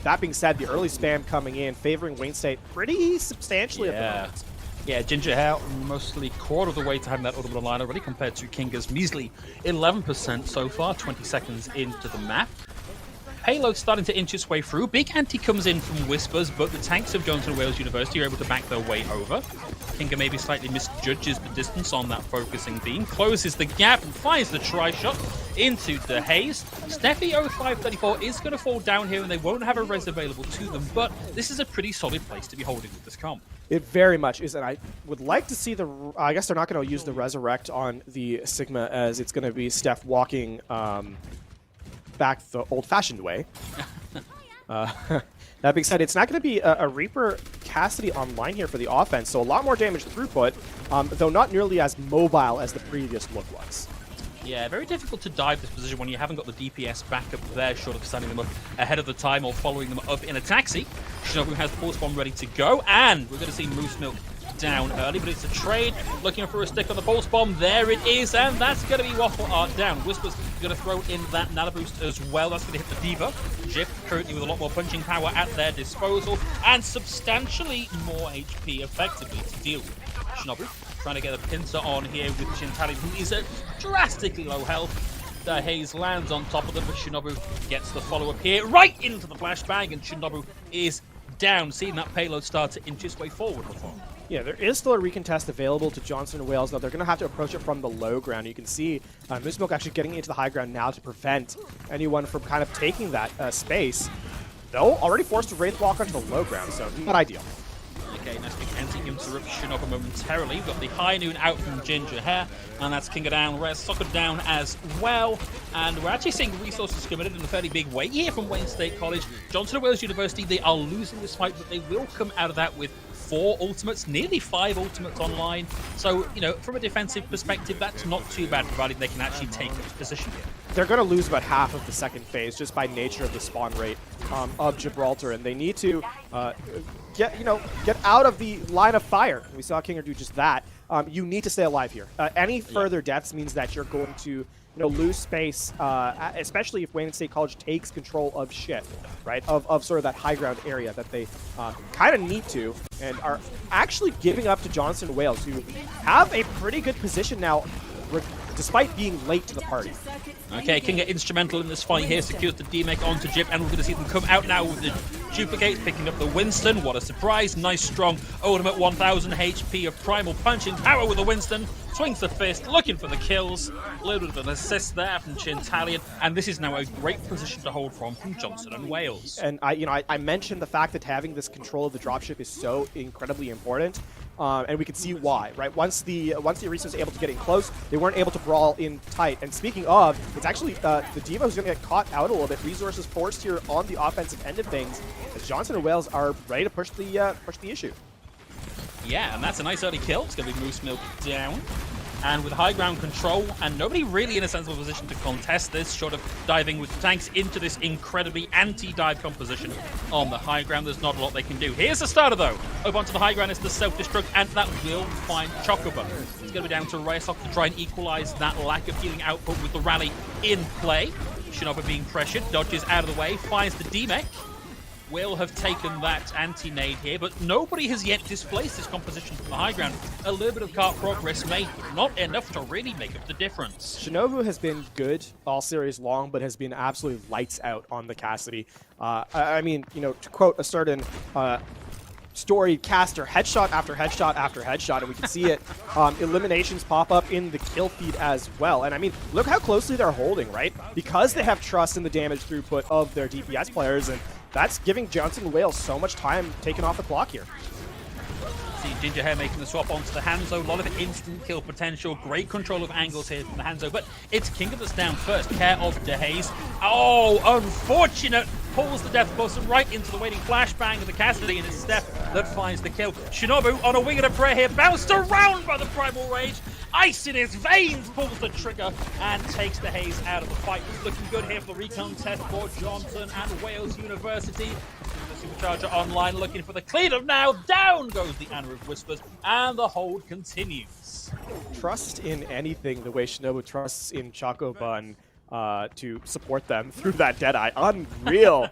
That being said, the early spam coming in, favoring Wayne State pretty substantially at the moment. Yeah, Ginger Hair mostly quarter of the way to having that ultimate line already, compared to Kinga's measly 11% so far, 20 seconds into the map. Payload starting to inch its way through. Big anti comes in from Whispers, but the tanks of Johnson and Wales University are able to back their way over. Kinga maybe slightly misjudges the distance on that focusing beam, closes the gap and fires the tri-shot into the haze. Steffi 0534 is going to fall down here, and they won't have a res available to them, but this is a pretty solid place to be holding with this comp. It very much is, and I would like to see I guess they're not going to use the Resurrect on the Sigma, as it's going to be Steph walking back the old-fashioned way. That being said, it's not going to be a Reaper Cassidy online here for the offense, so a lot more damage throughput, though not nearly as mobile as the previous look was. Yeah, very difficult to dive this position when you haven't got the DPS backup there, short of standing them up ahead of the time or following them up in a taxi. Shinobu has the Pulse Bomb ready to go, and we're going to see Moose Milk down early, but it's a trade. Looking for a stick on the Pulse Bomb. There it is, and that's going to be Waffle Art down. Whisper's going to throw in that Nana Boost as well. That's going to hit the Diva. Jip currently with a lot more punching power at their disposal, and substantially more HP effectively to deal with. Shinobu trying to get a pincer on here with Chintali, who is at drastically low health. The Haze lands on top of them, but Shinobu gets the follow-up here, right into the flashbang, and Shinobu is down, seeing that payload start to inch its way forward. Yeah, there is still a recontest available to Johnson and Wales, though they're going to have to approach it from the low ground. You can see Moose Milk actually getting into the high ground now to prevent anyone from kind of taking that space, though already forced to Wraith Walk onto the low ground, so not ideal. Okay, nice big anti-interrupt Shinobu momentarily. We've got the High Noon out from Ginger Hair, and that's Kinga down, Rare Soccer down as well. And we're actually seeing resources committed in a fairly big way here from Wayne State College. Johnson & Wales University, they are losing this fight, but they will come out of that with 4 ultimates, nearly 5 ultimates online. So, you know, from a defensive perspective, that's not too bad, provided they can actually take this position here. They're going to lose about half of the second phase just by nature of the spawn rate of Gibraltar, and they need to get out of the line of fire. We saw Kinger do just that. You need to stay alive here. Any further deaths means that you're going to lose space, especially if Wayne State College takes control of shit, right? Of sort of that high ground area that they kind of need to, and are actually giving up to Johnson Wales, who have a pretty good position now, despite being late to the party. Okay, Kinga instrumental in this fight here, secures the D-Mech onto Jip, and we're going to see them come out now with the duplicates, picking up the Winston. What a surprise. Nice, strong, ultimate 1000 HP of primal punching power with the Winston. Swings the fist, looking for the kills. A little bit of an assist there from Chintalian, and this is now a great position to hold from Johnson and Wales. And I mentioned the fact that having this control of the dropship is so incredibly important. And we can see why, right? Once the Arisa was able to get in close, they weren't able to brawl in tight. And speaking of, it's actually the Diva who's going to get caught out a little bit. Resources forced here on the offensive end of things, as Johnson and Wales are ready to push the issue. Yeah, and that's a nice early kill. It's going to be Moose Milk down. And with high ground control, and nobody really in a sensible position to contest this, short of diving with tanks into this incredibly anti-dive composition on the high ground. There's not a lot they can do. Here's the starter, though. Up onto the high ground is the self-destruct, and that will find Chocobo. It's going to be down to Raysock to try and equalize that lack of healing output with the rally in play. Shinobu being pressured, dodges out of the way, finds the D-Mech. Will have taken that anti-nade here, but nobody has yet displaced this composition from the high ground. A little bit of cart progress made, but not enough to really make up the difference. Shinobu has been good all series long, but has been absolutely lights out on the Cassidy. I mean, to quote a certain storied caster, headshot after headshot after headshot, and we can see it. Eliminations pop up in the kill feed as well. And I mean, look how closely they're holding, right? Because they have trust in the damage throughput of their DPS players, and that's giving Johnson and Wales so much time taken off the clock here. See Ginger Hair making the swap onto the Hanzo. A lot of instant kill potential. Great control of angles here from the Hanzo. But it's Kinga that's down first. Care of DeHaze. Oh, unfortunate. Pulls the Death Blossom right into the waiting flashbang of the Cassidy, and it's Steph that finds the kill. Shinobu on a wing and a prayer here. Bounced around by the Primal Rage. Ice in his veins, pulls the trigger and takes the Haze out of the fight. It's looking good here for the recon test for Johnson and Wales University. The Supercharger online looking for the cleanup now. Down goes the Anna of Whispers, and the hold continues. Trust in anything the way Shinobu trusts in Choco Bun to support them through that Deadeye. Unreal.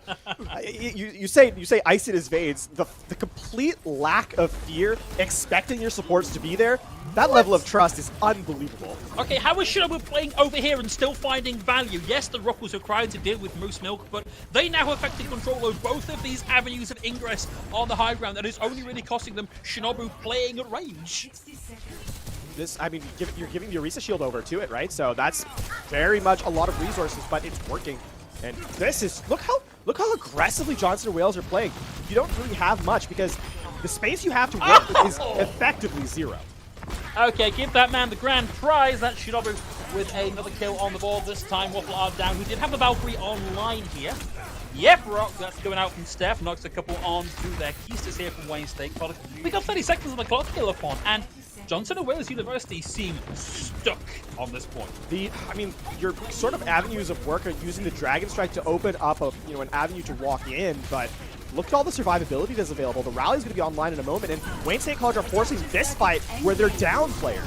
You say ice in his veins. The complete lack of fear, expecting your supports to be there, that level of trust is unbelievable. Okay, how is Shinobu playing over here and still finding value? Yes, the Rock was required to deal with Moose Milk, but they now have effective control over both of these avenues of ingress on the high ground, and it's only really costing them Shinobu playing at range. I mean, you're giving the Orisa shield over to it, right? So that's very much a lot of resources, but it's working. And this is, look how aggressively Johnson and Wales are playing. You don't really have much because the space you have to work with is effectively zero. Okay, give that man the grand prize. That Shinobu with another kill on the board. This time, Waffle are down. We did have the Valkyrie online here. Yep, Rock, that's going out from Steph. Knocks a couple on through their keysters here from Wayne State College. We got 30 seconds on the clock here, Lafon, and Johnson and Wales University seem stuck on this point. Your sort of avenues of work are using the Dragon Strike to open up an avenue to walk in, but look at all the survivability that's available. The rally's going to be online in a moment, and Wayne State College are forcing this fight where they're down players.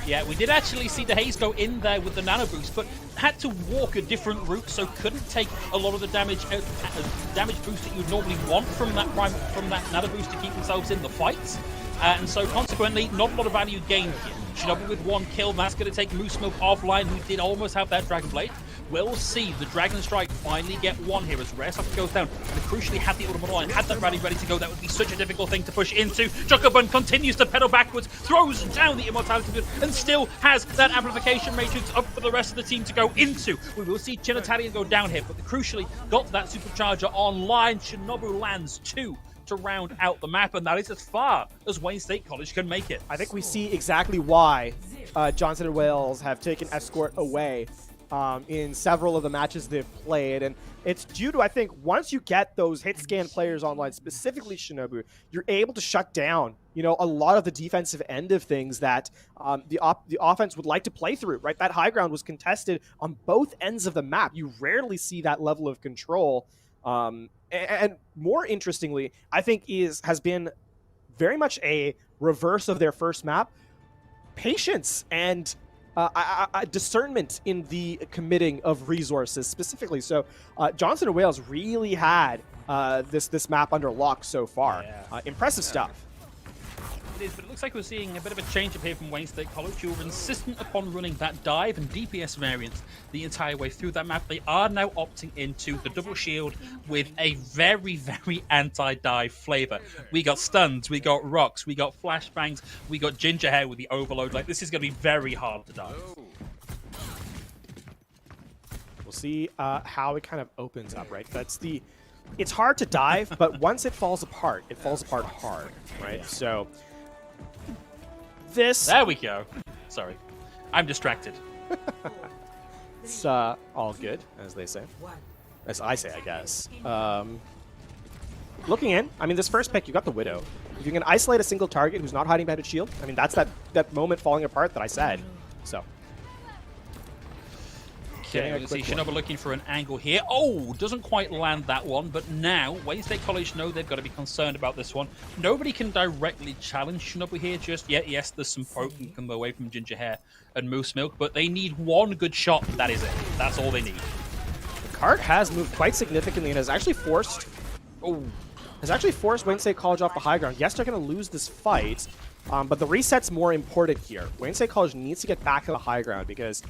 Yeah, we did actually see the Haze go in there with the nano boost, but had to walk a different route, so couldn't take a lot of the damage boost that you'd normally want from that nano boost to keep themselves in the fights. And so consequently, not a lot of value gained here. Shinobu with 1 kill, that's going to take Moose Milk offline, who did almost have that Dragon Blade. We'll see the Dragon Strike finally get 1 here as Rare goes down. And crucially had the ultimate line, had that rally ready to go. That would be such a difficult thing to push into. Chocobun continues to pedal backwards, throws down the Immortality Field, and still has that Amplification Matrix up for the rest of the team to go into. We will see Chinatalian go down here, but crucially got that Supercharger online. Shinobu lands 2 to round out the map, and that is as far as Wayne State College can make it. I think we see exactly why Johnson and Wales have taken Escort away in several of the matches they've played, and it's due to, I think, once you get those hit scan players online, specifically Shinobu, you're able to shut down, a lot of the defensive end of things that the offense would like to play through, right? That high ground was contested on both ends of the map. You rarely see that level of control. And more interestingly, I think has been very much a reverse of their first map. Patience and discernment in the committing of resources specifically. So Johnson and Wales really had this map under lock so far. Impressive stuff. It is, but it looks like we're seeing a bit of a change up here from Wayne State College, who were insistent upon running that dive and DPS variants the entire way through that map. They are now opting into the double shield with a very, very anti-dive flavor. We got stuns, we got rocks, we got flashbangs, we got ginger hair with the overload. Like, this is going to be very hard to dive. We'll see how it kind of opens up, right? It's hard to dive, but once it falls apart hard, right? So there we go. Sorry, I'm distracted. It's all good, as they say. As I say, I guess. Looking in, this first pick, you got the Widow. If you can isolate a single target who's not hiding behind a shield, that's that moment falling apart that I said. So. Okay, we see Shinobu looking for an angle here. Oh, doesn't quite land that one, but now Wayne State College know they've got to be concerned about this one. Nobody can directly challenge Shinobu here just yet. Yes, there's some poke can come away from Ginger Hair and Moose Milk, but they need 1 good shot. That is it. That's all they need. The cart has moved quite significantly and has actually forced Wayne State College off the high ground. Yes, they're going to lose this fight, but the reset's more important here. Wayne State College needs to get back to the high ground because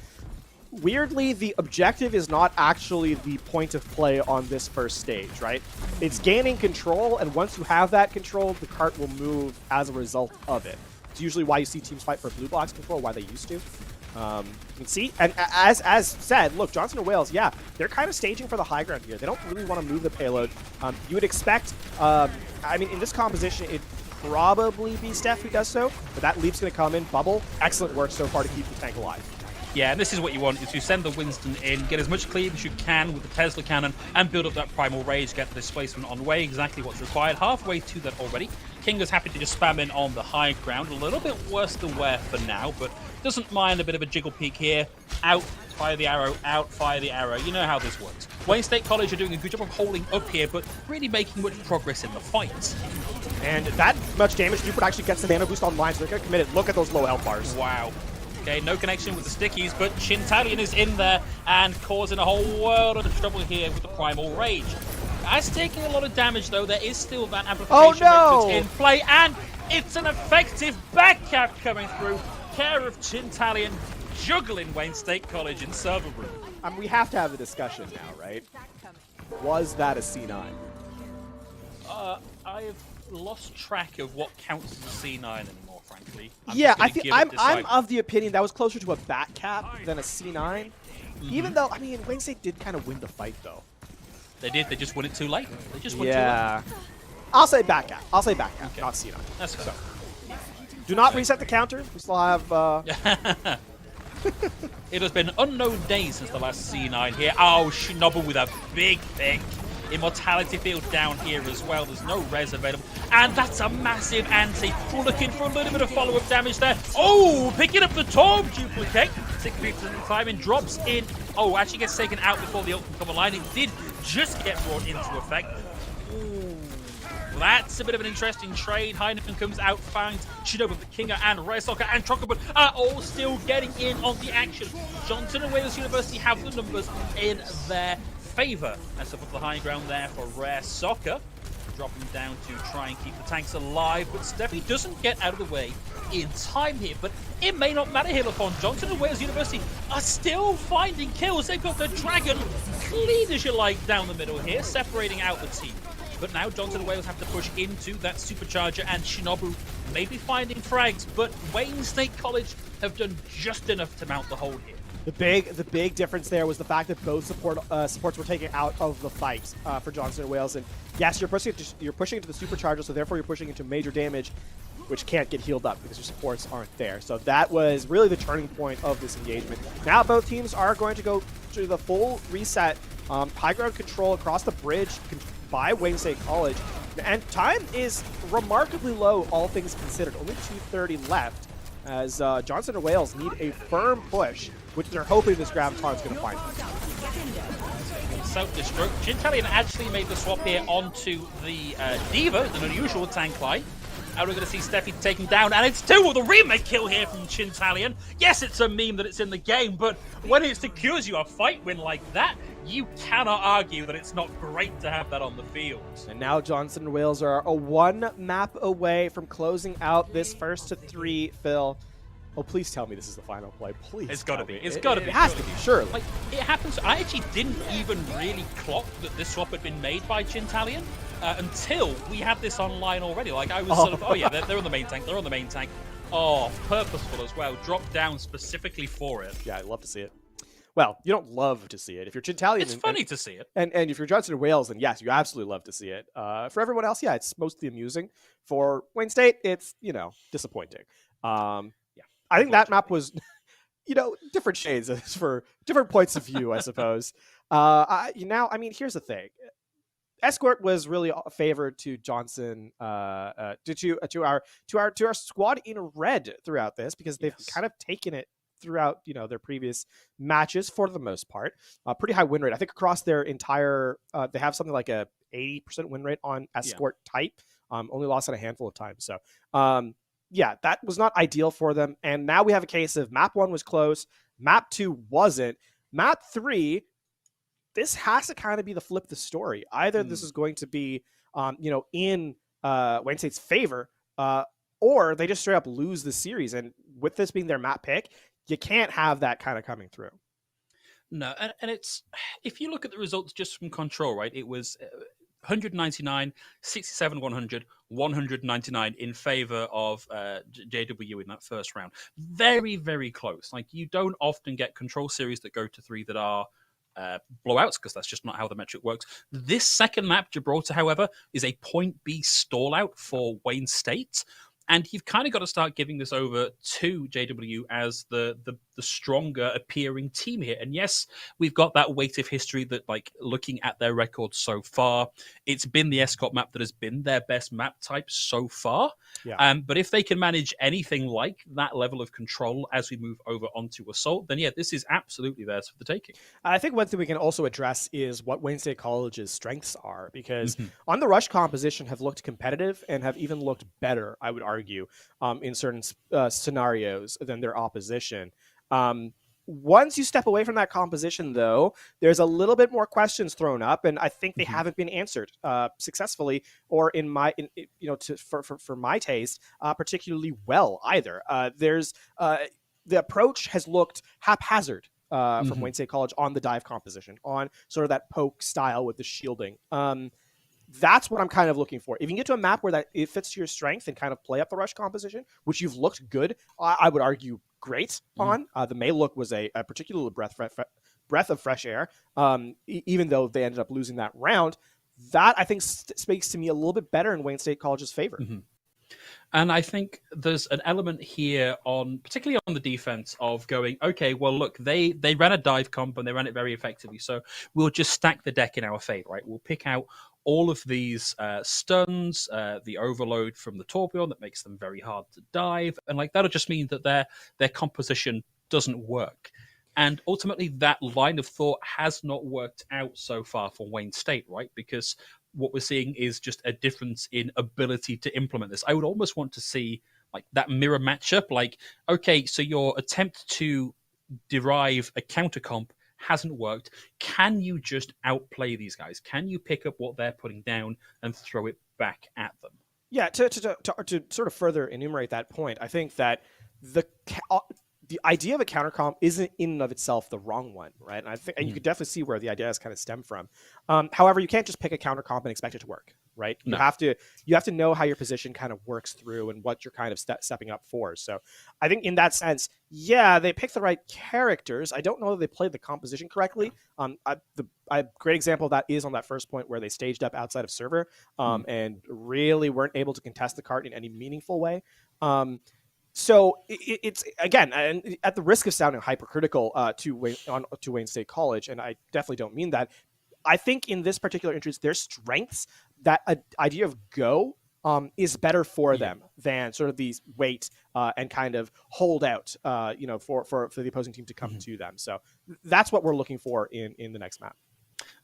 weirdly, the objective is not actually the point of play on this first stage, right? It's gaining control, and once you have that control, the cart will move as a result of it. It's usually why you see teams fight for blue box control, why they used to. You can see, and as said, look, Johnson and Wales, yeah, they're kind of staging for the high ground here. They don't really want to move the payload. You would expect, in this composition, it'd probably be Steph who does so, but that leap's going to come in. Bubble, excellent work so far to keep the tank alive. Yeah, and this is what you want, is to send the Winston in, get as much cleave as you can with the Tesla cannon, and build up that Primal Rage, get the displacement on the way, exactly what's required. Halfway to that already. King is happy to just spam in on the high ground. A little bit worse than Ware for now, but doesn't mind a bit of a jiggle peek here. Out, fire the arrow, out, fire the arrow. You know how this works. Wayne State College are doing a good job of holding up here, but really making much progress in the fight. And that much damage, Duper actually gets the mana boost online, so they're going to commit it. Look at those low health bars. Wow. Okay, no connection with the stickies, but Chintalian is in there and causing a whole world of trouble here with the Primal Rage. As taking a lot of damage, though, there is still that amplification matrix in play, and it's an effective backcap coming through. Care of Chintalian juggling Wayne State College in server room. We have to have a discussion now, right? Was that a C9? I have lost track of what counts as a C9 anymore, frankly. I'm of the opinion that was closer to a bat cap than a C9. Even though, Wayne State did kind of win the fight, though. They did. They just won it too late. They just won too late. I'll say bat cap. Not C9. That's fair. Do not reset the counter. We still have It has been unknown days since the last C9 here. Oh, Shinobu with a big pick. Immortality field down here as well. There's no res available. And that's a massive anti. We're looking for a little bit of follow-up damage there. Oh, picking up the Torb duplicate. 6 people climbing, drops in. Oh, actually gets taken out before the ult can come online. It did just get brought into effect. Ooh. That's a bit of an interesting trade. Heineken comes out, finds Shinobu, the Kinga, and Rare Soccer, and Trockerbud are all still getting in on the action. Johnson and Wales University have the numbers in their favour. That's up the high ground there for Rare Soccer. Dropping down to try and keep the tanks alive, but Steffi doesn't get out of the way in time here. But it may not matter here, LaFon. Johnson and Wales University are still finding kills. They've got the Dragon clean as you like down the middle here, separating out the team. But now Johnson and Wales have to push into that supercharger, and Shinobu may be finding frags, but Wayne State College have done just enough to mount the hold here. The big difference there was the fact that both supports were taken out of the fight for Johnson and Wales. And yes, you're pushing into the supercharger, so therefore you're pushing into major damage, which can't get healed up because your supports aren't there. So that was really the turning point of this engagement. Now both teams are going to go through the full reset, high ground control across the bridge by Wayne State College, and time is remarkably low, all things considered. Only 2:30 left, as Johnson and Wales need a firm push, which they're hoping this Graviton is going to find. Self-destruct. Chintalian actually made the swap here onto the Diva, an unusual tank line. And we're going to see Steffi taken down, and it's 2 with a remake kill here from Chintalian. Yes, it's a meme that it's in the game, but when it secures you a fight win like that, you cannot argue that it's not great to have that on the field. And now Johnson and Wales are a 1 map away from closing out this first to 3, Phil. Oh, please tell me this is the final play. Please. It's got to be. It's got to be. It has to be, surely. Like, it happens. I actually didn't even really clock that this swap had been made by Chintalian until we had this online already. Like, I was sort of, oh yeah, they're on the main tank. They're on the main tank. Oh, purposeful as well. Dropped down specifically for it. Yeah, I'd love to see it. Well, you don't love to see it. If you're Chintalian, it's funny to see it. And if you're Johnson and Wales, then yes, you absolutely love to see it. For everyone else, yeah, it's mostly amusing. For Wayne State, it's, disappointing. I think that map was, different shades for different points of view, I suppose. Here's the thing. Escort was really favored to Johnson, to our squad in red throughout this, because they've kind of taken it throughout, their previous matches for the most part. Pretty high win rate. I think across their entire, they have something like a 80% win rate on Escort type. Only lost it a handful of times. So, yeah, that was not ideal for them. And now we have a case of map 1 was close, map 2 wasn't. Map 3, this has to kind of be the flip the story. Either this is going to be, in Wayne State's favor, or they just straight up lose the series. And with this being their map pick, you can't have that kind of coming through. No, and it's, if you look at the results just from Control, right, it was 199, 67, 100, 199 in favor of JW in that first round. Very, very close. Like, you don't often get Control series that go to 3 that are blowouts, because that's just not how the metric works. This second map, Gibraltar, however, is a point B stall out for Wayne State. And you've kind of got to start giving this over to JW as the stronger appearing team here. And yes, we've got that weight of history that, like, looking at their record so far, it's been the Escort map that has been their best map type so far. Yeah. But if they can manage anything like that level of control as we move over onto Assault, then yeah, this is absolutely theirs for the taking. I think one thing we can also address is what Wayne State College's strengths are, because on the rush composition have looked competitive and have even looked better, I would argue, in certain scenarios than their opposition. Once you step away from that composition, though, there's a little bit more questions thrown up, and I think they haven't been answered successfully, or for my taste, particularly well either. The approach has looked haphazard from Wayne State College on the dive composition, on sort of that poke style with the shielding. That's what I'm kind of looking for. If you can get to a map where it fits to your strength and kind of play up the rush composition, which you've looked good, I would argue great on. The May look was a particular breath of fresh air, even though they ended up losing that round. That, I think, speaks to me a little bit better in Wayne State College's favor. And I think there's an element here on, particularly on the defense, of going, okay, well, look, they ran a dive comp and they ran it very effectively. So we'll just stack the deck in our favor, right? We'll pick out all of these stuns, the overload from the Torbjorn that makes them very hard to dive. And like that'll just mean that their composition doesn't work. And ultimately, that line of thought has not worked out so far for Wayne State, right? Because what we're seeing is just a difference in ability to implement this. I would almost want to see like that mirror matchup. Like, okay, so your attempt to derive a counter comp hasn't worked. Can you just outplay these guys? Can you pick up what they're putting down and throw it back at them? Yeah, to sort of further enumerate that point, I think that the idea of a counter comp isn't in and of itself the wrong one, right? And I think, and you could definitely see where the idea has kind of stemmed from. However, you can't just pick a counter comp and expect it to work, right? No. You have to know how your position kind of works through and what you're kind of stepping up for. So I think in that sense, yeah, they picked the right characters. I don't know that they played the composition correctly. A great example of that is on that first point where they staged up outside of server and really weren't able to contest the cart in any meaningful way. So it's again, and at the risk of sounding hypercritical to Wayne State College, and I definitely don't mean that. I think in this particular instance, their strengths, that idea of go is better for them than sort of these wait and kind of hold out, for the opposing team to come to them. So that's what we're looking for in the next map.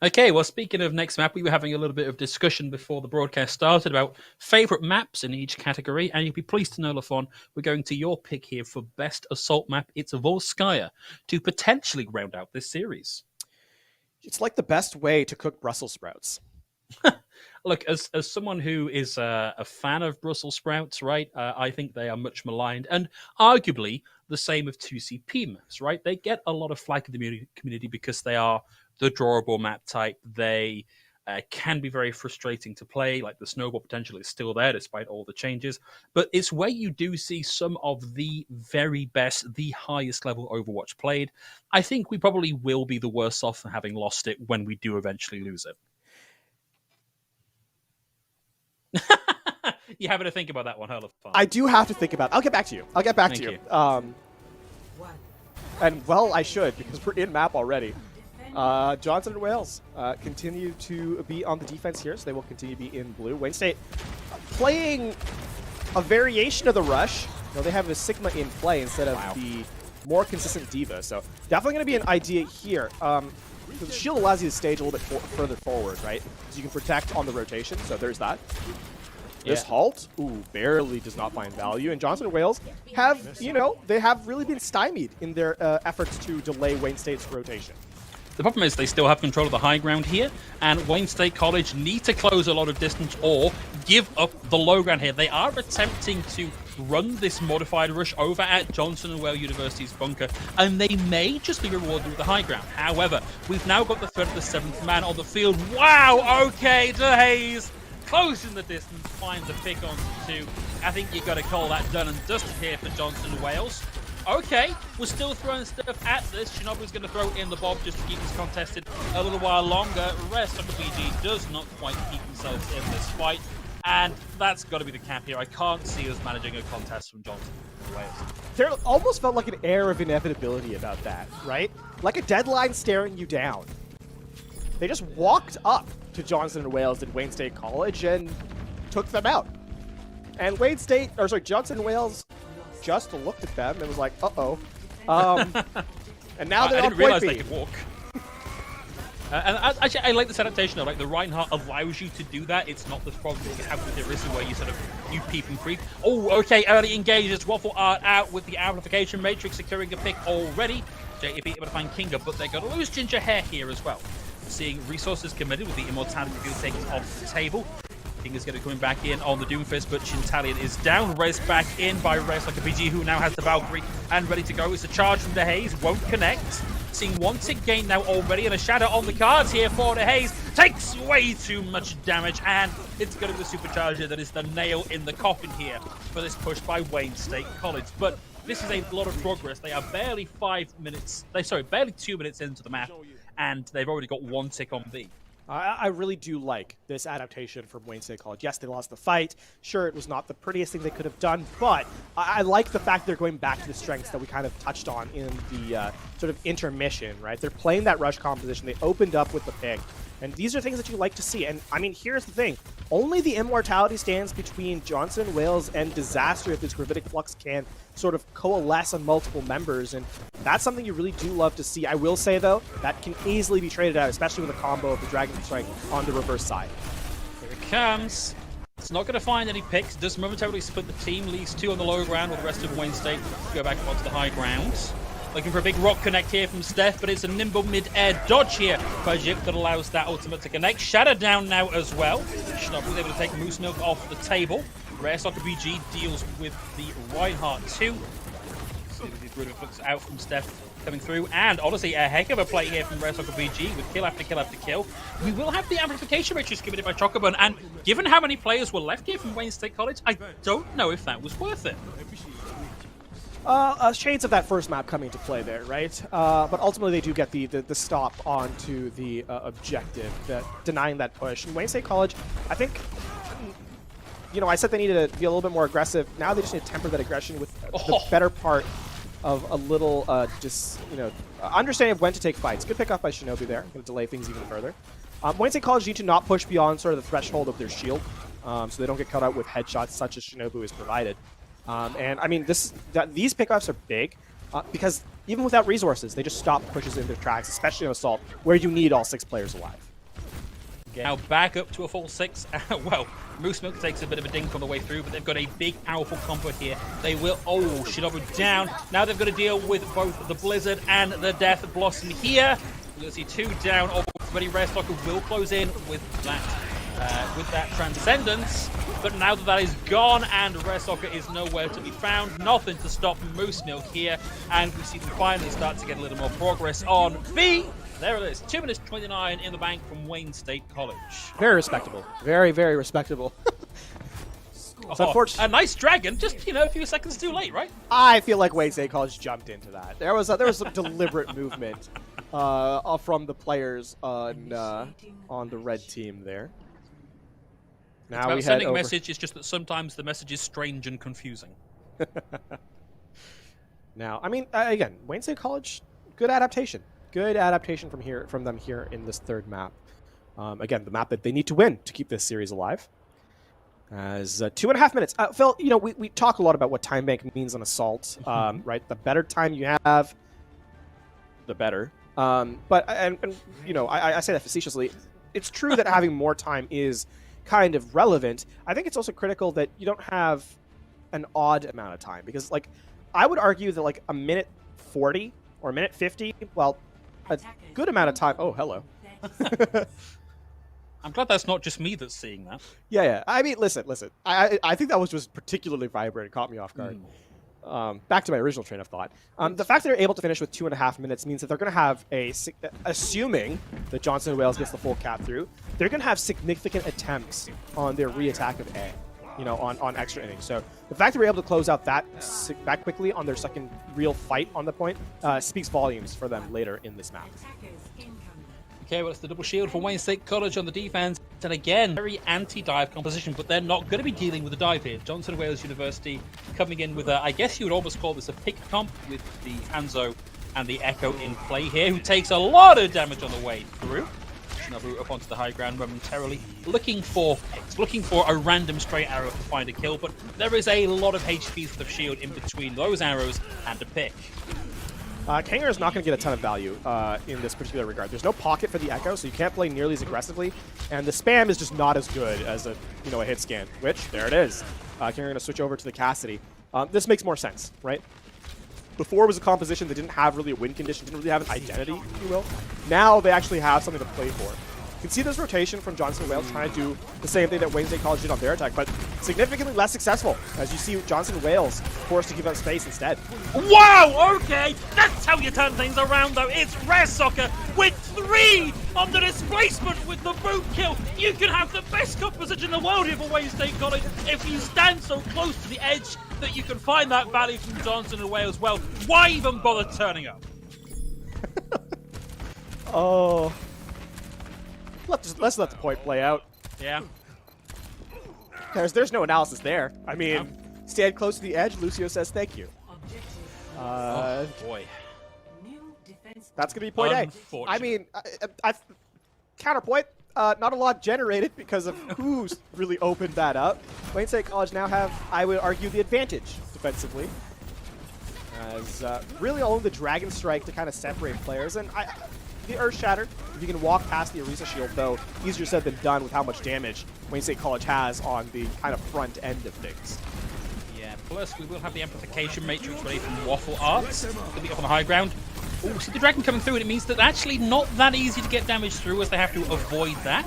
Okay, well, speaking of next map, we were having a little bit of discussion before the broadcast started about favourite maps in each category, and you'll be pleased to know, Lafon, we're going to your pick here for best assault map. It's Volskaya to potentially round out this series. It's like the best way to cook Brussels sprouts. Look, as someone who is a fan of Brussels sprouts, right, I think they are much maligned, and arguably the same of 2CP maps, right? They get a lot of flack in the community because they are the drawable map type. They can be very frustrating to play. Like the snowball potential is still there despite all the changes. But it's where you do see some of the very best, the highest level Overwatch played. I think we probably will be the worse off for having lost it when we do eventually lose it. You having to think about that one, Hurl? I do have to think about it. I'll get back to you. Thank you. And well, I should, because we're in map already. Johnson and Wales continue to be on the defense here, so they will continue to be in blue. Wayne State playing a variation of the rush. They have a Sigma in play instead of the more consistent Diva, so definitely going to be an idea here. The shield allows you to stage a little bit further forward, right? So you can protect on the rotation, so there's that. This halt, barely does not find value. And Johnson and Wales have, they have really been stymied in their efforts to delay Wayne State's rotation. The problem is they still have control of the high ground here, and Wayne State College need to close a lot of distance or give up the low ground here. They are attempting to run this modified rush over at Johnson and Wales University's bunker, and they may just be rewarded with the high ground. However, we've now got the threat of the 7th man on the field. Wow, okay, DeHaze closing the distance, finds a pick on 2. I think you've got to call that done and dusted here for Johnson and Wales. Okay, we're still throwing stuff at this. Shinobu's going to throw in the bomb just to keep this contested a little while longer. Rest of the BG does not quite keep themselves in this fight, and that's got to be the cap here. I can't see us managing a contest from Johnson and Wales. There almost felt like an air of inevitability about that, right? Like a deadline staring you down. They just walked up to Johnson and Wales at Wayne State College and took them out. And Johnson and Wales just looked at them and was like, uh-oh. And now they're I on didn't realize point they B. could walk. And actually, I like this adaptation though. Like the Reinhardt allows you to do that. It's not the problem that you have with the Orisa where you peep and creep. Oh, okay, early engages. Waffle Art out with the amplification matrix, securing a pick already. JAP able to find Kinga, but they're going to lose Ginger Hair here as well. Seeing resources committed with the immortality field taken off the table. Kinga's going to be coming back in on the Doomfist, but Chintalian is down. Rez back in by Rez like a PG, who now has the Valkyrie and ready to go. It's a charge from DeHaze, won't connect. Seeing one tick gain now already, and a shadow on the cards here for DeHaze. Takes way too much damage, and it's going to be the supercharger that is the nail in the coffin here for this push by Wayne State College. But this is a lot of progress. They are barely 2 minutes into the map, and they've already got one tick on B. I really do like this adaptation from Wayne State College. Yes, they lost the fight. Sure, it was not the prettiest thing they could have done, but I like the fact they're going back to the strengths that we kind of touched on in the sort of intermission, right? They're playing that rush composition. They opened up with the pick. And these are things that you like to see. And, I mean, here's the thing. Only the immortality stands between Johnson, Wales, and Disaster if this Gravitic Flux can sort of coalesce on multiple members. And that's something you really do love to see. I will say, though, that can easily be traded out, especially with a combo of the Dragon Strike on the reverse side. Here it comes. It's not going to find any picks. Does momentarily split the team. Leaves 2 on the low ground, while the rest of Wayne State go back onto the high ground. Looking for a big rock connect here from Steph, but it's a nimble mid-air dodge here by Jip that allows that ultimate to connect. Shatter down now as well. Schnupp was able to take Moose Milk off the table. Rare Soccer BG deals with the Reinhardt 2. So the Brutal Flux out from Steph coming through. And honestly, a heck of a play here from Rare Soccer BG with kill after kill after kill. We will have the amplification matrix given it by Chocobun. And given how many players were left here from Wayne State College, I don't know if that was worth it. Shades of that first map coming to play there, right? But ultimately they do get the stop onto the objective, denying that push. And Wayne State College, I think, you know, I said they needed to be a little bit more aggressive. Now they just need to temper that aggression with the better part of a little, just, you know, understanding of when to take fights. Good pick off by Shinobi there. Going to delay things even further. Wayne State College need to not push beyond sort of the threshold of their shield, so they don't get cut out with headshots such as Shinobu is provided. And I mean, these pickoffs are big because even without resources, they just stop pushes in their tracks, especially on Assault, where you need all 6 players alive. Now back up to a full 6. Well, Moose Milk takes a bit of a dink on the way through, but they've got a big, powerful combo here. They will... Oh, Shinobu down. Now they've got to deal with both the Blizzard and the Death Blossom here. We're going to see 2 down. Already Rare Stalker will close in with that Transcendence. But now that is gone and Rare Soccer is nowhere to be found, nothing to stop Moose Milk here, and we see them finally start to get a little more progress on B. There it is, 2 minutes 29 in the bank from Wayne State College. Very respectable. Very, very respectable. A nice dragon, just, you know, a few seconds too late, right? I feel like Wayne State College jumped into that. There was some deliberate movement from the players on the red team there. Now it's about sending a message, it's just that sometimes the message is strange and confusing. Now, I mean, again, Wayne State College, good adaptation. Good adaptation from them here in this 3rd map. Again, the map that they need to win to keep this series alive. As 2.5 minutes. Phil, you know, we talk a lot about what time bank means on Assault, right? The better time you have, the better. But you know, I say that facetiously. It's true that having more time is kind of relevant. I think it's also critical that you don't have an odd amount of time, because, like, I would argue that, like, a minute 40 or a minute 50, well, a good amount of time. Oh, hello. I'm glad that's not just me that's seeing that. Yeah. I mean, listen. I think that was just particularly vibrant. It caught me off guard. Back to my original train of thought. The fact that they're able to finish with 2.5 minutes means that they're going to have assuming that Johnson Wales gets the full cap through, they're going to have significant attempts on their re-attack of A, you know, on extra innings. So the fact that we're able to close out that quickly on their second real fight on the point speaks volumes for them later in this map. Okay, well, it's the double shield for Wayne State College on the defense. And again, very anti-dive composition, but they're not going to be dealing with the dive here. Johnson Wales University coming in with a, I guess you would almost call this a pick comp with the Hanzo and the Echo in play here, who takes a lot of damage on the way through. Shinobu up onto the high ground momentarily, looking for picks, looking for a random stray arrow to find a kill, but there is a lot of HP for the shield in between those arrows and a pick. Kanger is not going to get a ton of value in this particular regard. There's no pocket for the Echo, so you can't play nearly as aggressively, and the spam is just not as good as a hit scan, which, there it is. Kanger going to switch over to the Cassidy. This makes more sense, right? Before it was a composition that didn't have really a win condition, didn't really have an identity, if you will. Now they actually have something to play for. You can see this rotation from Johnson Wales trying to do the same thing that Wayne State College did on their attack, but significantly less successful, as you see Johnson Wales forced to give up space instead. Wow, okay, that's how you turn things around though. It's Rare Soccer with 3 on the displacement with the boot kill. You can have the best composition in the world here for Wayne State College if you stand so close to the edge that you can find that value from Johnson and Wales. Well, why even bother turning up? Oh... let's let the point play out. Yeah. There's no analysis there. I mean, stand close to the edge. Lucio says thank you. Oh, boy. That's going to be point A. I mean, counterpoint, not a lot generated because of who's really opened that up. Wayne State College now have, I would argue, the advantage defensively. As really only the Dragon Strike to kind of separate players. And the Earth Shatter, if you can walk past the Orisa Shield, though, easier said than done with how much damage Wayne State College has on the kind of front end of things. Yeah, plus we will have the Amplification Matrix ready from Waffle Arts. It'll be up on the high ground. Oh, see the Dragon coming through, and it means that actually not that easy to get damage through as they have to avoid that.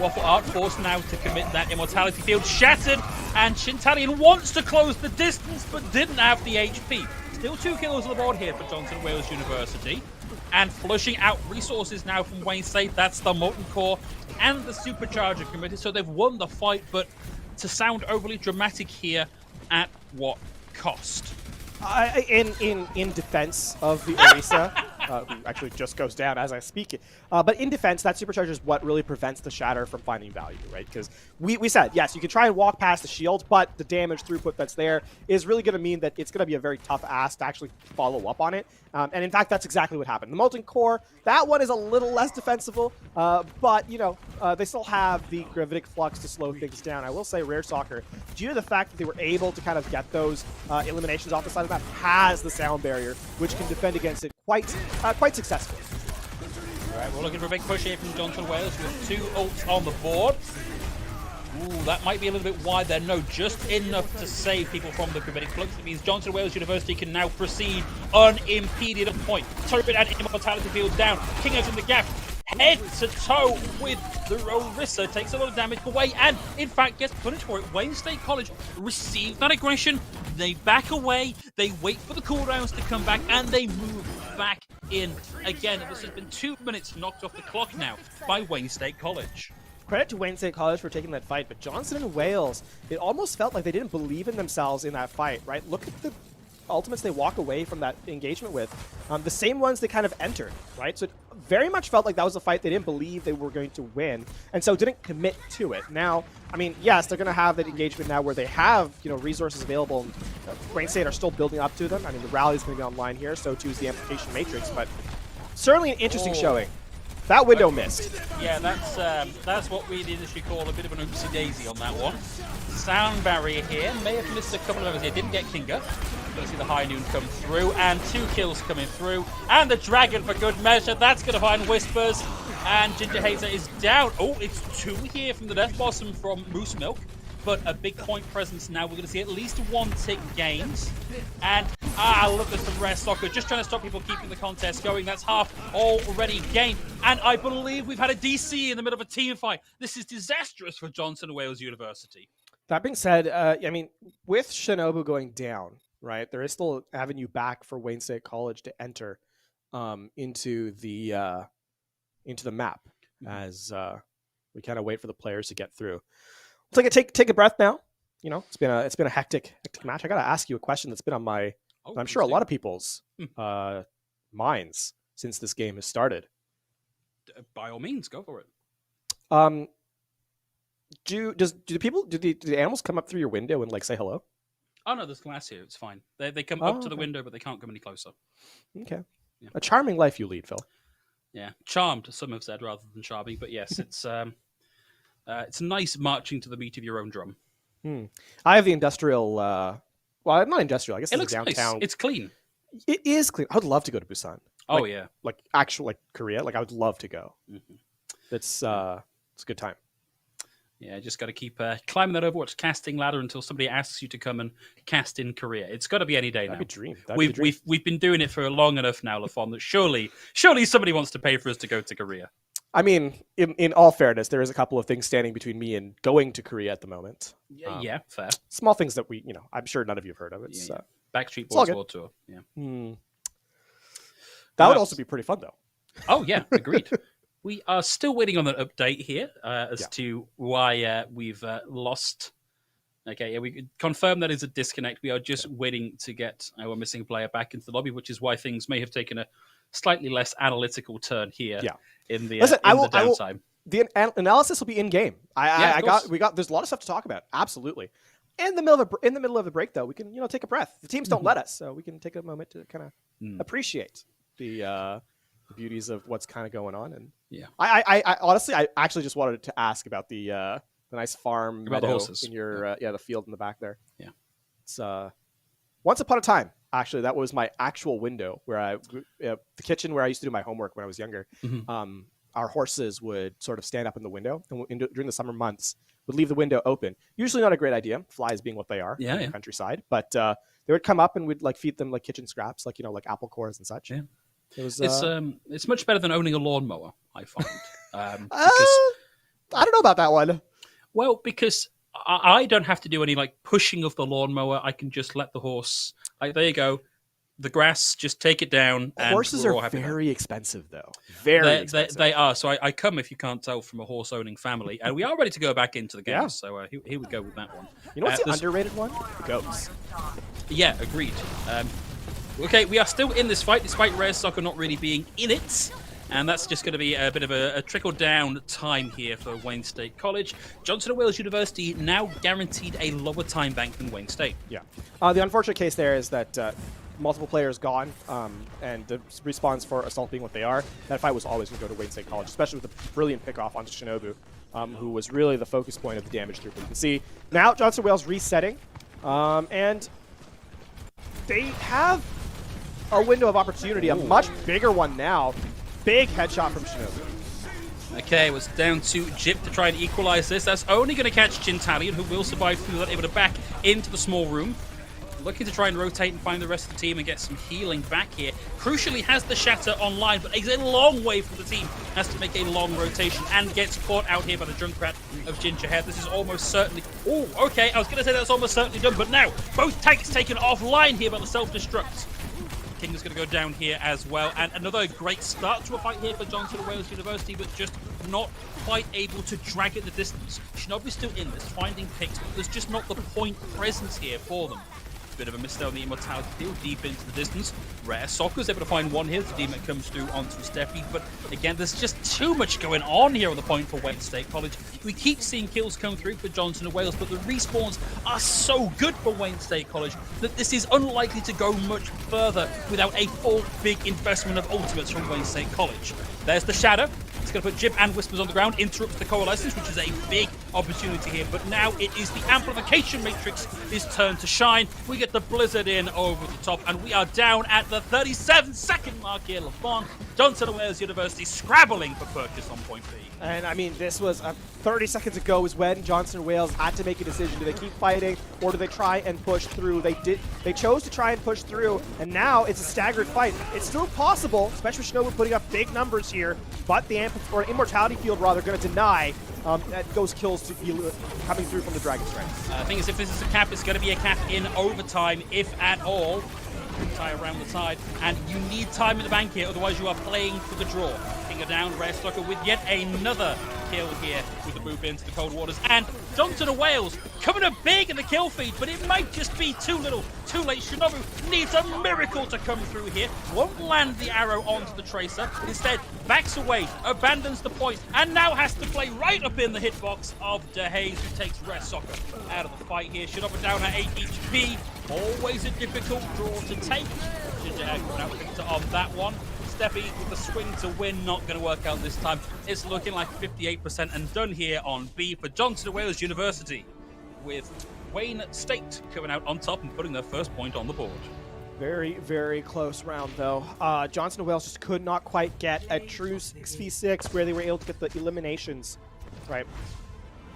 Waffle Art forced now to commit that Immortality Field. Shattered, and Shintalian wants to close the distance, but didn't have the HP. Still 2 kills on the board here for Johnson Wales University. And flushing out resources now from Wayne State. That's the Molten Core and the Supercharger committed. So they've won the fight, but to sound overly dramatic here, at what cost? In defense of the Orisa, who actually just goes down as I speak it. But in defense, that Supercharger is what really prevents the Shatter from finding value, right? Because we said, yes, you can try and walk past the shield, but the damage throughput that's there is really going to mean that it's going to be a very tough ask to actually follow up on it. And in fact, that's exactly what happened. The Molten Core, that one is a little less defensible, but, you know, they still have the Gravitic Flux to slow things down. I will say Rare Soccer, due to the fact that they were able to kind of get those eliminations off the side of the map, has the sound barrier, which can defend against it quite successfully. All right, we're looking for a big push here from Johnson Wales with 2 ults on the board. Ooh, that might be a little bit wide there. No, just enough to save people from the Gravitic Flux. It means Johnson Wales University can now proceed unimpeded at point. Turret and Immortality Field down. Kingers in the gap. Head to toe with the Orisa. Takes a lot of damage away and, in fact, gets punished for it. Wayne State College received that aggression. They back away. They wait for the cooldowns to come back and they move back in again. This has been 2 minutes knocked off the clock now by Wayne State College. Credit to Wayne State College for taking that fight, but Johnson and Wales, it almost felt like they didn't believe in themselves in that fight, right? Look at the ultimates they walk away from that engagement with. The same ones they kind of entered, right? So it very much felt like that was a fight they didn't believe they were going to win, and so didn't commit to it. Now, I mean, yes, they're going to have that engagement now where they have, you know, resources available, and Wayne State are still building up to them. I mean, the rally's going to be online here, so too is the Amplification Matrix, but certainly an interesting showing. That window missed. Yeah, that's what we in the industry call a bit of an oopsie daisy on that one. Sound barrier here. May have missed a couple of others here. Didn't get Kinga. Going to see the High Noon come through, and 2 kills coming through. And the Dragon for good measure. That's going to find Whispers. And Ginger Hazer is down. Oh, it's 2 here from the Death Blossom from Moose Milk. But a big point presence now. We're going to see at least 1 tick gains. And, look at some Rare Soccer. Just trying to stop people keeping the contest going. That's half already gained. And I believe we've had a DC in the middle of a team fight. This is disastrous for Johnson Wales University. That being said, I mean, with Shinobu going down, right, there is still an avenue back for Wayne State College to enter into the map as we kind of wait for the players to get through. Take a breath now. You know, it's been a hectic match. I got to ask you a question that's been on my, I'm sure a lot of people's minds since this game has started. By all means, go for it. Do the animals come up through your window and like say hello? Oh no, there's glass here. It's fine. They come up to the window, but they can't come any closer. Okay. Yeah. A charming life you lead, Phil. Yeah, charmed. Some have said rather than charming, but yes, it's nice marching to the beat of your own drum. I have the industrial. Well, not industrial. I guess it's downtown. Nice. It's clean. It is clean. I would love to go to Busan. Oh yeah, like actual Korea. Like I would love to go. Mm-hmm. It's a good time. Yeah, just got to keep climbing that Overwatch casting ladder until somebody asks you to come and cast in Korea. It's got to be any day now. That'd be a dream. We've been doing it for long enough now, LaFon, that surely somebody wants to pay for us to go to Korea. I mean, in all fairness, there is a couple of things standing between me and going to Korea at the moment. Yeah, fair. Small things that I'm sure none of you have heard of. It's Backstreet Boys World Tour. Yeah. That would also be pretty fun, though. Oh yeah, agreed. We are still waiting on an update here as to why we've lost. Okay, yeah, we could confirm that is a disconnect. We are just waiting to get our missing player back into the lobby, which is why things may have taken a slightly less analytical turn here in the downtime. the analysis will be in game. There's a lot of stuff to talk about. Absolutely. In the middle of the break, though, we can take a breath. The teams don't let us, so we can take a moment to kind of appreciate the beauties of what's kind of going on. And I honestly, I actually just wanted to ask about the nice farm about the meadow horses. in your the field in the back there. Yeah, it's once upon a time. Actually, that was my actual window where the kitchen where I used to do my homework when I was younger. Our horses would sort of stand up in the window, and during the summer months, would leave the window open. Usually not a great idea, flies being what they are in the countryside. But they would come up and we'd like feed them like kitchen scraps, like like apple cores and such. Yeah, it was. It's much better than owning a lawnmower, I find. Because, I don't know about that one. Well, because I don't have to do any like pushing of the lawnmower. I can just let the horse. There you go. The grass, just take it down. Horses are very expensive, though. Very expensive. They are. So I come, if you can't tell, from a horse-owning family, and we are ready to go back into the game. So here we go with that one. You know what's the underrated one? Goats. Yeah, agreed. Okay, we are still in this fight, despite Rare Soccer not really being in it. And that's just going to be a bit of a trickle-down time here for Wayne State College. Johnson & Wales University now guaranteed a lower time bank than Wayne State. Yeah. The unfortunate case there is that multiple players gone, and the respawns for Assault being what they are, that fight was always going to go to Wayne State College, especially with the brilliant pick-off onto Shinobu, who was really the focus point of the damage through. But you can see now Johnson & Wales resetting, and they have a window of opportunity, a much bigger one now. Big headshot from Shinobu. Okay, it was down to Jip to try and equalize this. That's only going to catch Jintalion, who will survive through that, able to back into the small room. Looking to try and rotate and find the rest of the team and get some healing back here. Crucially has the Shatter online, but he's a long way from the team. Has to make a long rotation and gets caught out here by the Junkrat of Gingerhead. This is almost certainly... Oh, okay, I was going to say that's almost certainly done, but now both tanks taken offline here by the self-destruct. King is going to go down here as well. And another great start to a fight here for Johnson & Wales University, but just not quite able to drag it the distance. Shinobu's still in this, finding picks, but there's just not the point presence here for them. Bit of a miss there on the Immortality field, deep into the distance. Rare Soccer's able to find one here. The demon comes through onto Steffi, but again, there's just too much going on here on the point for Wayne State College. We keep seeing kills come through for Johnson & Wales, but the respawns are so good for Wayne State College that this is unlikely to go much further without a full big investment of ultimates from Wayne State College. There's the Shadow. It's going to put Jib and Whispers on the ground, interrupts the Coalescence, which is a big opportunity here. But now it is the Amplification Matrix is turn to shine. We get the Blizzard in over the top, and we are down at the 37-second mark here. LaFon, Johnson & Wales University scrabbling for purchase on point B. And I mean, this was 30 seconds ago is when Johnson & Wales had to make a decision. Do they keep fighting, or do they try and push through? They chose to try and push through, and now it's a staggered fight. It's still possible, especially with Shinobu putting up big numbers here, but the Immortality field, rather, going to deny those kills to be coming through from the Dragon Strikes. I think if this is a cap, it's going to be a cap in overtime, if at all. Tie around the side, and you need time in the bank here, otherwise you are playing for the draw. Finger down, Rare Stalker with yet another kill here with the boop into the cold waters, and Johnson & Wales coming up big in the kill feed, but it might just be too little, too late. Shinobu needs a miracle to come through here, won't land the arrow onto the Tracer, instead backs away, abandons the point, and now has to play right up in the hitbox of DeHaze, who takes Rare Soccer out of the fight here. Shinobu down at 8 HP, always a difficult draw to take. Gingerhead coming out Victor on that one. Steffi with the swing to win, not going to work out this time. It's looking like 58% and done here on B for Johnson & Wales University, with Wayne State coming out on top and putting their first point on the board. Very, very close round, though. Johnson & Wales just could not quite get a true 6v6 where they were able to get the eliminations right.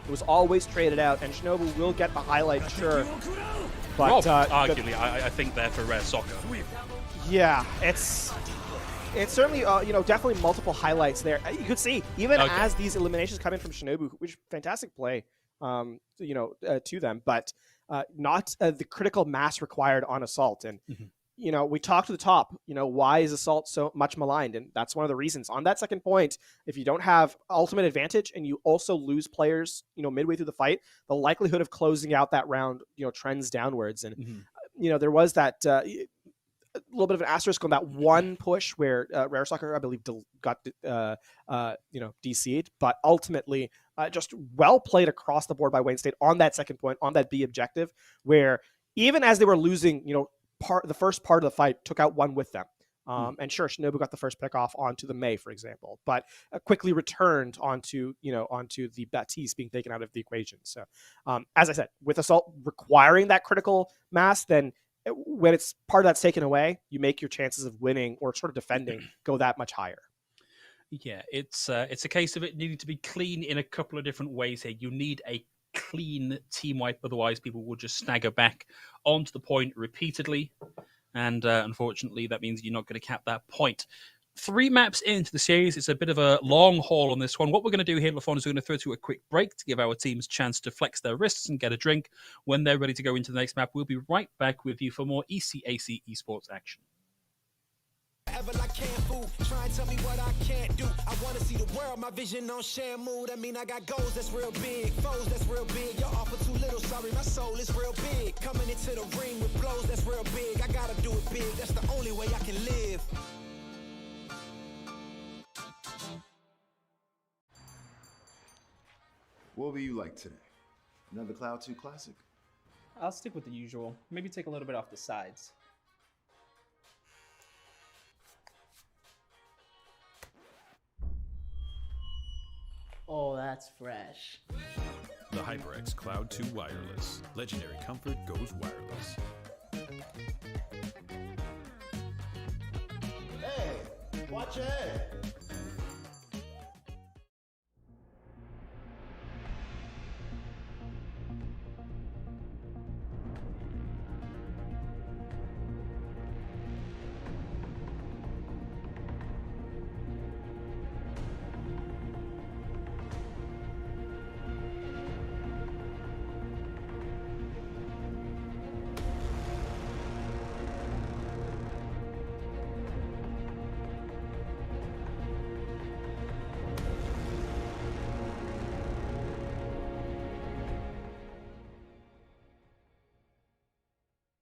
It was always traded out, and Shinobu will get the highlight, sure. But arguably, I think they're for Rare Soccer. Yeah, it's certainly definitely multiple highlights there. You could see even as these eliminations come in from Shinobu, which fantastic play, to them, but not the critical mass required on Assault. And we talked to the top. Why is Assault so much maligned? And that's one of the reasons. On that second point, if you don't have ultimate advantage and you also lose players, midway through the fight, the likelihood of closing out that round, trends downwards. And there was that a little bit of an asterisk on that one push where Rare Soccer, I believe, got DC'd, but ultimately just well played across the board by Wayne State on that second point, on that B objective, where even as they were losing, the first part of the fight took out one with them. And sure, Shinobu got the first pick off onto the May, for example, but quickly returned onto the Baptiste being taken out of the equation. So, as I said, with Assault requiring that critical mass, then when it's part of that's taken away, you make your chances of winning or sort of defending go that much higher. Yeah, it's a case of it needing to be clean in a couple of different ways here. You need a clean team wipe, otherwise people will just stagger back onto the point repeatedly. And unfortunately, that means you're not going to cap that point. 3 maps into the series. It's a bit of a long haul on this one. What we're going to do here, LaFon, is we're going to throw to a quick break to give our teams a chance to flex their wrists and get a drink. When they're ready to go into the next map, we'll be right back with you for more ECAC esports action. I can't fool. Try and tell me what I can't do. I want to see the world, my vision on Shamu. That mean I got goals that's real big, foes that's real big. You're offer too little, sorry, my soul is real big. Coming into the ring with blows that's real big. I gotta do it big, that's the only way I can live. What will you like today? Another Cloud 2 Classic? I'll stick with the usual. Maybe take a little bit off the sides. Oh, that's fresh. The HyperX Cloud 2 Wireless. Legendary comfort goes wireless. Hey, watch your head.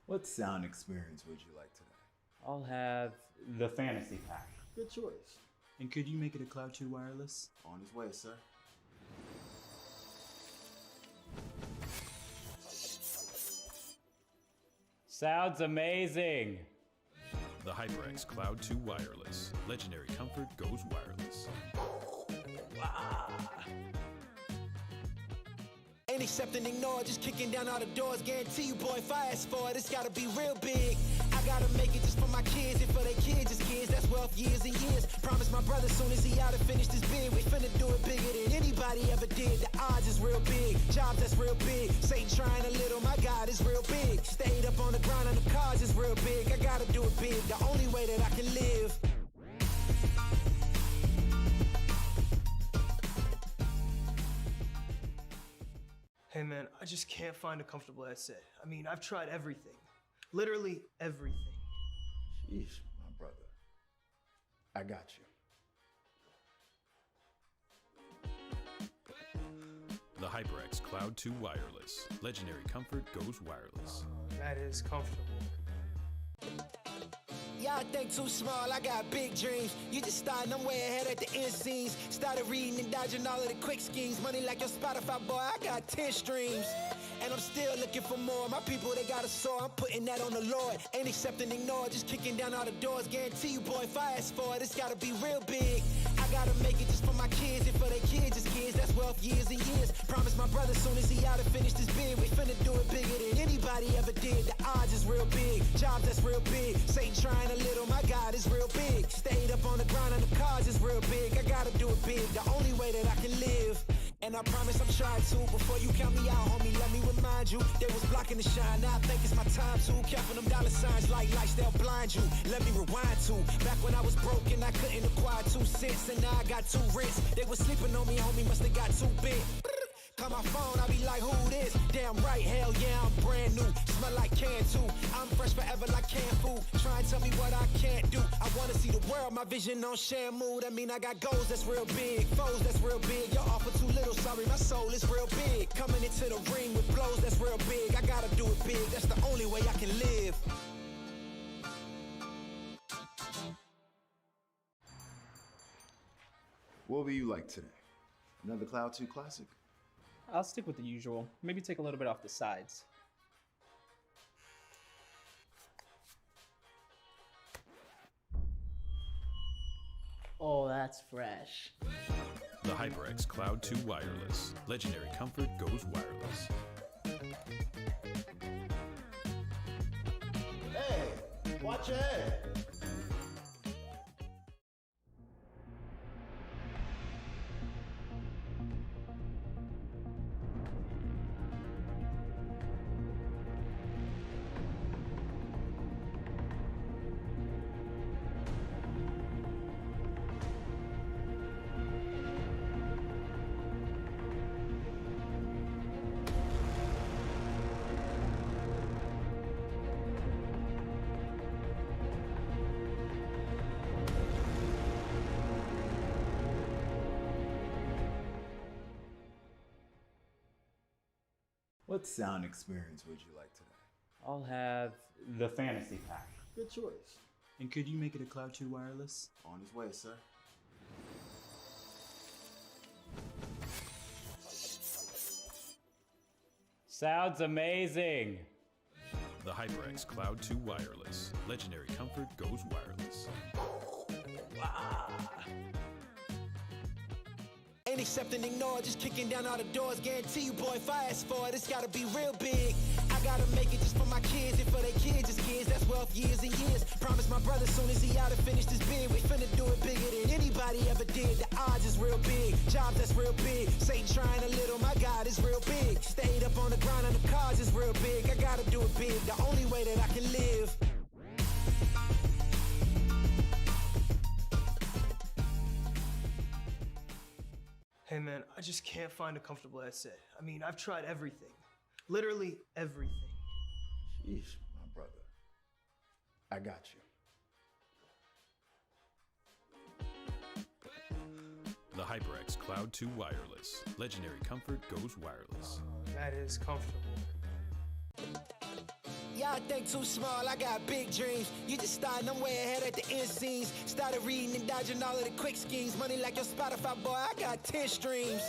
What sound experience would you like today? I'll have the fantasy pack. Good choice. And could you make it a Cloud 2 wireless? On his way, sir. Sounds amazing. The HyperX Cloud 2 Wireless. Legendary comfort goes wireless. Ain't accepting, ignore, just kicking down all the doors. Guarantee you, boy, if I ask for it, it's gotta be real big. I gotta make it just for my kids and for their kids, just kids. That's wealth years and years. Promise my brother soon as he out and finished his bid, we finna do it bigger than anybody ever did. The odds is real big, jobs that's real big. Satan trying a little, my God is real big. Stayed up on the ground on the cars is real big. I gotta do it big, the only way that I can live. Hey man, I just can't find a comfortable headset. I mean, I've tried everything. Literally everything. Sheesh, my brother. I got you. The HyperX Cloud 2 Wireless. Legendary comfort goes wireless. That is comfortable. Y'all think too small, I got big dreams. You just starting, I'm way ahead at the end scenes. Started reading and dodging all of the quick schemes. Money like your Spotify, boy, I got 10 streams. And I'm still looking for more. My people, they got a soar, I'm putting that on the Lord. Ain't accepting, ignore, just kicking down all the doors. Guarantee you, boy, if I ask for it, it's gotta be real big. I gotta make it just for my kids and for their kids, just kids. That's wealth years and years. Promise my brother soon as he out and finished his bid, we finna do it bigger than anybody ever did. The odds is real big, jobs that's real big. Satan trying a little, my God is real big. Stayed up on the ground on the cars is real big. I gotta do it big, the only way that I can live. And I promise I'm trying to. Before you count me out, homie, let me remind you. They was blocking the shine, now I think it's my time to. Counting them dollar signs like lights, they'll blind you. Let me rewind to back when I was broke and I couldn't acquire 2 cents. And now I got 2 rents. They was sleeping on me, homie, must have got too big. Call my phone, I be like, who this? Damn right, hell yeah, I'm brand new. Smell like can too. I'm fresh forever like can food. Try and tell me what I can't do. I wanna see the world, my vision on Shamu. That mean I got goals that's real big, foes that's real big. You're offer too little, sorry, my soul is real big. Coming into the ring with blows that's real big. I gotta do it big, that's the only way I can live. What will you like today? Another Cloud 2 classic? I'll stick with the usual. Maybe take a little bit off the sides. Oh, that's fresh. The HyperX Cloud 2 Wireless. Legendary comfort goes wireless. Hey, watch your head. What sound experience would you like today? I'll have the fantasy pack. Good choice. And could you make it a Cloud 2 wireless? On his way, sir. Sounds amazing. The HyperX Cloud 2 Wireless. Legendary comfort goes wireless. Ain't accept and ignore, just kicking down all the doors. Guarantee you, boy, if I ask for it, it's gotta be real big. I gotta make it just for my kids and for their kids' kids. That's wealth years and years. Promise my brother soon as he out and finished his bid, we finna do it bigger than anybody ever did. The odds is real big, jobs that's real big. Satan trying a little, my God is real big. Stayed up on the grind on the cars is real big. I gotta do it big, the only way that I can live. Hey man, I just can't find a comfortable headset. I mean, I've tried everything. Literally everything. Sheesh, my brother. I got you. The HyperX Cloud 2 Wireless. Legendary comfort goes wireless. That is comfortable. Y'all think too small, I got big dreams. You just starting, I'm way ahead at the end scenes. Started reading and dodging all of the quick schemes. Money like your Spotify, boy, I got 10 streams.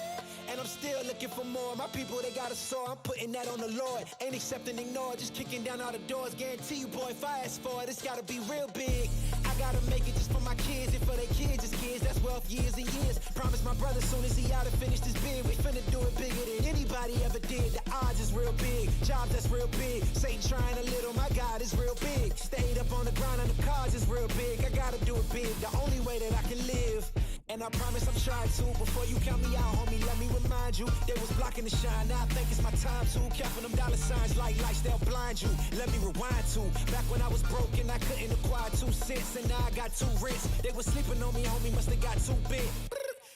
And I'm still looking for more. My people, they got a soar, I'm putting that on the Lord. Ain't accept and ignore, just kicking down all the doors. Guarantee you, boy, if I ask for it, it's gotta be real big. I gotta make it just for my kids and for their kids' kids. That's wealth years and years. Promise my brother soon as he out and finished his bid, we finna do it bigger than anybody ever did. The odds is real big, jobs that's real big. Satan trying a little, my God is real big. Stayed up on the grind on the cars is real big. I gotta do it big, the only way that I can live. And I promise I'm trying to. Before you count me out, homie, let me remind you. They was blocking the shine, now I think it's my time to. Counting them dollar signs like lights, they'll blind you. Let me rewind to. Back when I was broke and I couldn't acquire 2 cents. And now I got 2 rents. They was sleeping on me, homie, must have got too big.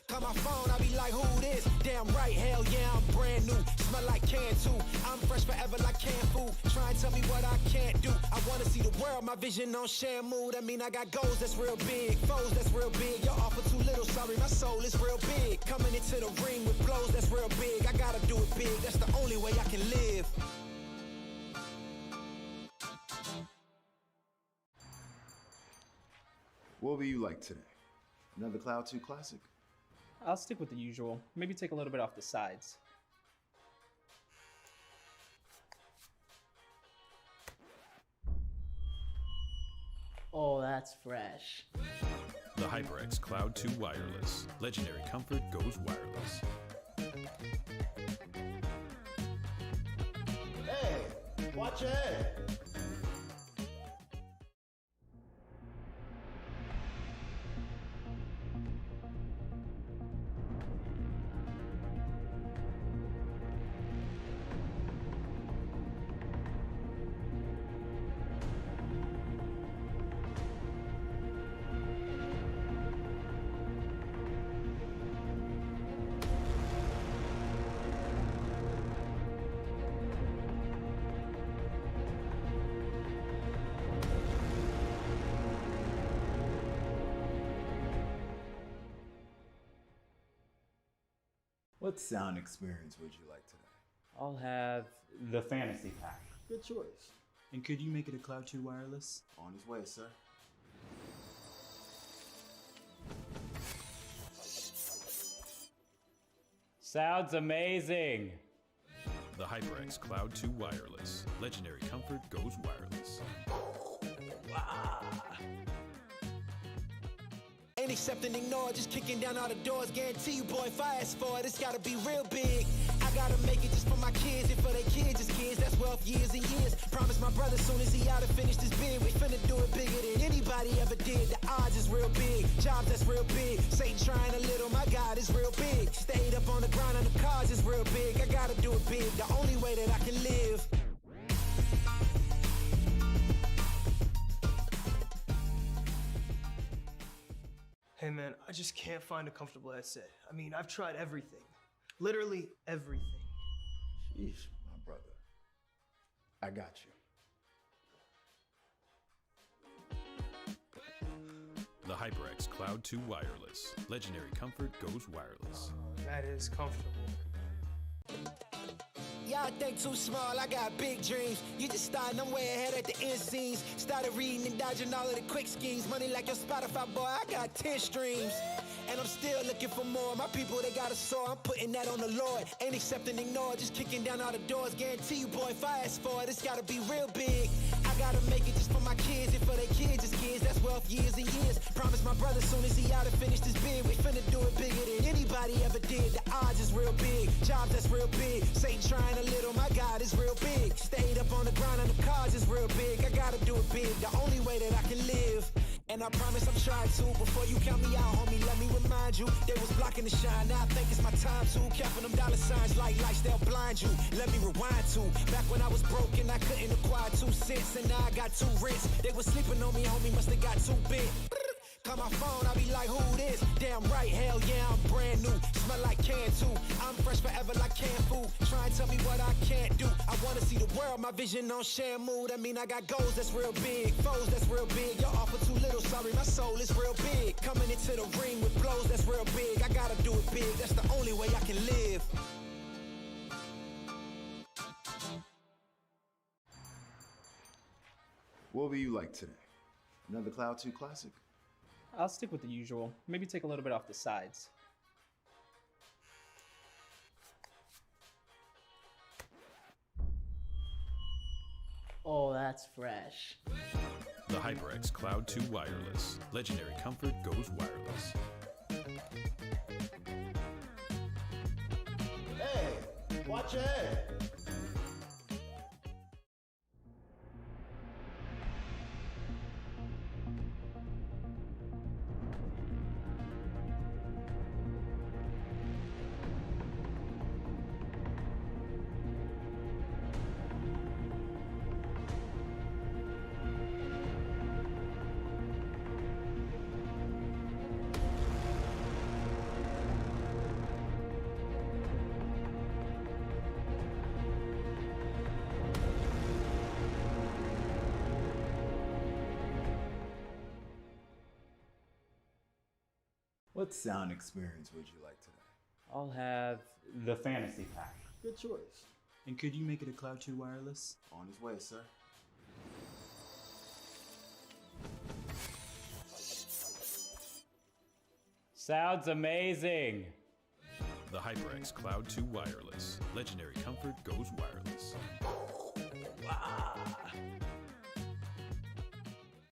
Call my phone, I be like, who this? Damn right, hell yeah, I'm brand new. Smell like can too. I'm fresh forever like canned food. Try and tell me what I can't do. I wanna see the world, my vision on Shamu. That mean I got goals that's real big, foes that's real big. Your offer too little, sorry, my soul is real big. Coming into the ring with blows that's real big. I gotta do it big, that's the only way I can live. What will you like today? Another Cloud 2 classic? I'll stick with the usual. Maybe take a little bit off the sides. Oh, that's fresh. The HyperX Cloud 2 Wireless. Legendary comfort goes wireless. Hey, watch your head. What sound experience would you like today? I'll have the fantasy pack. Good choice. And could you make it a Cloud 2 wireless? On his way, sir. Sounds amazing. The HyperX Cloud 2 Wireless. Legendary comfort goes wireless. Ain't accepting, ignore, just kicking down all the doors. Guarantee you, boy, if I ask for it, it's gotta be real big. I gotta make it just for my kids and for their kids' as kids. That's wealth years and years. Promise my brother soon as he out and finish this bid, we finna do it bigger than anybody ever did. The odds is real big, jobs that's real big. Satan trying a little, my God is real big. Stayed up on the grind on the cars is real big. I gotta do it big, the only way that I can live. Hey man, I just can't find a comfortable headset. I mean, I've tried everything. Literally everything. Sheesh, my brother. I got you. The HyperX Cloud 2 Wireless. Legendary comfort goes wireless. That is comfortable. Y'all think too small, I got big dreams. You just starting, I'm way ahead at the end scenes. Started reading and dodging all of the quick schemes. Money like your Spotify, boy, I got 10 streams. And I'm still looking for more. My people, they got a soar, I'm putting that on the Lord. Ain't accepting, ignore, just kicking down all the doors. Guarantee you, boy, if I ask for it, it's gotta be real big. I gotta make it just for my kids and for their kids' as kids. That's wealth years and years. Promise my brother soon as he out and finish this bid, we finna do it bigger than anybody ever did. The odds is real big, jobs that's real big. Satan trying a little, my God is real big. Stayed up on the grind on the cars is real big. I gotta do it big, the only way that I can live. And I promise I'm trying to. Before you count me out, homie, let me remind you. They was blocking the shine, now I think it's my time to. Counting them dollar signs like lights, they'll blind you. Let me rewind to back when I was broke and I couldn't acquire 2 cents. And now I got 2 rents. They was sleeping on me, homie, must have got too big. Call my phone, I be like, who this? Damn right, hell yeah, I'm brand new. Smell like can too. I'm fresh forever like canned food. Try and tell me what I can't do. I wanna see the world, my vision on Shamu. That mean I got goals that's real big, foes that's real big. Y'all offer too little, sorry, my soul is real big. Coming into the ring with blows that's real big. I gotta do it big, that's the only way I can live. What will you like today? Another Cloud 2 classic? I'll stick with the usual. Maybe take a little bit off the sides. Oh, that's fresh. The HyperX Cloud 2 Wireless. Legendary comfort goes wireless. Hey, watch your head. What sound experience would you like today? I'll have the fantasy pack. Good choice. And could you make it a Cloud 2 Wireless? On his way, sir. Sounds amazing. The HyperX Cloud 2 Wireless. Legendary comfort goes wireless.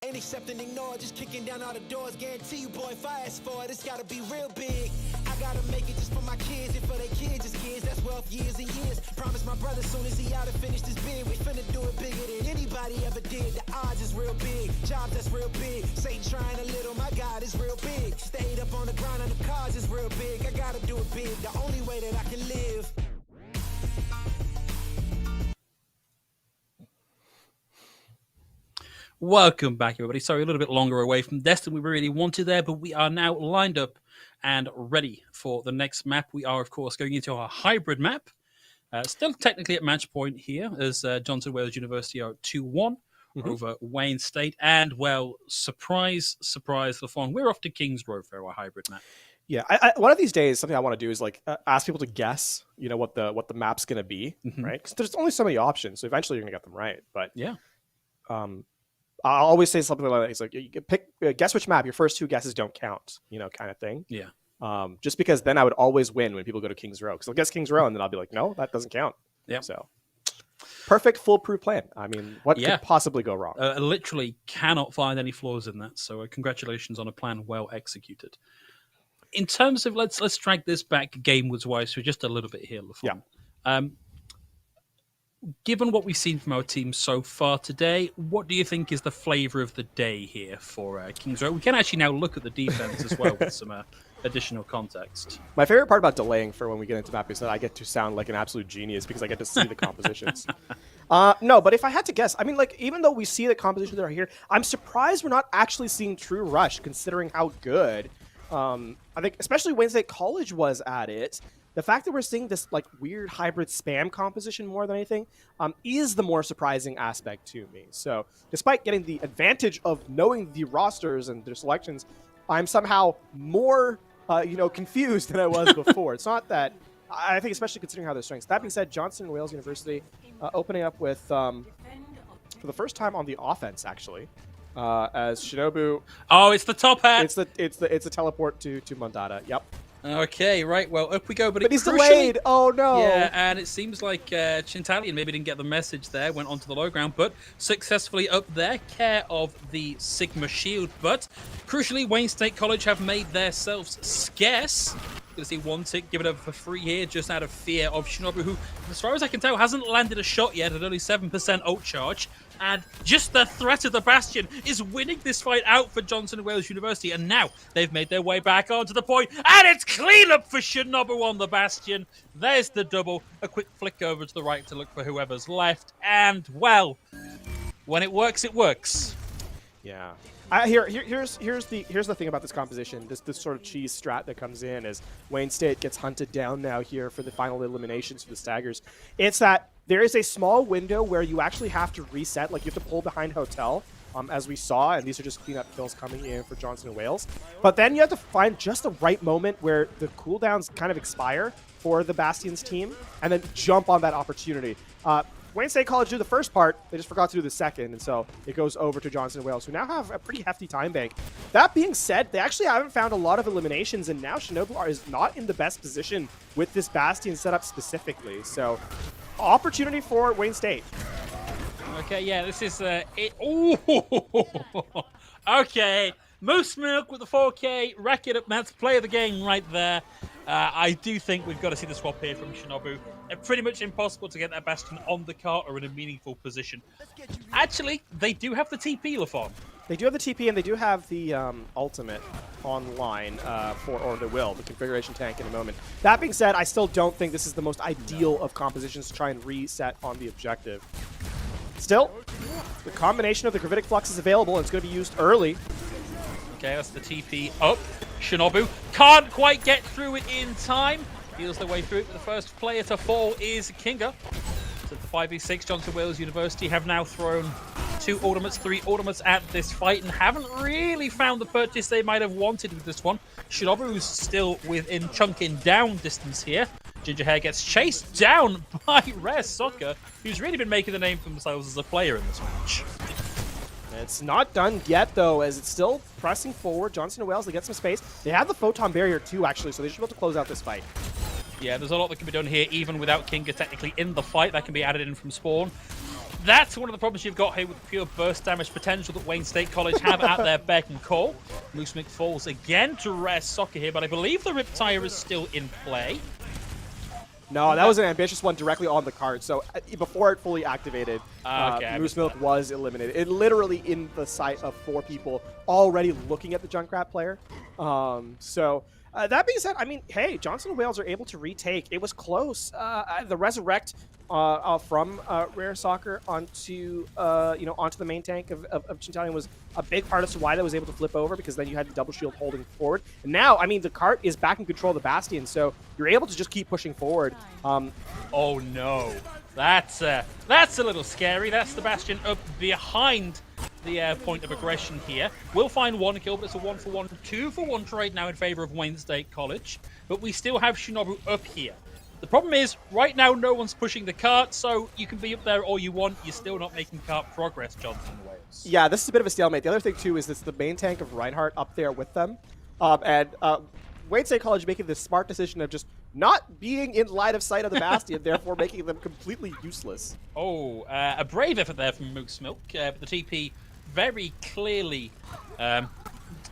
Ain't accepting, ignore, just kicking down all the doors. Guarantee you, boy, if I ask for it, it's gotta be real big. I gotta make it just for my kids and for their kids' as kids. That's wealth years and years. Promise my brother soon as he out and finish this bid, we finna do it bigger than anybody ever did. The odds is real big, jobs that's real big. Satan trying a little, my God is real big. Stayed up on the grind on the cars is real big. I gotta do it big, the only way that I can live. Welcome back, everybody. Sorry, a little bit longer away from Destin than we really wanted there, but we are now lined up and ready for the next map. We are, of course, going into our hybrid map. Still technically at match point here, as Johnson Wales University are 2-1 over Wayne State. And, well, surprise, surprise, LaFon, we're off to Kings Road for our hybrid map. Yeah, I one of these days, something I want to do is like ask people to guess, you know, what the map's going to be, right? Because there's only so many options, so eventually you're going to get them right. But yeah, I always say something like that. It's like you can pick, guess which map. Your first 2 guesses don't count, you know, kind of thing. Yeah. Just because then I would always win when people go to King's Row. Because I'll guess King's Row, and then I'll be like, no, that doesn't count. Yeah. So perfect, foolproof plan. I mean, what could possibly go wrong? Literally cannot find any flaws in that. So congratulations on a plan well executed. In terms of let's drag this back game wise for just a little bit here, LaFon. Yeah. Given what we've seen from our team so far today, what do you think is the flavour of the day here for Kings Row? We can actually now look at the defense as well with some additional context. My favorite part about delaying for when we get into map is that I get to sound like an absolute genius because I get to see the compositions. No, but if I had to guess, I mean, like, even though we see the compositions that are here, I'm surprised we're not actually seeing true rush considering how good I think especially Wayne State College was at it. The fact that we're seeing this like weird hybrid spam composition more than anything is the more surprising aspect to me. So despite getting the advantage of knowing the rosters and their selections, I'm somehow more confused than I was before. It's not that, I think especially considering how their strengths. That being said, Johnson and Wales University opening up with, for the first time on the offense actually, as Shinobu. Oh, it's the top hat. It's a teleport to Mondada. Yep. Okay, right. Well, up we go. But he's delayed. Oh, no. Yeah, and it seems like Chintalian maybe didn't get the message there, went onto the low ground, but successfully up there, care of the Sigma Shield. But crucially, Wayne State College have made themselves scarce. Going to see one tick given up for free here, just out of fear of Shinobu, who, as far as I can tell, hasn't landed a shot yet at only 7% ult charge. And just the threat of the Bastion is winning this fight out for Johnson Wales University. And now they've made their way back onto the point. And it's clean up for Shinobu on the Bastion. There's the double. A quick flick over to the right to look for whoever's left. And, well, when it works, it works. Yeah. Here's the thing about this composition. This sort of cheese strat that comes in as Wayne State gets hunted down now here for the final eliminations for the Staggers. It's that there is a small window where you actually have to reset, like you have to pull behind Hotel, as we saw, and these are just cleanup kills coming in for Johnson and Wales. But then you have to find just the right moment where the cooldowns kind of expire for the Bastion's team, and then jump on that opportunity. Wayne State College do the first part, they just forgot to do the second, and so it goes over to Johnson and Wales, who now have a pretty hefty time bank. That being said, they actually haven't found a lot of eliminations, and now Shinobu is not in the best position with this Bastion setup specifically. So, opportunity for Wayne State. Okay, yeah, this is it. Ooh, okay. Moose Milk with the 4K, rack it up, that's play of the game right there. I do think we've got to see the swap here from Shinobu. Pretty much impossible to get that Bastion on the cart or in a meaningful position. Actually, they do have the TP, LaFon. They do have the TP, and they do have the ultimate online or they will, the configuration tank in a moment. That being said, I still don't think this is the most ideal of compositions to try and reset on the objective. Still, the combination of the Gravitic Flux is available, and it's going to be used early. Okay, that's the TP up. Shinobu can't quite get through it in time. Heals their way through it, but the first player to fall is Kinga. So the 5v6, Johnson Wales University have now thrown 2 ultimates, 3 ultimates at this fight and haven't really found the purchase they might have wanted with this one. Shinobu's still within chunking down distance here. Ginger Hair gets chased down by Rare Soccer, who's really been making the name for themselves as a player in this match. It's not done yet, though, as it's still pressing forward. Johnson and Wales, they get some space. They have the Photon Barrier, too, actually, so they should be able to close out this fight. Yeah, there's a lot that can be done here, even without Kinga technically in the fight. That can be added in from spawn. That's one of the problems you've got here with the pure burst damage potential that Wayne State College have at their beck and call. Moose Mick falls again to Rare Soccer here, but I believe the Riptire is still in play. No, that was an ambitious one directly on the card. So before it fully activated, okay, Moose Milk was eliminated. It literally in the sight of 4 people already looking at the Junkrat player. That being said, I mean, hey, Johnson and Wales are able to retake. It was close. The resurrect from Rare Soccer onto the main tank of Chintalian was a big part as to why that was able to flip over, because then you had the double shield holding forward. And now, I mean, the cart is back in control of the Bastion, so you're able to just keep pushing forward. Oh no, that's a little scary. That's the Bastion up behind the point of aggression here. We'll find 1 kill, but it's a 1-for-1, 2-for-1 trade now in favor of Wayne State College. But we still have Shinobu up here. The problem is, right now, no one's pushing the cart, so you can be up there all you want. You're still not making cart progress, Johnson Wales. Yeah, this is a bit of a stalemate. The other thing, too, is it's the main tank of Reinhardt up there with them. Wayne State College making the smart decision of just not being in line of sight of the Bastion, therefore making them completely useless. Oh, a brave effort there from Moose Milk. But the TP very clearly,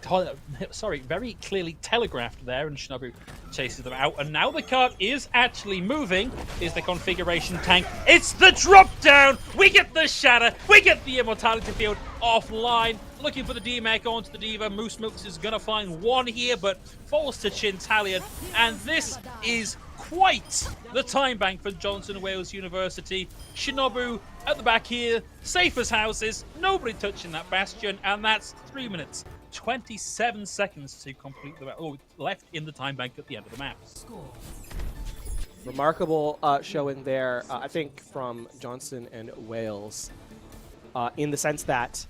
very clearly telegraphed there, and Shinobu chases them out. And now the cart is actually moving. Is the configuration tank? It's the drop down. We get the shatter. We get the immortality field offline. Looking for the D-Mech onto the Diva. Moose Milks is going to find one here, but falls to Chintalian. And this is quite the time bank for Johnson Wales University. Shinobu at the back here, safe as houses, nobody touching that Bastion, and that's 3 minutes, 27 seconds to complete the left in the time bank at the end of the map. Remarkable showing there, I think, from Johnson and Wales, in the sense that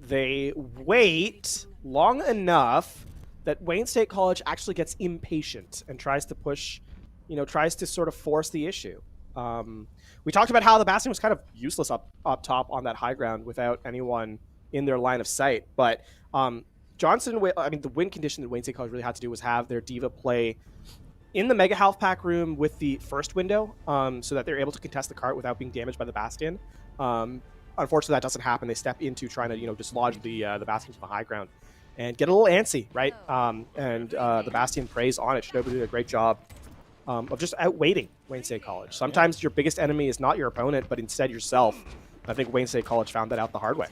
they wait long enough that Wayne State College actually gets impatient and tries to push, tries to sort of force the issue. We talked about how the Bastion was kind of useless up top on that high ground without anyone in their line of sight. But the win condition that Wayne State College really had to do was have their Diva play in the Mega Health Pack room with the first window, so that they're able to contest the cart without being damaged by the Bastion. Unfortunately, that doesn't happen. They step into trying to, dislodge the Bastion from the high ground and get a little antsy, right? The Bastion preys on it. Shinobu did a great job of just outweighting Wayne State College. Sometimes your biggest enemy is not your opponent, but instead yourself. I think Wayne State College found that out the hard way.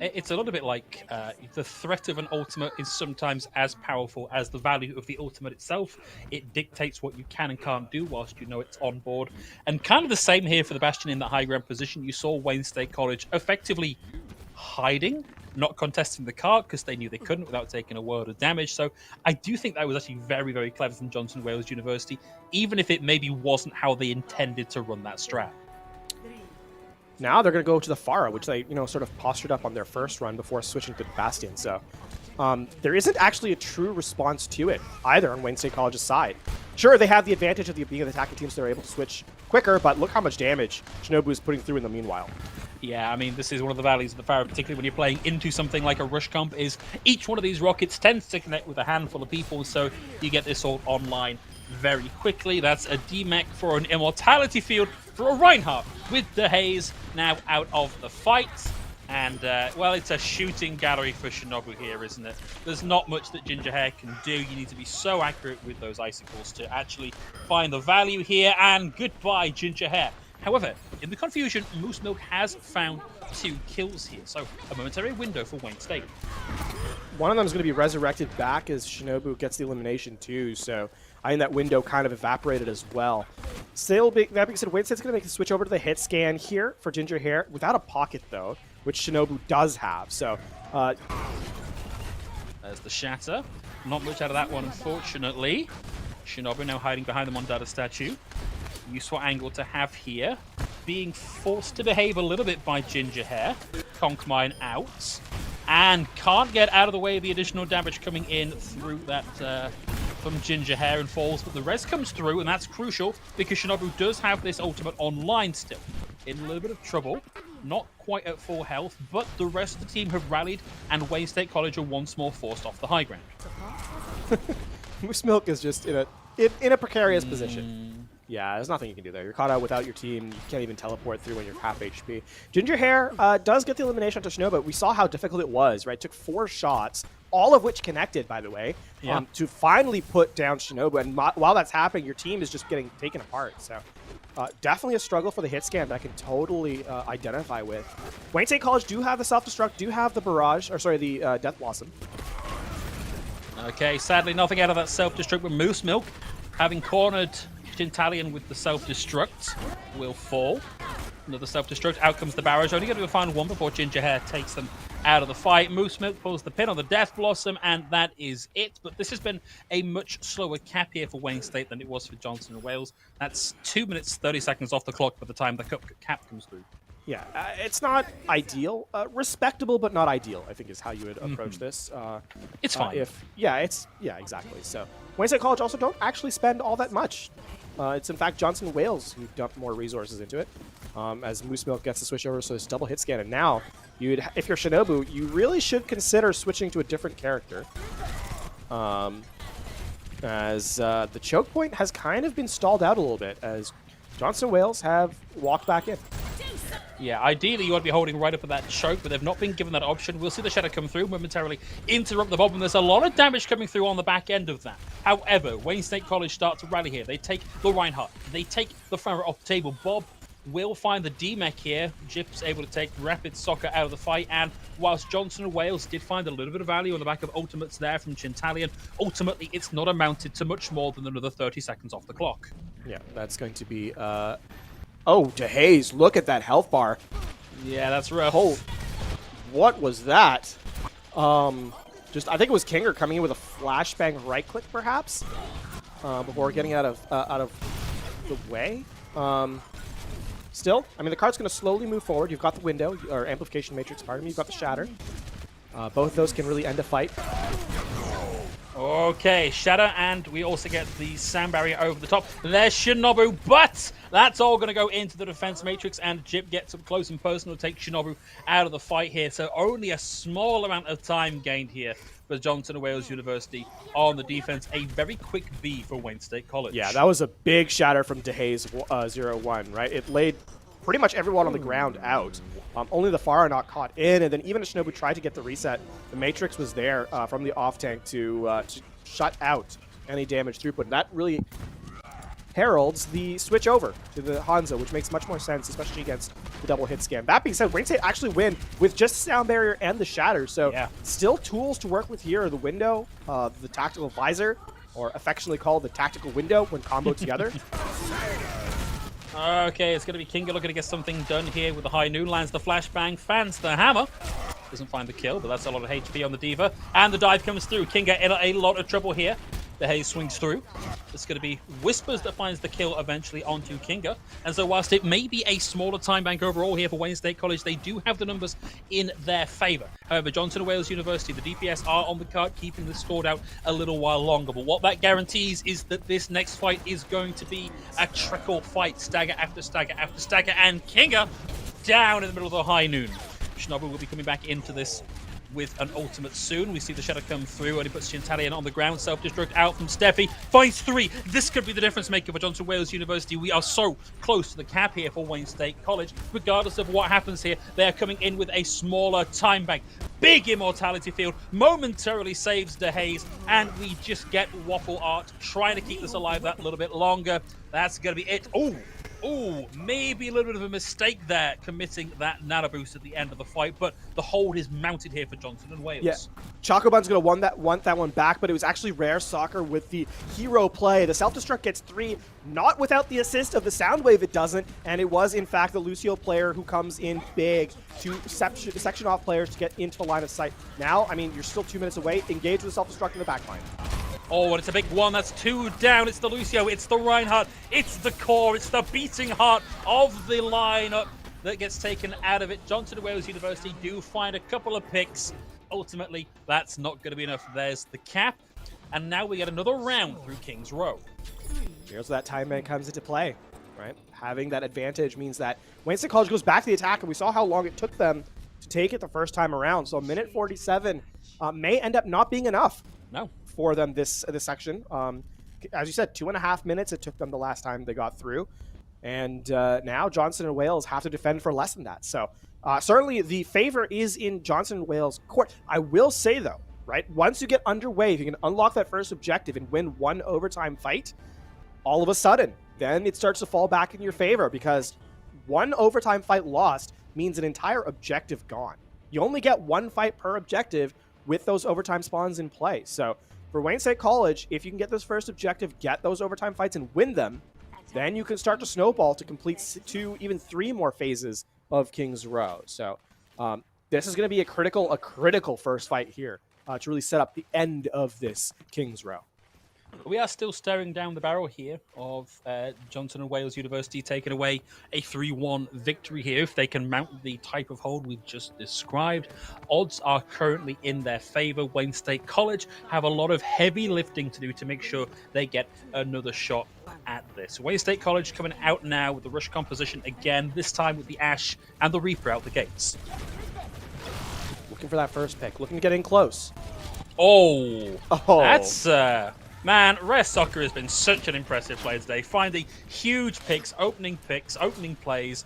It's a little bit like the threat of an ultimate is sometimes as powerful as the value of the ultimate itself. It dictates what you can and can't do whilst you know it's on board. And kind of the same here for the Bastion in that high ground position. You saw Wayne State College effectively hiding, not contesting the cart because they knew they couldn't without taking a world of damage. So I do think that was actually very, very clever from Johnson Wales University, even if it maybe wasn't how they intended to run that strat. Now they're going to go to the Pharah, which they, sort of postured up on their first run before switching to the Bastion. So there isn't actually a true response to it either on Wayne State College's side. Sure, they have the advantage of being the attacking team, so they're able to switch quicker, but look how much damage Shinobu is putting through in the meanwhile. Yeah, I mean, this is one of the values of the Pharah, particularly when you're playing into something like a rush comp, is each one of these rockets tends to connect with a handful of people, so you get this all online very quickly. That's a D-Mech for an immortality field for a Reinhardt with the Haze now out of the fight. And, it's a shooting gallery for Shinobu here, isn't it? There's not much that Ginger Hair can do. You need to be so accurate with those icicles to actually find the value here. And goodbye, Ginger Hair. However, in the confusion, Moose Milk has found 2 kills here. So a momentary window for Wayne State. One of them is going to be resurrected back as Shinobu gets the elimination too. So I think that window kind of evaporated as well. Still, that being said, Wayne State's going to make the switch over to the hit scan here for Ginger Hair without a pocket though, which Shinobu does have. So there's the shatter. Not much out of that one, unfortunately. Shinobu now hiding behind the Mondada statue. Useful angle to have here. Being forced to behave a little bit by Ginger Hair. Conk Mine out. And can't get out of the way of the additional damage coming in through that from Ginger Hair and falls. But the res comes through, and that's crucial because Shinobu does have this ultimate online still. In a little bit of trouble. Not quite at full health, but the rest of the team have rallied, and Wayne State College are once more forced off the high ground. Moose Milk is just in a precarious position. Yeah, there's nothing you can do there. You're caught out without your team. You can't even teleport through when you're half HP. Ginger Hair does get the elimination onto Shinobu. We saw how difficult it was, right? Took 4 shots, all of which connected, by the way, to finally put down Shinobu. And while that's happening, your team is just getting taken apart. So definitely a struggle for the hit scan that I can totally identify with. Wayne State College do have the self-destruct, do have the barrage, or sorry, the Death Blossom. Okay, sadly nothing out of that self-destruct, but Moose Milk, having cornered Chintalian with the self-destruct, will fall. Another self-destruct, out comes the barrage. Only going to find one before Ginger Hair takes them out of the fight. Moose Milk pulls the pin on the Death Blossom, and that is it. But this has been a much slower cap here for Wayne State than it was for Johnson and Wales. That's 2 minutes, 30 seconds off the clock by the time the cap comes through. Yeah, it's not ideal. Respectable, but not ideal, I think is how you would approach this. It's fine. Exactly. So Wayne State College also don't actually spend all that much. It's in fact Johnson Wales who dumped more resources into it. As Moose Milk gets to switch over, so it's double hit scan. And now, if you're Shinobu, you really should consider switching to a different character. as the choke point has kind of been stalled out a little bit as Johnson Wales have walked back in. Yeah, ideally you want to be holding right up at that choke, but they've not been given that option. We'll see the Shadow come through momentarily, interrupt the bomb, and there's a lot of damage coming through on the back end of that. However, Wayne State College start to rally here. They take the Reinhardt, they take the Farah off the table. Bob will find the D-Mech here. Jip's able to take Rapid Soccer out of the fight, and whilst Johnson and Wales did find a little bit of value on the back of ultimates there from Chintalian, ultimately it's not amounted to much more than another 30 seconds off the clock. Yeah, that's going to be... Oh, DeHaze, look at that health bar. Yeah, that's rough. Oh, what was that? I think it was Kinger coming in with a flashbang right click, perhaps, before getting out of the way. Still, I mean, the card's going to slowly move forward. You've got the window, or amplification matrix, pardon me. You've got the shatter. Both of those can really end a fight. Okay, Shadow, and we also get the sound barrier over the top. There's Shinobu, but that's all going to go into the defense matrix, and Jip gets up close and personal to take Shinobu out of the fight here. So only a small amount of time gained here for Johnson and Wales University on the defense. A very quick B for Wayne State College. Yeah, that was a big shatter from DeHaze 0-1, right? It laid pretty much everyone on the ground out. Only the Farah not caught in, and then even as Shinobu tried to get the reset, the Matrix was there from the off tank to shut out any damage throughput. That really heralds the switch over to the Hanzo, which makes much more sense, especially against the double hit scan. That being said, Wayne State actually win with just sound barrier and the shatter, so yeah. Still tools to work with here are the window, the tactical visor, or affectionately called the tactical window when comboed together. Okay, it's going to be Kinga looking to get something done here with the high noon. Lands the flashbang, fans the hammer. Doesn't find the kill, but that's a lot of HP on the Diva. And the dive comes through. Kinga in a lot of trouble here. The Haze swings through. It's going to be Whispers that finds the kill eventually onto Kinga. And so whilst it may be a smaller time bank overall here for Wayne State College, they do have the numbers in their favor. However, Johnson and Wales University, the DPS are on the card, keeping this scored out a little while longer. But what that guarantees is that this next fight is going to be a trickle fight, stagger after stagger after stagger, and Kinga down in the middle of the high noon. Shinobu will be coming back into this with an ultimate soon. We see the Shadow come through, and he puts Chintalian on the ground. Self-destruct out from Steffi. Finds 3. This could be the difference maker for Johnson Wales University. We are so close to the cap here for Wayne State College. Regardless of what happens here, they are coming in with a smaller time bank. Big immortality field momentarily saves DeHaze, and we just get Waffle Art trying to keep this alive that little bit longer. That's going to be it. Oh, maybe a little bit of a mistake there, committing that nano boost at the end of the fight, but the hold is mounted here for Johnson and Wales. Yeah, Chocobun's going to want that one back, but it was actually Rare Soccer with the hero play. The self-destruct gets 3, not without the assist of the Soundwave, it doesn't, and it was, in fact, the Lucio player who comes in big to section off players to get into the line of sight. Now, I mean, you're still 2 minutes away. Engage with the self-destruct in the backline. Oh, and it's a big one. That's 2 down. It's the Lucio. It's the Reinhardt. It's the core. It's the beating heart of the lineup that gets taken out of it. Johnson and Wales University do find a couple of picks. Ultimately, that's not going to be enough. There's the cap. And now we get another round through King's Row. Here's where that time bank comes into play, right? Having that advantage means that Wayne State College goes back to the attack, and we saw how long it took them to take it the first time around. So minute 47 may end up not being enough. No. For them this section. As you said, 2.5 minutes it took them the last time they got through. And now Johnson and Wales have to defend for less than that. So certainly the favor is in Johnson and Wales' court. I will say, though, right, once you get underway, if you can unlock that first objective and win 1 overtime fight, all of a sudden, then it starts to fall back in your favor, because 1 overtime fight lost means an entire objective gone. You only get 1 fight per objective with those overtime spawns in play. So for Wayne State College, if you can get this first objective, get those overtime fights and win them, then you can start to snowball to complete 2, even 3 more phases of King's Row. So this is going to be a critical first fight here to really set up the end of this King's Row. We are still staring down the barrel here of Johnson and Wales University taking away a 3-1 victory here if they can mount the type of hold we've just described. Odds are currently in their favor. Wayne State College have a lot of heavy lifting to do to make sure they get another shot at this. Wayne State College coming out now with the rush composition again, this time with the Ash and the Reaper out the gates. Looking for that first pick, looking to get in close. Oh. That's Man, Rare Soccer has been such an impressive play today, finding huge picks, opening plays,